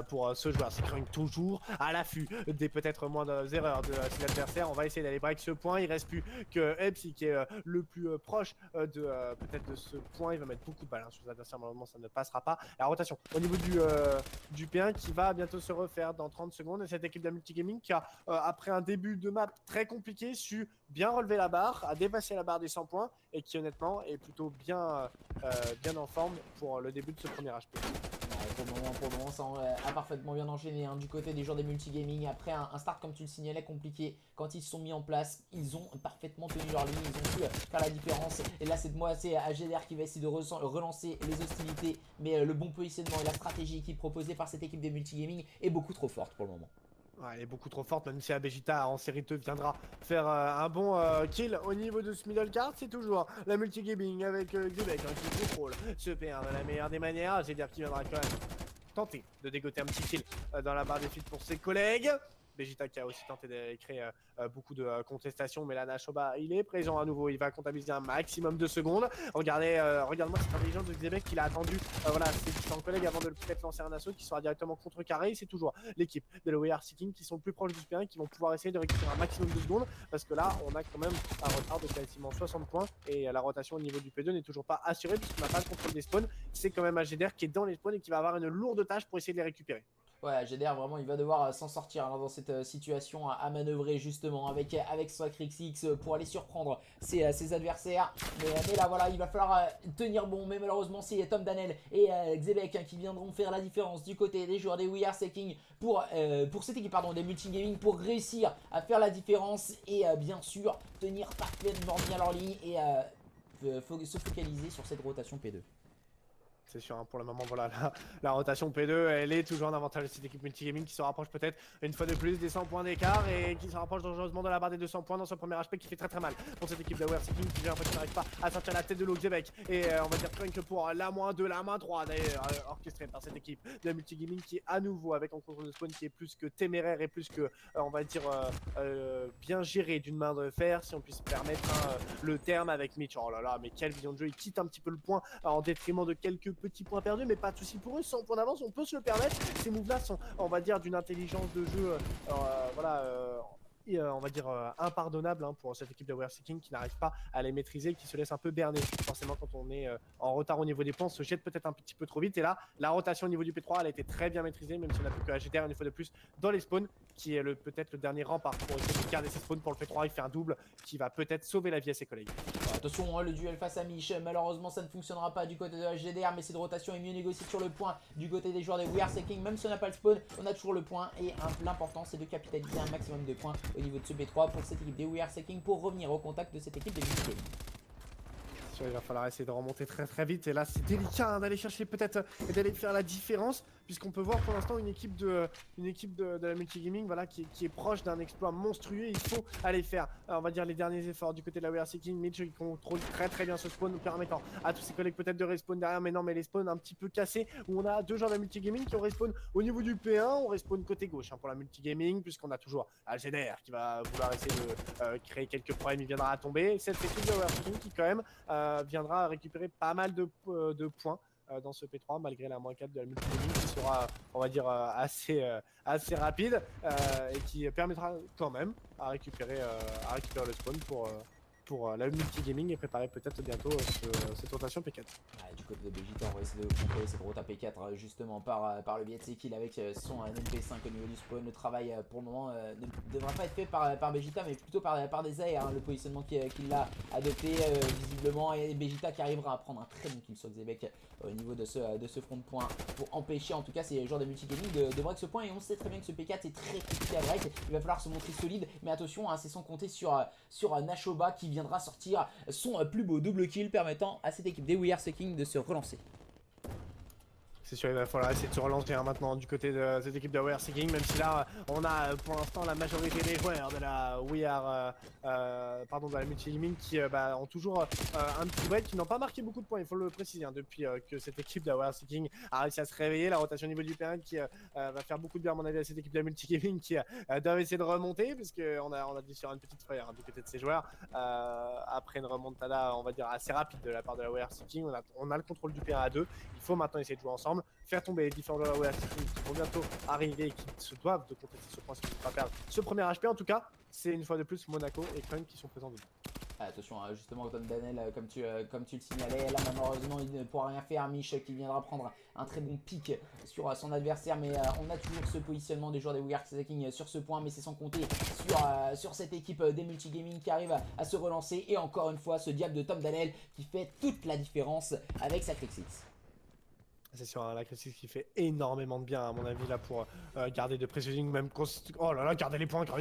pour ce joueur. C'est toujours à l'affût des peut-être moindres erreurs de ses adversaires. On va essayer d'aller break ce point, il reste plus que Epsi qui est le plus proche de peut-être de ce point. Il va mettre beaucoup de balles sur ses adversaires, malheureusement ça ne passera pas. La rotation au niveau du P1 qui va bientôt se refaire dans 30 secondes, et cette équipe de la Multigaming qui a après un début de map très compliqué su bien relever la barre, a dépassé la barre des 100 points et qui honnêtement est plutôt bien en forme pour le début de ce premier HP. Pour le moment, ça a parfaitement bien enchaîné, hein, du côté des joueurs des Multigaming. Après un start, comme tu le signalais, compliqué, quand ils se sont mis en place, ils ont parfaitement tenu leur ligne, ils ont pu faire la différence. Et là, c'est AGDR qui va essayer de relancer les hostilités, mais le bon positionnement et la stratégie qui est proposée par cette équipe des Multigaming est beaucoup trop forte pour le moment. Ouais, elle est beaucoup trop forte, même si Abegita en série 2 viendra faire un bon kill au niveau de ce middle card. C'est toujours la Multigaming avec Xebec qui contrôle ce P1 de la meilleure des manières. C'est-à-dire qu'il viendra quand même tenter de dégoter un petit kill dans la barre des feeds pour ses collègues. Vegeta qui a aussi tenté de créer beaucoup de contestations, mais là Nashoba il est présent à nouveau, il va comptabiliser un maximum de secondes. Regarde-moi cette intelligence de Xebec qu'il a attendu voilà, ses différents collègues avant de peut-être lancer un assaut qui sera directement contrecarré. C'est toujours l'équipe de la We Are Seeking qui sont plus proches du terrain, qui vont pouvoir essayer de récupérer un maximum de secondes, parce que là on a quand même un retard de quasiment 60 points et la rotation au niveau du P2 n'est toujours pas assurée puisqu'on n'a pas le contrôle des spawns. C'est quand même AGDR qui est dans les spawns et qui va avoir une lourde tâche pour essayer de les récupérer. Ouais, GDR vraiment il va devoir s'en sortir, hein, dans cette situation à manœuvrer justement avec Swakrixx pour aller surprendre ses adversaires. Mais là voilà, il va falloir tenir bon, mais malheureusement c'est Tom Daniel et Xebec, hein, qui viendront faire la différence du côté des joueurs des We Are Seeking pour cette équipe des Multigaming, pour réussir à faire la différence et bien sûr tenir parfaitement bien leur ligne et se focaliser sur cette rotation P2. C'est sûr, hein, pour le moment, voilà, la rotation P2, elle est toujours en avantage de cette équipe Multigaming qui se rapproche peut-être une fois de plus des 100 points d'écart et qui se rapproche dangereusement de la barre des 200 points dans ce premier HP qui fait très mal pour cette équipe de We Are Seeking qui n'arrive pas à sortir la tête de l'eau Xebec. Et on va dire que pour la -2, la -3 d'ailleurs, orchestrée par cette équipe de Multigaming qui est à nouveau avec un contrôle de spawn qui est plus que téméraire et plus que, on va dire, bien géré d'une main de fer, si on puisse permettre, hein, le terme avec Mitch. Oh là là, mais quelle vision de jeu, il quitte un petit peu le point en détriment de quelques petits points perdus, mais pas de soucis pour eux, 100 points d'avance, on peut se le permettre. Ces moves là sont, on va dire, d'une intelligence de jeu voilà, on va dire impardonnable, hein, pour cette équipe de We Are Seeking qui n'arrive pas à les maîtriser, qui se laisse un peu berner. Forcément quand on est en retard au niveau des points, on se jette peut-être un petit peu trop vite, et là la rotation au niveau du P3 elle a été très bien maîtrisée, même si on n'a plus que AGDR une fois de plus dans les spawns, qui est peut-être le dernier rempart pour essayer de garder ses spawns. Pour le P3 il fait un double qui va peut-être sauver la vie à ses collègues. Attention, hein, le duel face à Mich, malheureusement ça ne fonctionnera pas du côté de HGDR, mais cette rotation est mieux négociée sur le point du côté des joueurs des We Are Seeking. Même si on n'a pas le spawn, on a toujours le point, et l'important c'est de capitaliser un maximum de points au niveau de ce B3 pour cette équipe des We Are Seeking pour revenir au contact de cette équipe des Multigaming. Il va falloir essayer de remonter très vite, et là c'est délicat, hein, d'aller chercher peut-être et d'aller faire la différence, puisqu'on peut voir pour l'instant une équipe de la Multigaming, voilà, qui est proche d'un exploit monstrueux. Il faut aller faire, on va dire, les derniers efforts du côté de la We Are Seeking. Mitch qui contrôle très bien ce spawn, nous permettant à tous ses collègues peut-être de respawn derrière, mais non, mais les spawns un petit peu cassés, où on a deux joueurs de la Multigaming qui ont respawn au niveau du P1, on respawn côté gauche, hein, pour la Multigaming, puisqu'on a toujours AGDR qui va vouloir essayer de créer quelques problèmes, il viendra à tomber. Cette équipe de We Are Seeking qui quand même viendra récupérer pas mal de points dans ce P3, malgré la -4 de la Multigaming qui sera, on va dire, assez rapide, et qui permettra quand même à récupérer le spawn pour la multigaming et préparer peut-être bientôt cette rotation P4. Ouais, du côté de Vegeta, on va essayer de contrôler cette rota P4 justement par le biais de ses kills avec son NP5 au niveau du spawn. Le travail pour le moment ne devra pas être fait par Vegeta, mais plutôt par des AR, hein, le positionnement qu'il a adopté visiblement, et Vegeta qui arrivera à prendre un très bon kill sur Xebec au niveau de ce front de point pour empêcher en tout cas ces joueurs de multigaming de break ce point. Et on sait très bien que ce P4 est très compliqué à break, il va falloir se montrer solide, mais attention, hein, c'est sans compter sur Nashoba qui viendra sortir son plus beau double kill permettant à cette équipe des We Are Seeking de se relancer. C'est sûr, il va falloir essayer de se relancer maintenant du côté de cette équipe de We Are Seeking, même si là on a pour l'instant la majorité des joueurs de la de la multigaming qui ont toujours un petit break, qui n'ont pas marqué beaucoup de points, il faut le préciser, hein, depuis que cette équipe de We Are Seeking a réussi à se réveiller. La rotation au niveau du terrain qui va faire beaucoup de bien à mon avis à cette équipe de la multigaming qui doit essayer de remonter, parce qu'on a dit sur une petite frayeur, hein, du côté de ces joueurs après une remontada on va dire assez rapide de la part de la We Are Seeking. On a le contrôle du terrain à deux, il faut maintenant essayer de jouer ensemble, faire tomber les différents joueurs de la We Are Seeking qui vont bientôt arriver et qui se doivent de contester ce point si on ne veut pas perdre ce premier HP. En tout cas, c'est une fois de plus Monaco et Krunk qui sont présents dedans. Attention, justement, Tom Danel, comme tu le signalais, là malheureusement il ne pourra rien faire. Mich qui viendra prendre un très bon pic sur son adversaire, mais on a toujours ce positionnement des joueurs des We Are Seeking sur ce point, mais c'est sans compter sur cette équipe des multigaming qui arrive à se relancer. Et encore une fois, ce diable de Tom Danel qui fait toute la différence avec sa Crixix. C'est sûr, hein, la Crixix qui fait énormément de bien à mon avis là pour garder de precision, même oh là là, garder les points dans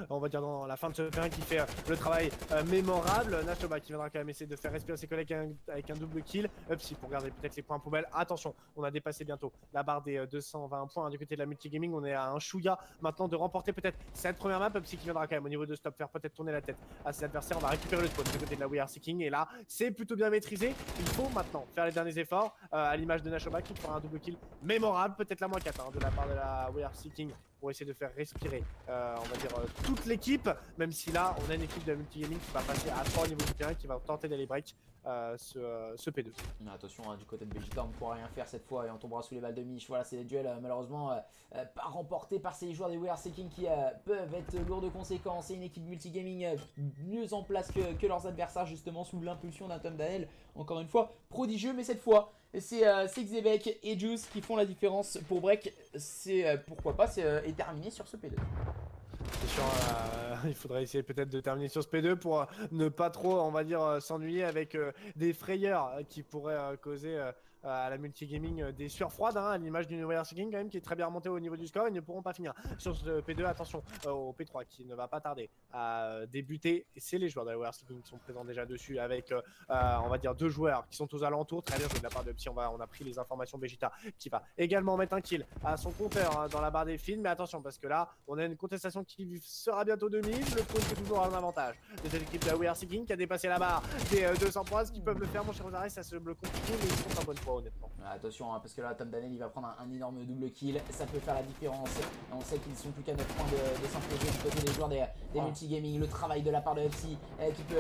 on va dire dans la fin de ce terrain qui fait le travail mémorable. Nashoba qui viendra quand même essayer de faire respirer ses collègues avec un double kill. Upsi pour garder peut-être les points poubelles. Attention, on a dépassé bientôt la barre des 220 points, hein, du côté de la multigaming. On est à un chouïa maintenant de remporter peut-être cette première map. Upsi qui viendra quand même au niveau de stop faire peut-être tourner la tête à ses adversaires. On va récupérer le spawn du côté de la We Are Seeking et là c'est plutôt bien maîtrisé. Il faut maintenant faire les derniers efforts à l'image de Nashoba qui fera un double kill mémorable, peut-être la -4 hein, de la part de la We Are Seeking pour essayer de faire respirer on va dire toute l'équipe, même si là on a une équipe de multigaming qui va passer à 3 au niveau du terrain, qui va tenter d'aller break ce P2. Mais attention, hein, du côté de Vegeta on ne pourra rien faire cette fois et on tombera sous les balles de Mich. Voilà, c'est des duels malheureusement pas remportés par ces joueurs des We Are Seeking qui peuvent être lourds de conséquences. Et une équipe multigaming mieux en place que leurs adversaires, justement sous l'impulsion d'un Tom Danel, encore une fois prodigieux, mais cette fois c'est Xebec et Juice qui font la différence pour break. C'est pourquoi pas et terminer sur ce P2. C'est sûr, il faudrait essayer peut-être de terminer sur ce P2 pour ne pas trop, on va dire, s'ennuyer avec des frayeurs qui pourraient causer à la multigaming des sueurs froides, hein, à l'image d'une We Are Seeking quand même qui est très bien remontée au niveau du score. Ils ne pourront pas finir sur ce P2. Attention au P3 qui ne va pas tarder à débuter. C'est les joueurs de la We Are Seeking qui sont présents déjà dessus avec on va dire 2 joueurs qui sont aux alentours. Très bien joué de la part de Psy. On a pris les informations de Vegeta qui va également mettre un kill à son compteur hein, dans la barre des films. Mais attention parce que là on a une contestation qui sera bientôt de mise. Le point est toujours un avantage de cette équipe de la We Are Seeking qui a dépassé la barre des 200 points. Ce qu'ils peuvent le faire mon cher Ozaré, ça se me compliqué mais ils sont en bonne foi honnêtement. Attention hein, parce que là Tom Danel il va prendre un énorme double kill, ça peut faire la différence. Et on sait qu'ils sont plus qu'à 9 points de s'imposer du côté des joueurs des multigaming. Le travail de la part de Epsi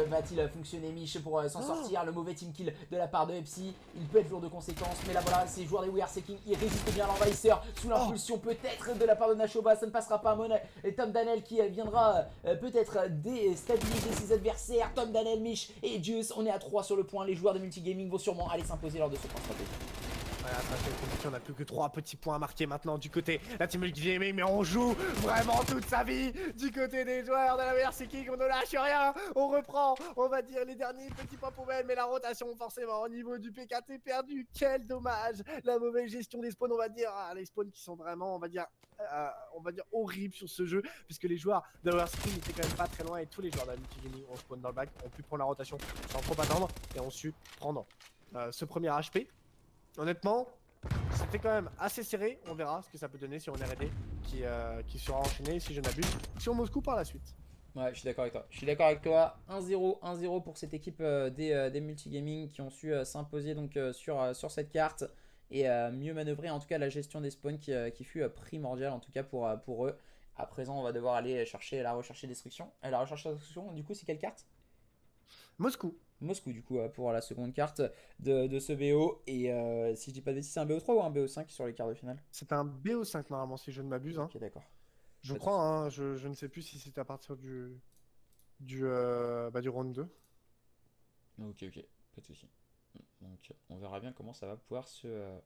va-t-il fonctionner Mich pour s'en sortir. Le mauvais team kill de la part de Epsi, il peut être lourd de conséquences, mais là voilà, ces joueurs des We Are Seeking ils résistent bien à l'envahisseur sous l'impulsion peut-être de la part de Nashoba. Ça ne passera pas à et Tom Danel qui viendra peut-être déstabiliser ses adversaires. Tom Danel, Mich et Juice, on est à 3 sur le point. Les joueurs de multigaming vont sûrement aller s'imposer lors de ce point stratégique. Voilà, on n'a plus que 3 petits points à marquer maintenant du côté de la team multigaming, mais on joue vraiment toute sa vie du côté des joueurs de la We Are Seeking. On ne lâche rien, on reprend, on va dire les derniers petits points poubelles, mais la rotation forcément au niveau du P4 est perdue. Quel dommage, la mauvaise gestion des spawns, on va dire, les spawns qui sont vraiment, on va dire horribles sur ce jeu, puisque les joueurs de la We Are Seeking étaient quand même pas très loin et tous les joueurs de la multigaming ont spawn dans le bac, ont pu prendre la rotation sans trop attendre et ont su prendre ce premier HP. Honnêtement, c'était quand même assez serré. On verra ce que ça peut donner sur une R&D qui sera enchaînée, si je n'abuse, sur Moscou par la suite. Ouais, je suis d'accord avec toi. Je suis d'accord avec toi. 1-0, 1-0 pour cette équipe des multigaming qui ont su s'imposer donc sur cette carte et mieux manœuvrer en tout cas la gestion des spawns qui fut primordiale en tout cas pour eux. À présent, on va devoir aller chercher la recherche et destruction. La recherche et destruction, du coup, c'est quelle carte? Moscou. Moscou du coup pour la seconde carte de ce BO. Et si je dis pas de bêtises, c'est un BO3 ou un BO5 sur les quarts de finale? C'est un BO5 normalement si je ne m'abuse. Ok, d'accord. Je crois, hein, je ne sais plus si c'est à partir du du round 2. Ok, ok, pas de souci. Donc on verra bien comment ça va pouvoir se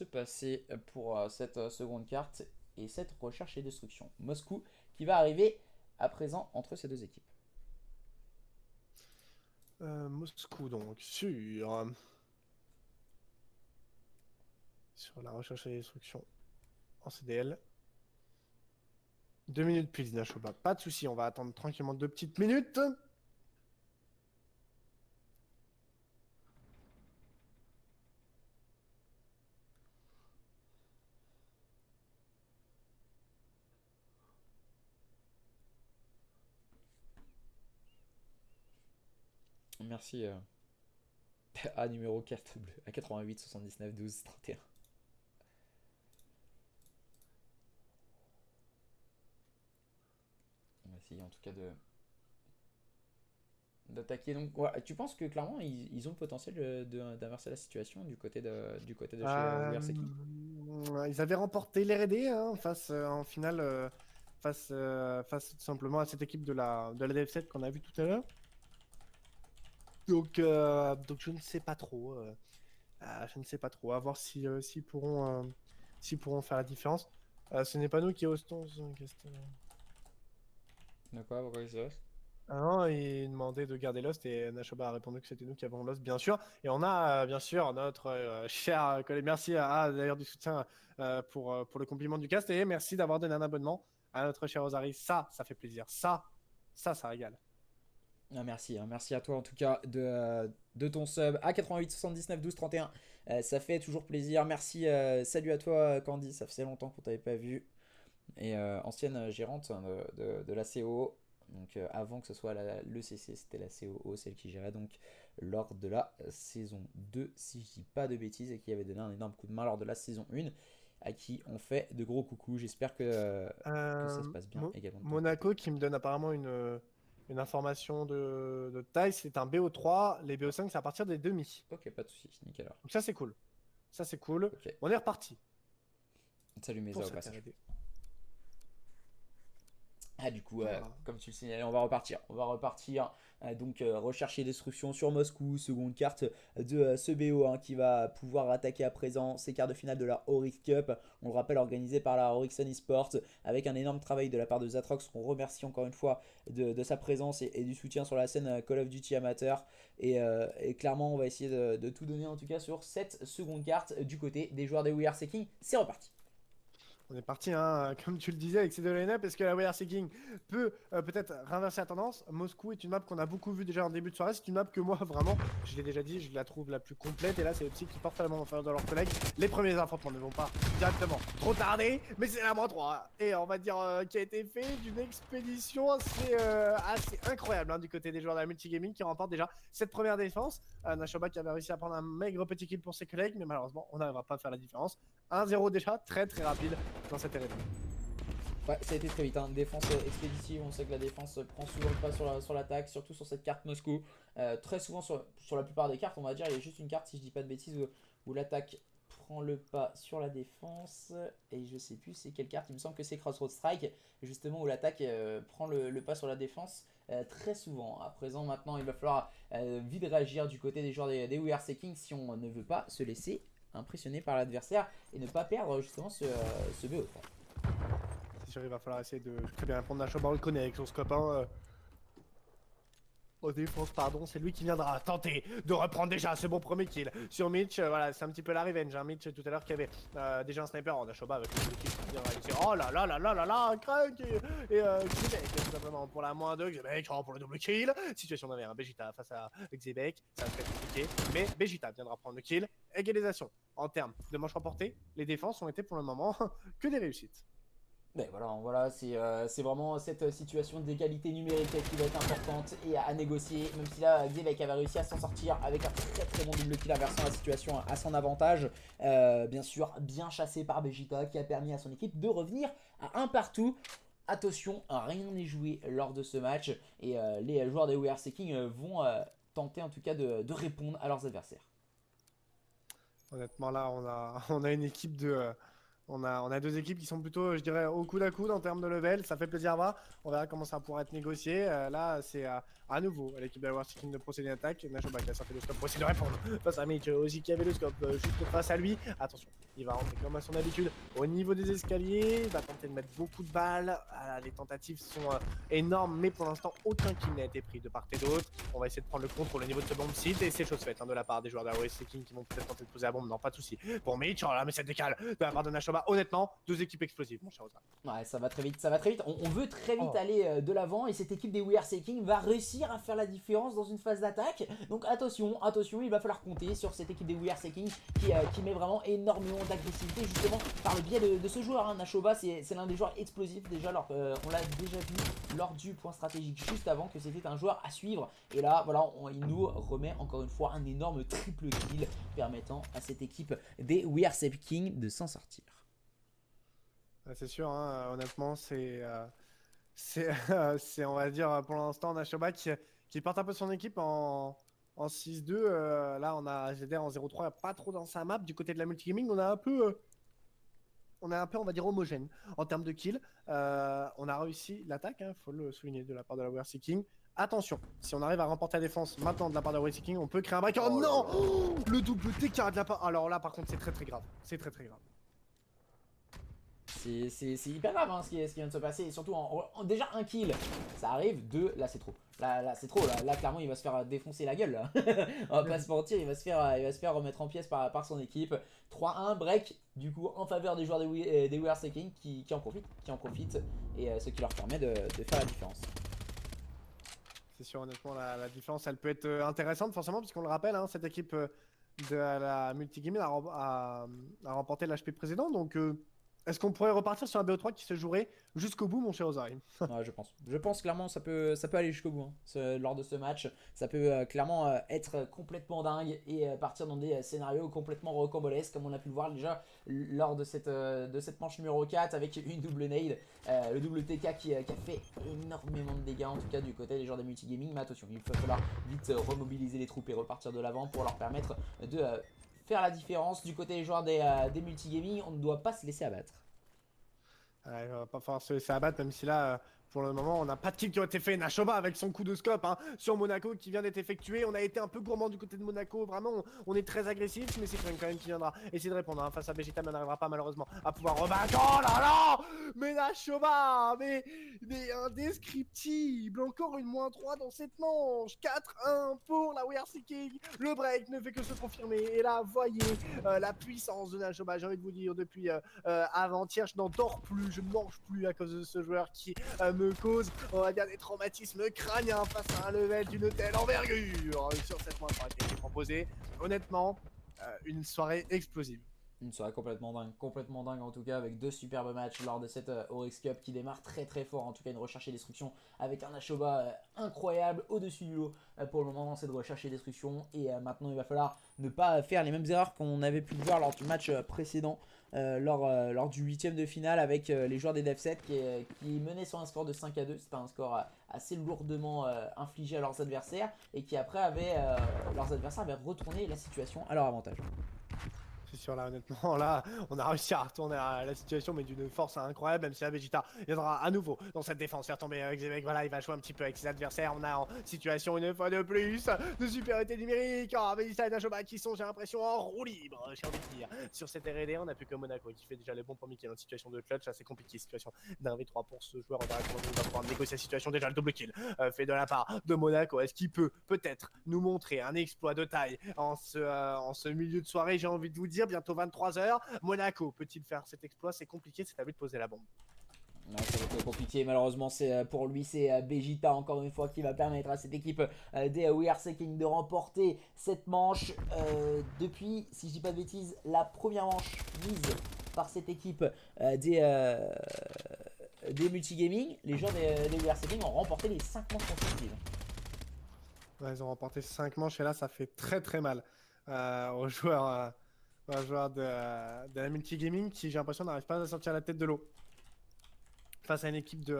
passer pour cette seconde carte et cette recherche et destruction. Moscou qui va arriver à présent entre ces deux équipes. Moscou donc sur la recherche et la destruction en CDL. 2 minutes pile, Nashoba. Pas de souci, on va attendre tranquillement 2 petites minutes. Merci à numéro 4 bleu à 88 79 12 31. On va essayer en tout cas de d'attaquer. Donc voilà, tu penses que clairement ils ont le potentiel d'inverser la situation du côté de chez WRC? Ils avaient remporté l'R&D face en finale face tout simplement à cette équipe de la DF7 qu'on a vu tout à l'heure. Donc je ne sais pas trop. Je ne sais pas trop. À voir s'ils pourront faire la différence. Ce n'est pas nous qui hostons. D'accord, pourquoi ils se restent? Ah non, il demandait de garder Lost et Nashoba a répondu que c'était nous qui avons Lost, bien sûr. Et on a bien sûr notre cher collègue. Merci d'ailleurs du soutien pour le compliment du cast et merci d'avoir donné un abonnement à notre cher Ozari. Ça fait plaisir. Ça régale. Ah, merci, hein, merci à toi en tout cas de ton sub à 88 79 12 31. Ça fait toujours plaisir. Merci, salut à toi Candy, ça faisait longtemps qu'on t'avait pas vu. Et ancienne gérante hein, de la COO. Donc avant que ce soit le CC, c'était la COO, celle qui gérait donc lors de la saison 2, si je dis pas de bêtises, et qui avait donné un énorme coup de main lors de la saison 1, à qui on fait de gros coucous. J'espère que ça se passe bien également de ton côté. Monaco qui me donne apparemment une information de taille, c'est un BO3. Les BO5, c'est à partir des demi. Ok, pas de soucis, nickel alors. Donc ça, c'est cool. Ça, c'est cool. Ok, On est reparti salut mes pour au cette passage. R&D. Ah du coup, Voilà. comme tu le signalais, on va repartir. On va repartir. Donc rechercher destruction sur Moscou, seconde carte de ce BO hein, qui va pouvoir attaquer à présent ces quarts de finale de la Oryx Cup. On le rappelle, organisé par la Oryxon Esports avec un énorme travail de la part de Zatrox qu'on remercie encore une fois de sa présence et du soutien sur la scène Call of Duty amateur. Et clairement, on va essayer de tout donner en tout cas sur cette seconde carte du côté des joueurs des We Are Seeking. C'est reparti. On est parti, comme tu le disais, avec ces deux line-up. Est-ce que la WRC King peut peut-être renverser la tendance? Moscou est une map qu'on a beaucoup vu déjà en début de soirée. C'est une map que moi, vraiment, je l'ai déjà dit, je la trouve la plus complète. Et là, c'est les petits qui portent la main en faveur de leurs collègues. Les premiers affrontements ne vont pas directement trop tarder, mais c'est la moins 3. Et on va dire qui a été fait d'une expédition assez incroyable du côté des joueurs de la multigaming qui remportent déjà cette première défense. Nashoba qui avait réussi à prendre un maigre petit kill pour ses collègues, mais malheureusement, on n'arrivera pas à faire la différence. 1-0 déjà, très très rapide dans cette RD. Ouais, ça a été très vite. Hein. Défense expéditive, on sait que la défense prend souvent le pas sur l'attaque, surtout sur cette carte Moscou. Très souvent sur la plupart des cartes, on va dire, il y a juste une carte, si je dis pas de bêtises, où l'attaque prend le pas sur la défense. Et je sais plus c'est quelle carte, il me semble que c'est Crossroad Strike, justement où l'attaque prend le pas sur la défense. Très souvent. À présent, maintenant, il va falloir vite réagir du côté des joueurs des We Are Seeking si on ne veut pas se laisser impressionné par l'adversaire et ne pas perdre justement ce BO3. C'est sûr, il va falloir essayer de très bien répondre. Nashoba, on le connaît avec son copain. Aux défenses, pardon, c'est lui qui viendra tenter de reprendre déjà ce bon premier kill sur Mitch. Voilà, c'est un petit peu la revenge. Mitch tout à l'heure qui avait déjà un sniper. Nashoba avec le kill qui vient réussir. Oh là là là là là là, crack. Et Xebek, tout simplement pour la moins 2. Xebek pour le double kill. Situation d'envers, Vegeta face à Xebek. Ça va être compliqué. Mais Vegeta viendra prendre le kill. Égalisation. En termes de manches remportées, les défenses ont été pour le moment que des réussites. Ben voilà, c'est vraiment cette situation d'égalité numérique qui va être importante et à négocier. Même si là, Xebek avait réussi à s'en sortir avec un très très bon double kill inversant la situation à son avantage. Bien sûr, bien chassé par Vegeta qui a permis à son équipe de revenir à un partout. Attention, rien n'est joué lors de ce match et les joueurs des We Are Seeking vont tenter en tout cas de répondre à leurs adversaires. Honnêtement, là, on a une équipe On a deux équipes qui sont plutôt, je dirais, au coude à coude en termes de level. Ça fait plaisir à voir. On verra comment ça pourra être négocié. Là, c'est à nouveau à l'équipe de la War Seeking de procéder à l'attaque. Nashoba qui a sorti le scope pour essayer de répondre face à Mitch aussi qui avait le scope juste face à lui. Attention, il va rentrer comme à son habitude au niveau des escaliers. Il va tenter de mettre beaucoup de balles. Les tentatives sont énormes, mais pour l'instant, aucun kill n'a été pris de part et d'autre. On va essayer de prendre le contrôle au niveau de ce bomb site et c'est chose faite de la part des joueurs de la War Seeking qui vont peut-être tenter de poser la bombe. Non, pas de souci. Pour Mitch, oh là, mais ça décale de la part de Nashoba. Honnêtement, deux équipes explosives, mon cher Ozra. Ouais, ça va très vite, ça va très vite. On veut très vite aller de l'avant et cette équipe des We Are Seeking va réussir à faire la différence dans une phase d'attaque. Donc attention, attention, il va falloir compter sur cette équipe des We Are Seeking qui met vraiment énormément d'agressivité justement par le biais de ce joueur. Nashoba, c'est l'un des joueurs explosifs déjà. On l'a déjà vu lors du point stratégique juste avant que c'était un joueur à suivre. Et là, voilà, il nous remet encore une fois un énorme triple kill permettant à cette équipe des We Are Seeking de s'en sortir. C'est sûr, hein, honnêtement, c'est on va dire, pour l'instant, Nashoba qui porte un peu son équipe en 6-2. Là, on a GDR en 0-3, pas trop dans sa map. Du côté de la multigaming, on a un peu, on va dire, homogène en termes de kills. On a réussi l'attaque, il faut le souligner, de la part de la War Seeking. Attention, si on arrive à remporter la défense maintenant de la part de la War Seeking, on peut créer un break. Oh non, le double TK de la part. Alors là, par contre, c'est très très grave. C'est très très grave. C'est hyper grave hein, ce qui vient de se passer. Et surtout, déjà un kill, ça arrive. Deux, là c'est trop. Là c'est trop. Là clairement, il va se faire défoncer la gueule. Là. On va pas se mentir, il va se faire remettre en pièces par son équipe. 3-1, break, du coup, en faveur des joueurs des We Are Seeking qui en profitent. Et ce qui leur permet de faire la différence. C'est sûr, honnêtement, la différence, elle peut être intéressante, forcément, puisqu'on le rappelle, hein, cette équipe de la multigaming a remporté l'HP précédent. Donc, est-ce qu'on pourrait repartir sur un BO3 qui se jouerait jusqu'au bout, mon cher Ozari? Ouais, je pense. Je pense clairement ça peut aller jusqu'au bout. Lors de ce match, ça peut clairement être complètement dingue et partir dans des scénarios complètement rocambolesques, comme on a pu le voir déjà lors de cette manche numéro 4 avec une double nade, le double TK qui a fait énormément de dégâts, en tout cas du côté des joueurs des multigaming. Mais attention, il va falloir vite remobiliser les troupes et repartir de l'avant pour leur permettre de faire la différence. Du côté des joueurs des multigaming, on ne doit pas se laisser abattre. Il va pas falloir se laisser abattre, même si là, pour le moment, on n'a pas de kill qui ont été fait. Nashoba avec son coup de scope hein, sur Monaco qui vient d'être effectué. On a été un peu gourmand du côté de Monaco. Vraiment, on est très agressif, mais c'est quand même qui viendra essayer de répondre hein, face à Vegeta, mais on n'arrivera pas malheureusement à pouvoir rebattre. Oh là là, mais Nashoba, mais indescriptible. Encore une -3 dans cette manche. 4-1 pour la We Are Seeking. Le break ne fait que se confirmer. Et là, voyez la puissance de Nashoba. J'ai envie de vous dire, depuis avant-hier, je n'en dors plus, je ne mange plus à cause de ce joueur qui me cause, on va dire, des traumatismes crâniens face à un level d'une telle envergure sur cette manche qui a été proposée. Honnêtement, une soirée explosive. Une soirée complètement dingue en tout cas, avec deux superbes matchs lors de cette Oryx Cup qui démarre très très fort, en tout cas une recherche et destruction avec un Nashoba incroyable au-dessus du lot pour le moment dans cette recherche et destruction. Et maintenant il va falloir ne pas faire les mêmes erreurs qu'on avait pu voir lors du match précédent, lors du 8ème de finale avec les joueurs des Dev7 qui menaient sur un score de 5-2. C'était un score assez lourdement infligé à leurs adversaires et qui après leurs adversaires avaient retourné la situation à leur avantage. C'est sûr, là, honnêtement, là, on a réussi à retourner la situation, mais d'une force incroyable, même si la Vegeta viendra à nouveau dans cette défense, faire tomber Xebec. Voilà, il va jouer un petit peu avec ses adversaires. On a en situation une fois de plus de supériorité numérique. Oh, Vegeta et Nashoba qui sont, j'ai l'impression, en roue libre, j'ai envie de dire. Sur cette R&D, on n'a plus que Monaco qui fait déjà le bon premier kill en situation de clutch. Assez compliqué, situation d'un V3 pour ce joueur. On verra comment il va pouvoir négocier la situation. Déjà, le double kill fait de la part de Monaco. Est-ce qu'il peut peut-être nous montrer un exploit de taille en ce milieu de soirée? J'ai envie de vous dire, bientôt 23h. Monaco peut-il faire cet exploit? C'est compliqué, c'est à lui de poser la bombe. Non, ça va être compliqué, malheureusement pour lui c'est Vegeta encore une fois qui va permettre à cette équipe des We Are Seeking de remporter cette manche depuis, si je dis pas de bêtises, la première manche mise par cette équipe des multigaming. Les joueurs des We Are Seeking ont remporté les 5 manches consécutives. Ouais, ils ont remporté 5 manches et là ça fait très très mal aux joueurs de la multigaming qui, j'ai l'impression, n'arrive pas à sortir la tête de l'eau face à une équipe de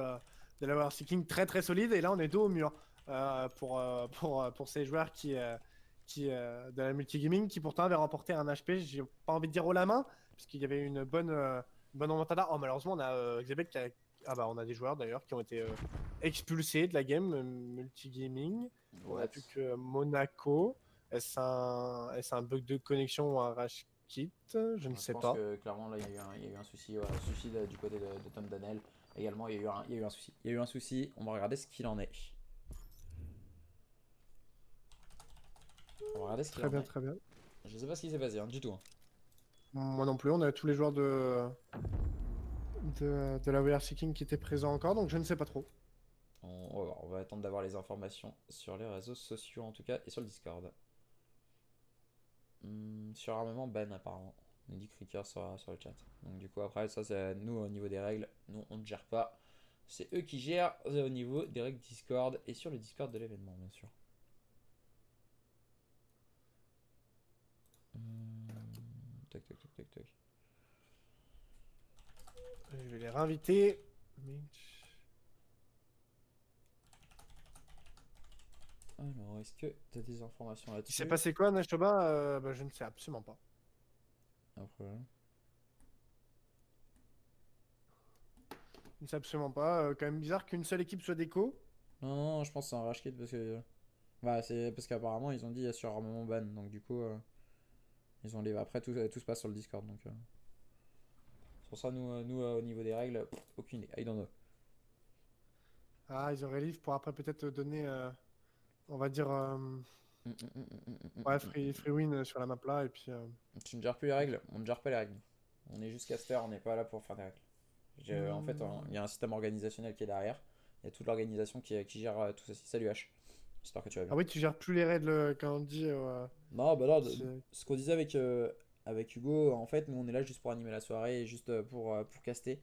la War Seeking très très solide. Et là on est dos au mur pour ces joueurs de la multigaming qui pourtant avaient remporté un HP, j'ai pas envie de dire haut la main, puisqu'il y avait une bonne bonne remontada. Oh, malheureusement, on a Xebet qui a... Ah bah, on a des joueurs d'ailleurs qui ont été expulsés de la game multigaming. On a What? plus que Monaco. Est-ce un bug de connexion ou un rage kit? Je ne Je sais pense pas. que clairement là il y a eu un souci, un souci du côté de Tom Daniel. Également il y a eu un souci. Il y a eu un souci, on va regarder ce qu'il en est. On va regarder ce qu'il Très en bien, est. très bien. Je sais pas ce qui s'est passé, hein, du tout. Hein. Moi non plus, on a tous les joueurs de la We Are Seeking qui étaient présents encore, donc je ne sais pas trop. On va attendre d'avoir les informations sur les réseaux sociaux en tout cas et sur le Discord. Sur armement ban apparemment. On dit Cricker sur le chat. Donc du coup après ça c'est nous au niveau des règles. Nous on ne gère pas. C'est eux qui gèrent au niveau des règles Discord et sur le Discord de l'événement bien sûr. Tac tac tac tac tac. Je vais les réinviter. Alors est-ce que tu as des informations Il s'est là-dessus? passé quoi, Nashtoba? Bah, je ne sais absolument pas. Un problème. Je ne sais absolument pas. Quand même bizarre qu'une seule équipe soit déco. Non, je pense que c'est un rage kit parce que. Bah, c'est parce qu'apparemment ils ont dit sur armement ban. Donc du coup, ils ont les. Après tout se passe sur le Discord. Donc. C'est pour ça, nous au niveau des règles, aucune idée. I don't know. Ah, ils auraient livre pour après peut-être donner, on va dire, ouais, free win sur la map là. Et puis, Tu ne gères plus les règles? On ne gère pas les règles. On est juste caster, on n'est pas là pour faire des règles. En fait, il y a un système organisationnel qui est derrière. Il y a toute l'organisation qui gère tout ça. Salut H. J'espère que tu vas Ah bien. oui, tu gères plus les raids quand on dit. Non, bah non, C'est- ce qu'on disait avec Hugo, en fait, nous on est là juste pour animer la soirée et juste pour caster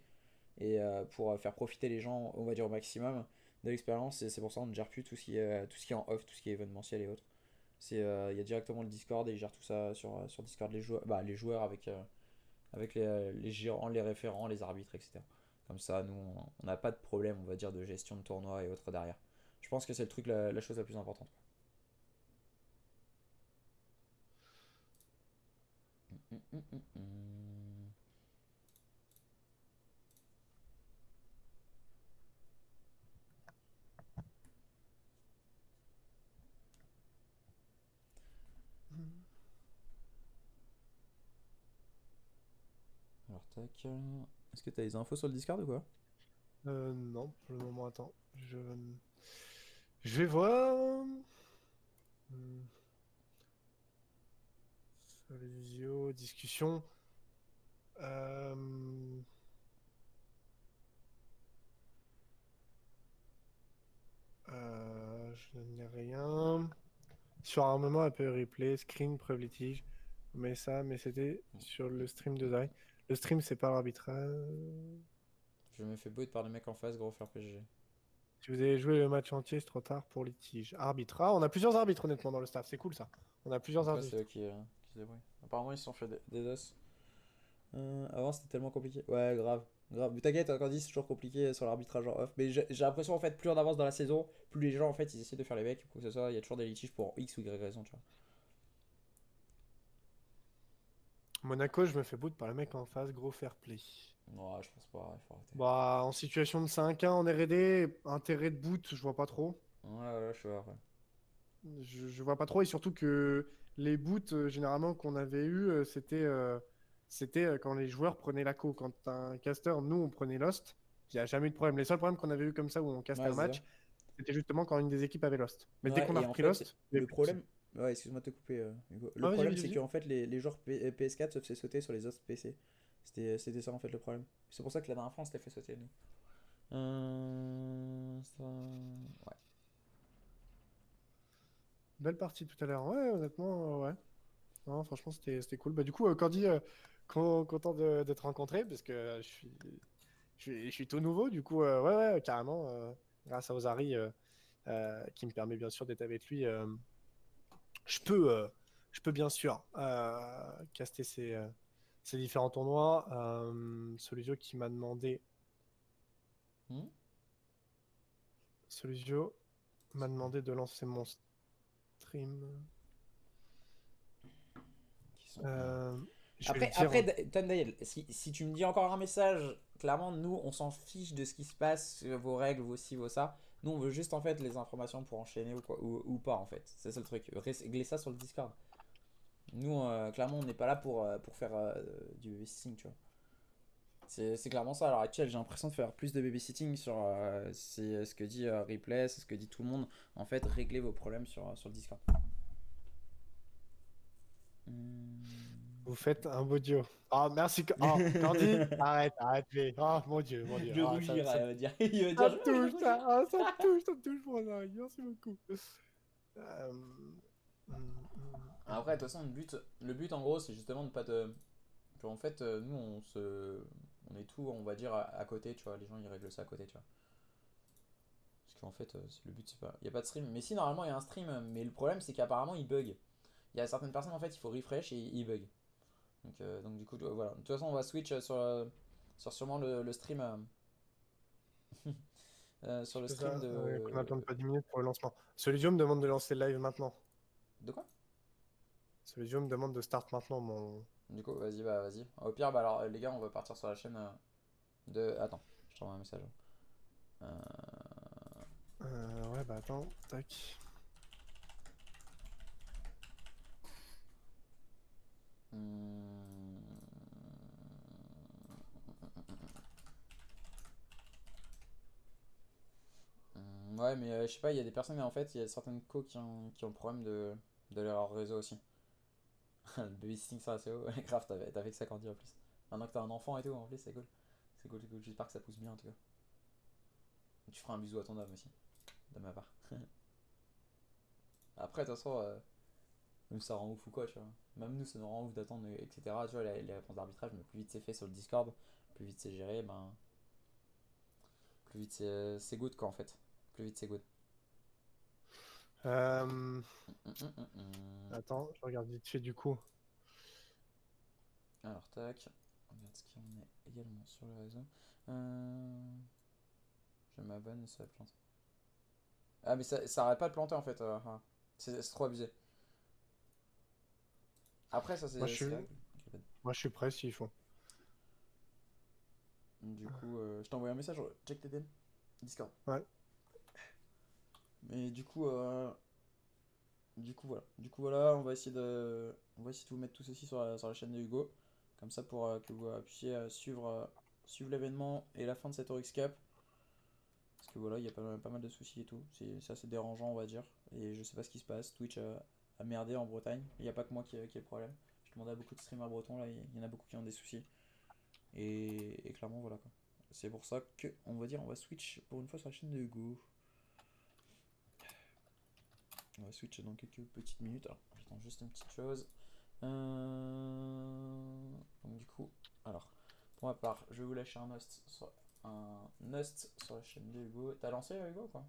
et pour faire profiter les gens, on va dire au maximum de l'expérience. Et c'est pour ça qu'on ne gère plus tout ce qui est en off, tout ce qui est événementiel et autres. Il y a directement le Discord et ils gèrent tout ça sur Discord, les joueurs avec les gérants, les référents, les arbitres, etc. Comme ça, nous, on n'a pas de problème, on va dire, de gestion de tournoi et autres derrière. Je pense que c'est le truc, la chose la plus importante. Alors, tac. Est-ce que tu as des infos sur le Discord ou quoi? Non, pour le moment, attends. Je vais voir. Hmm, Visio, discussion. Euh, je n'ai rien. Sur armement, un peu replay, screen, preuve litige. Mais c'était sur le stream de Zai. Le stream, c'est pas l'arbitrage. Je me fais boot par les mecs en face, gros faire PG. Si vous avez joué le match entier, c'est trop tard pour litige. Arbitre. Ah, on a plusieurs arbitres, honnêtement, dans le staff. C'est cool, ça. On a plusieurs Après, c'est eux arbitres. qui se débrouillent. Apparemment, ils se sont fait des os. Avant, c'était tellement compliqué. Ouais, grave. Grave. Mais t'inquiète, encore dit, c'est toujours compliqué sur l'arbitrage en off. Mais j'ai l'impression, en fait, plus on avance dans la saison, plus les gens, en fait, ils essaient de faire les mecs. Pour que ce soit, il y a toujours des litiges pour X ou Y raison, tu vois. Monaco, je me fais boot par le mec en face. Gros fair play. Non, je pense pas, il faut arrêter. Bah, en situation de 5-1 en R&D, intérêt de boot, je vois pas trop. Ouais, je suis ouais. Je vois pas trop. Et surtout que les boots, généralement, qu'on avait eu, c'était quand les joueurs prenaient la co. Quand un caster, nous, on prenait Lost. Il n'y a jamais eu de problème. Les seuls problèmes qu'on avait eu comme ça où on castait Ouais, un c'est ça. match, c'était justement quand une des équipes avait Lost. Mais dès Ouais, qu'on a et en repris fait, Lost, il n'y avait le plus de soucis. problème. Ouais, excuse-moi de te couper, Hugo. Le Ah, vas-y, problème, vas-y, c'est vas-y. qu'en fait, les joueurs PS4 se faisaient sauter sur les autres PC. C'était ça, en fait, le problème. C'est pour ça que la dernière fois, on s'était fait sauter, nous. Ouais. Belle partie tout à l'heure. Ouais, honnêtement, ouais. Non, franchement, c'était cool. Bah, du coup, Cordy, content d'être rencontré parce que je suis tout nouveau. Du coup, ouais, carrément. Grâce à Ozari, qui me permet bien sûr d'être avec lui, je peux, euh, je peux bien sûr caster ces différents tournois. Soluzio qui m'a demandé. Hmm. Soluzio m'a demandé de lancer mon stream. Qui sont. Euh, Je vais le Après, dire. Tandale, si tu me dis encore un message, clairement, nous, on s'en fiche de ce qui se passe, vos règles, vos ci, vos ça. Nous, on veut juste en fait les informations pour enchaîner ou, quoi, ou pas en fait. C'est ça le truc. Régler ça sur le Discord. Nous, clairement, on n'est pas là pour faire du babysitting, tu vois. C'est clairement ça à l'heure actuelle. J'ai l'impression de faire plus de babysitting sur c'est ce que dit Replay, c'est ce que dit tout le monde. En fait, réglez vos problèmes sur le Discord. Vous faites un beau duo. Ah, merci. Oh, Candy, arrête, arrête. Oh, mon Dieu, mon Dieu. Je Ah, rougirai, il va dire. Il va ça dire, me je touche, rougis. ça. Ah, ça me touche, merci beaucoup. Euh, Après, de toute façon, le but en gros, c'est justement de pas te. En fait, nous, on est tout, on va dire, à côté, tu vois. Les gens, ils règlent ça à côté, tu vois. Parce qu'en fait, le but, c'est pas. Il n'y a pas de stream. Mais si, normalement, il y a un stream. Mais le problème, c'est qu'apparemment, il bug. Il y a certaines personnes, en fait, il faut refresh et il bug. Donc du coup, voilà. De toute façon, on va switch sur sûrement le stream. Sur le c'est stream ça, qu'on de. n'attende pas 10 minutes pour le lancement. Solidum me demande de lancer le live maintenant. De quoi? Solidum me demande de start maintenant, mon. Du coup, vas-y, bah vas-y. Au pire, bah alors, les gars, on va partir sur la chaîne de. Attends, je t'envoie un message. Euh, Ouais, bah attends, tac. hmm, Ouais, mais je sais pas, il y a des personnes, en fait, il y a certaines qui ont le problème de leur réseau aussi. Le babysitting sur ACO, ouais, grave, t'as fait que ça quand en plus. Maintenant que t'as un enfant et tout, en plus, c'est cool. C'est cool, c'est cool. J'espère que ça pousse bien en tout cas. Tu feras un bisou à ton homme aussi, de ma part. Après, de toute façon, nous ça rend ouf ou quoi, tu vois. Même nous, ça nous rend ouf d'attendre, etc. Tu vois, les réponses d'arbitrage, mais plus vite c'est fait sur le Discord, plus vite c'est géré, ben. Plus vite c'est good quoi en fait. Plus vite c'est good. Euh, Hum. Attends, je regarde vite fait du coup. Alors, tac. On regarde ce qu'il en est également sur le réseau. Euh, Je m'abonne, ça plante. Ah, mais ça arrête pas de planter en fait. C'est trop abusé. Après, ça Moi, c'est je suis, vrai. moi, je suis prêt s'il faut. Du coup, je t'ai envoyé un message, check tes DM, Discord. Ouais. Mais du coup voilà. On va essayer de vous mettre tout ceci sur la chaîne de Hugo. Comme ça pour que vous puissiez suivre l'événement et la fin de cette Oryx Cup. Parce que voilà, il y a pas mal de soucis et tout. C'est assez dérangeant, on va dire. Et je sais pas ce qui se passe. Twitch a merdé en Bretagne. Il n'y a pas que moi qui ai le problème. Je demandais à beaucoup de streamers bretons, là, il y en a beaucoup qui ont des soucis. Et clairement, voilà quoi. C'est pour ça que, on va dire, on va switch pour une fois sur la chaîne de Hugo. On va switch dans quelques petites minutes. Alors, j'attends juste une petite chose. Donc du coup, alors, pour ma part, je vais vous lâcher un host sur la chaîne de Hugo. T'as lancé Hugo quoi?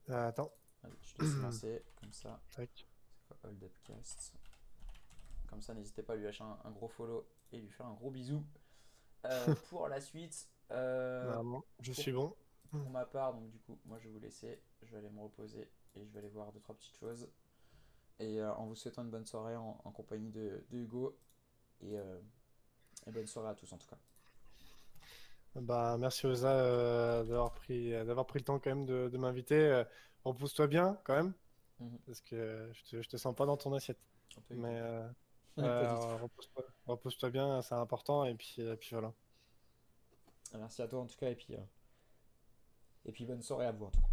Attends. Allez, je te laisse lancer, comme ça. Tac. C'est quoi Hold Upcast? Comme ça, n'hésitez pas à lui lâcher un gros follow et lui faire un gros bisou. Pour la suite, Normalement, je pour, suis bon. pour ma part, donc du coup, moi je vais vous laisser. Je vais aller me reposer et je vais aller voir 2-3 petites choses. Et en vous souhaitant une bonne soirée en compagnie de Hugo. Et bonne soirée à tous en tout cas. Bah, merci Osa d'avoir pris le temps quand même de m'inviter. Repose-toi bien quand même, Mhm. parce que je te sens pas dans ton assiette. Pas du tout. Mais Pas du tout. repose-toi bien, c'est important. Et puis voilà. Merci à toi en tout cas et puis bonne soirée à vous en tout cas.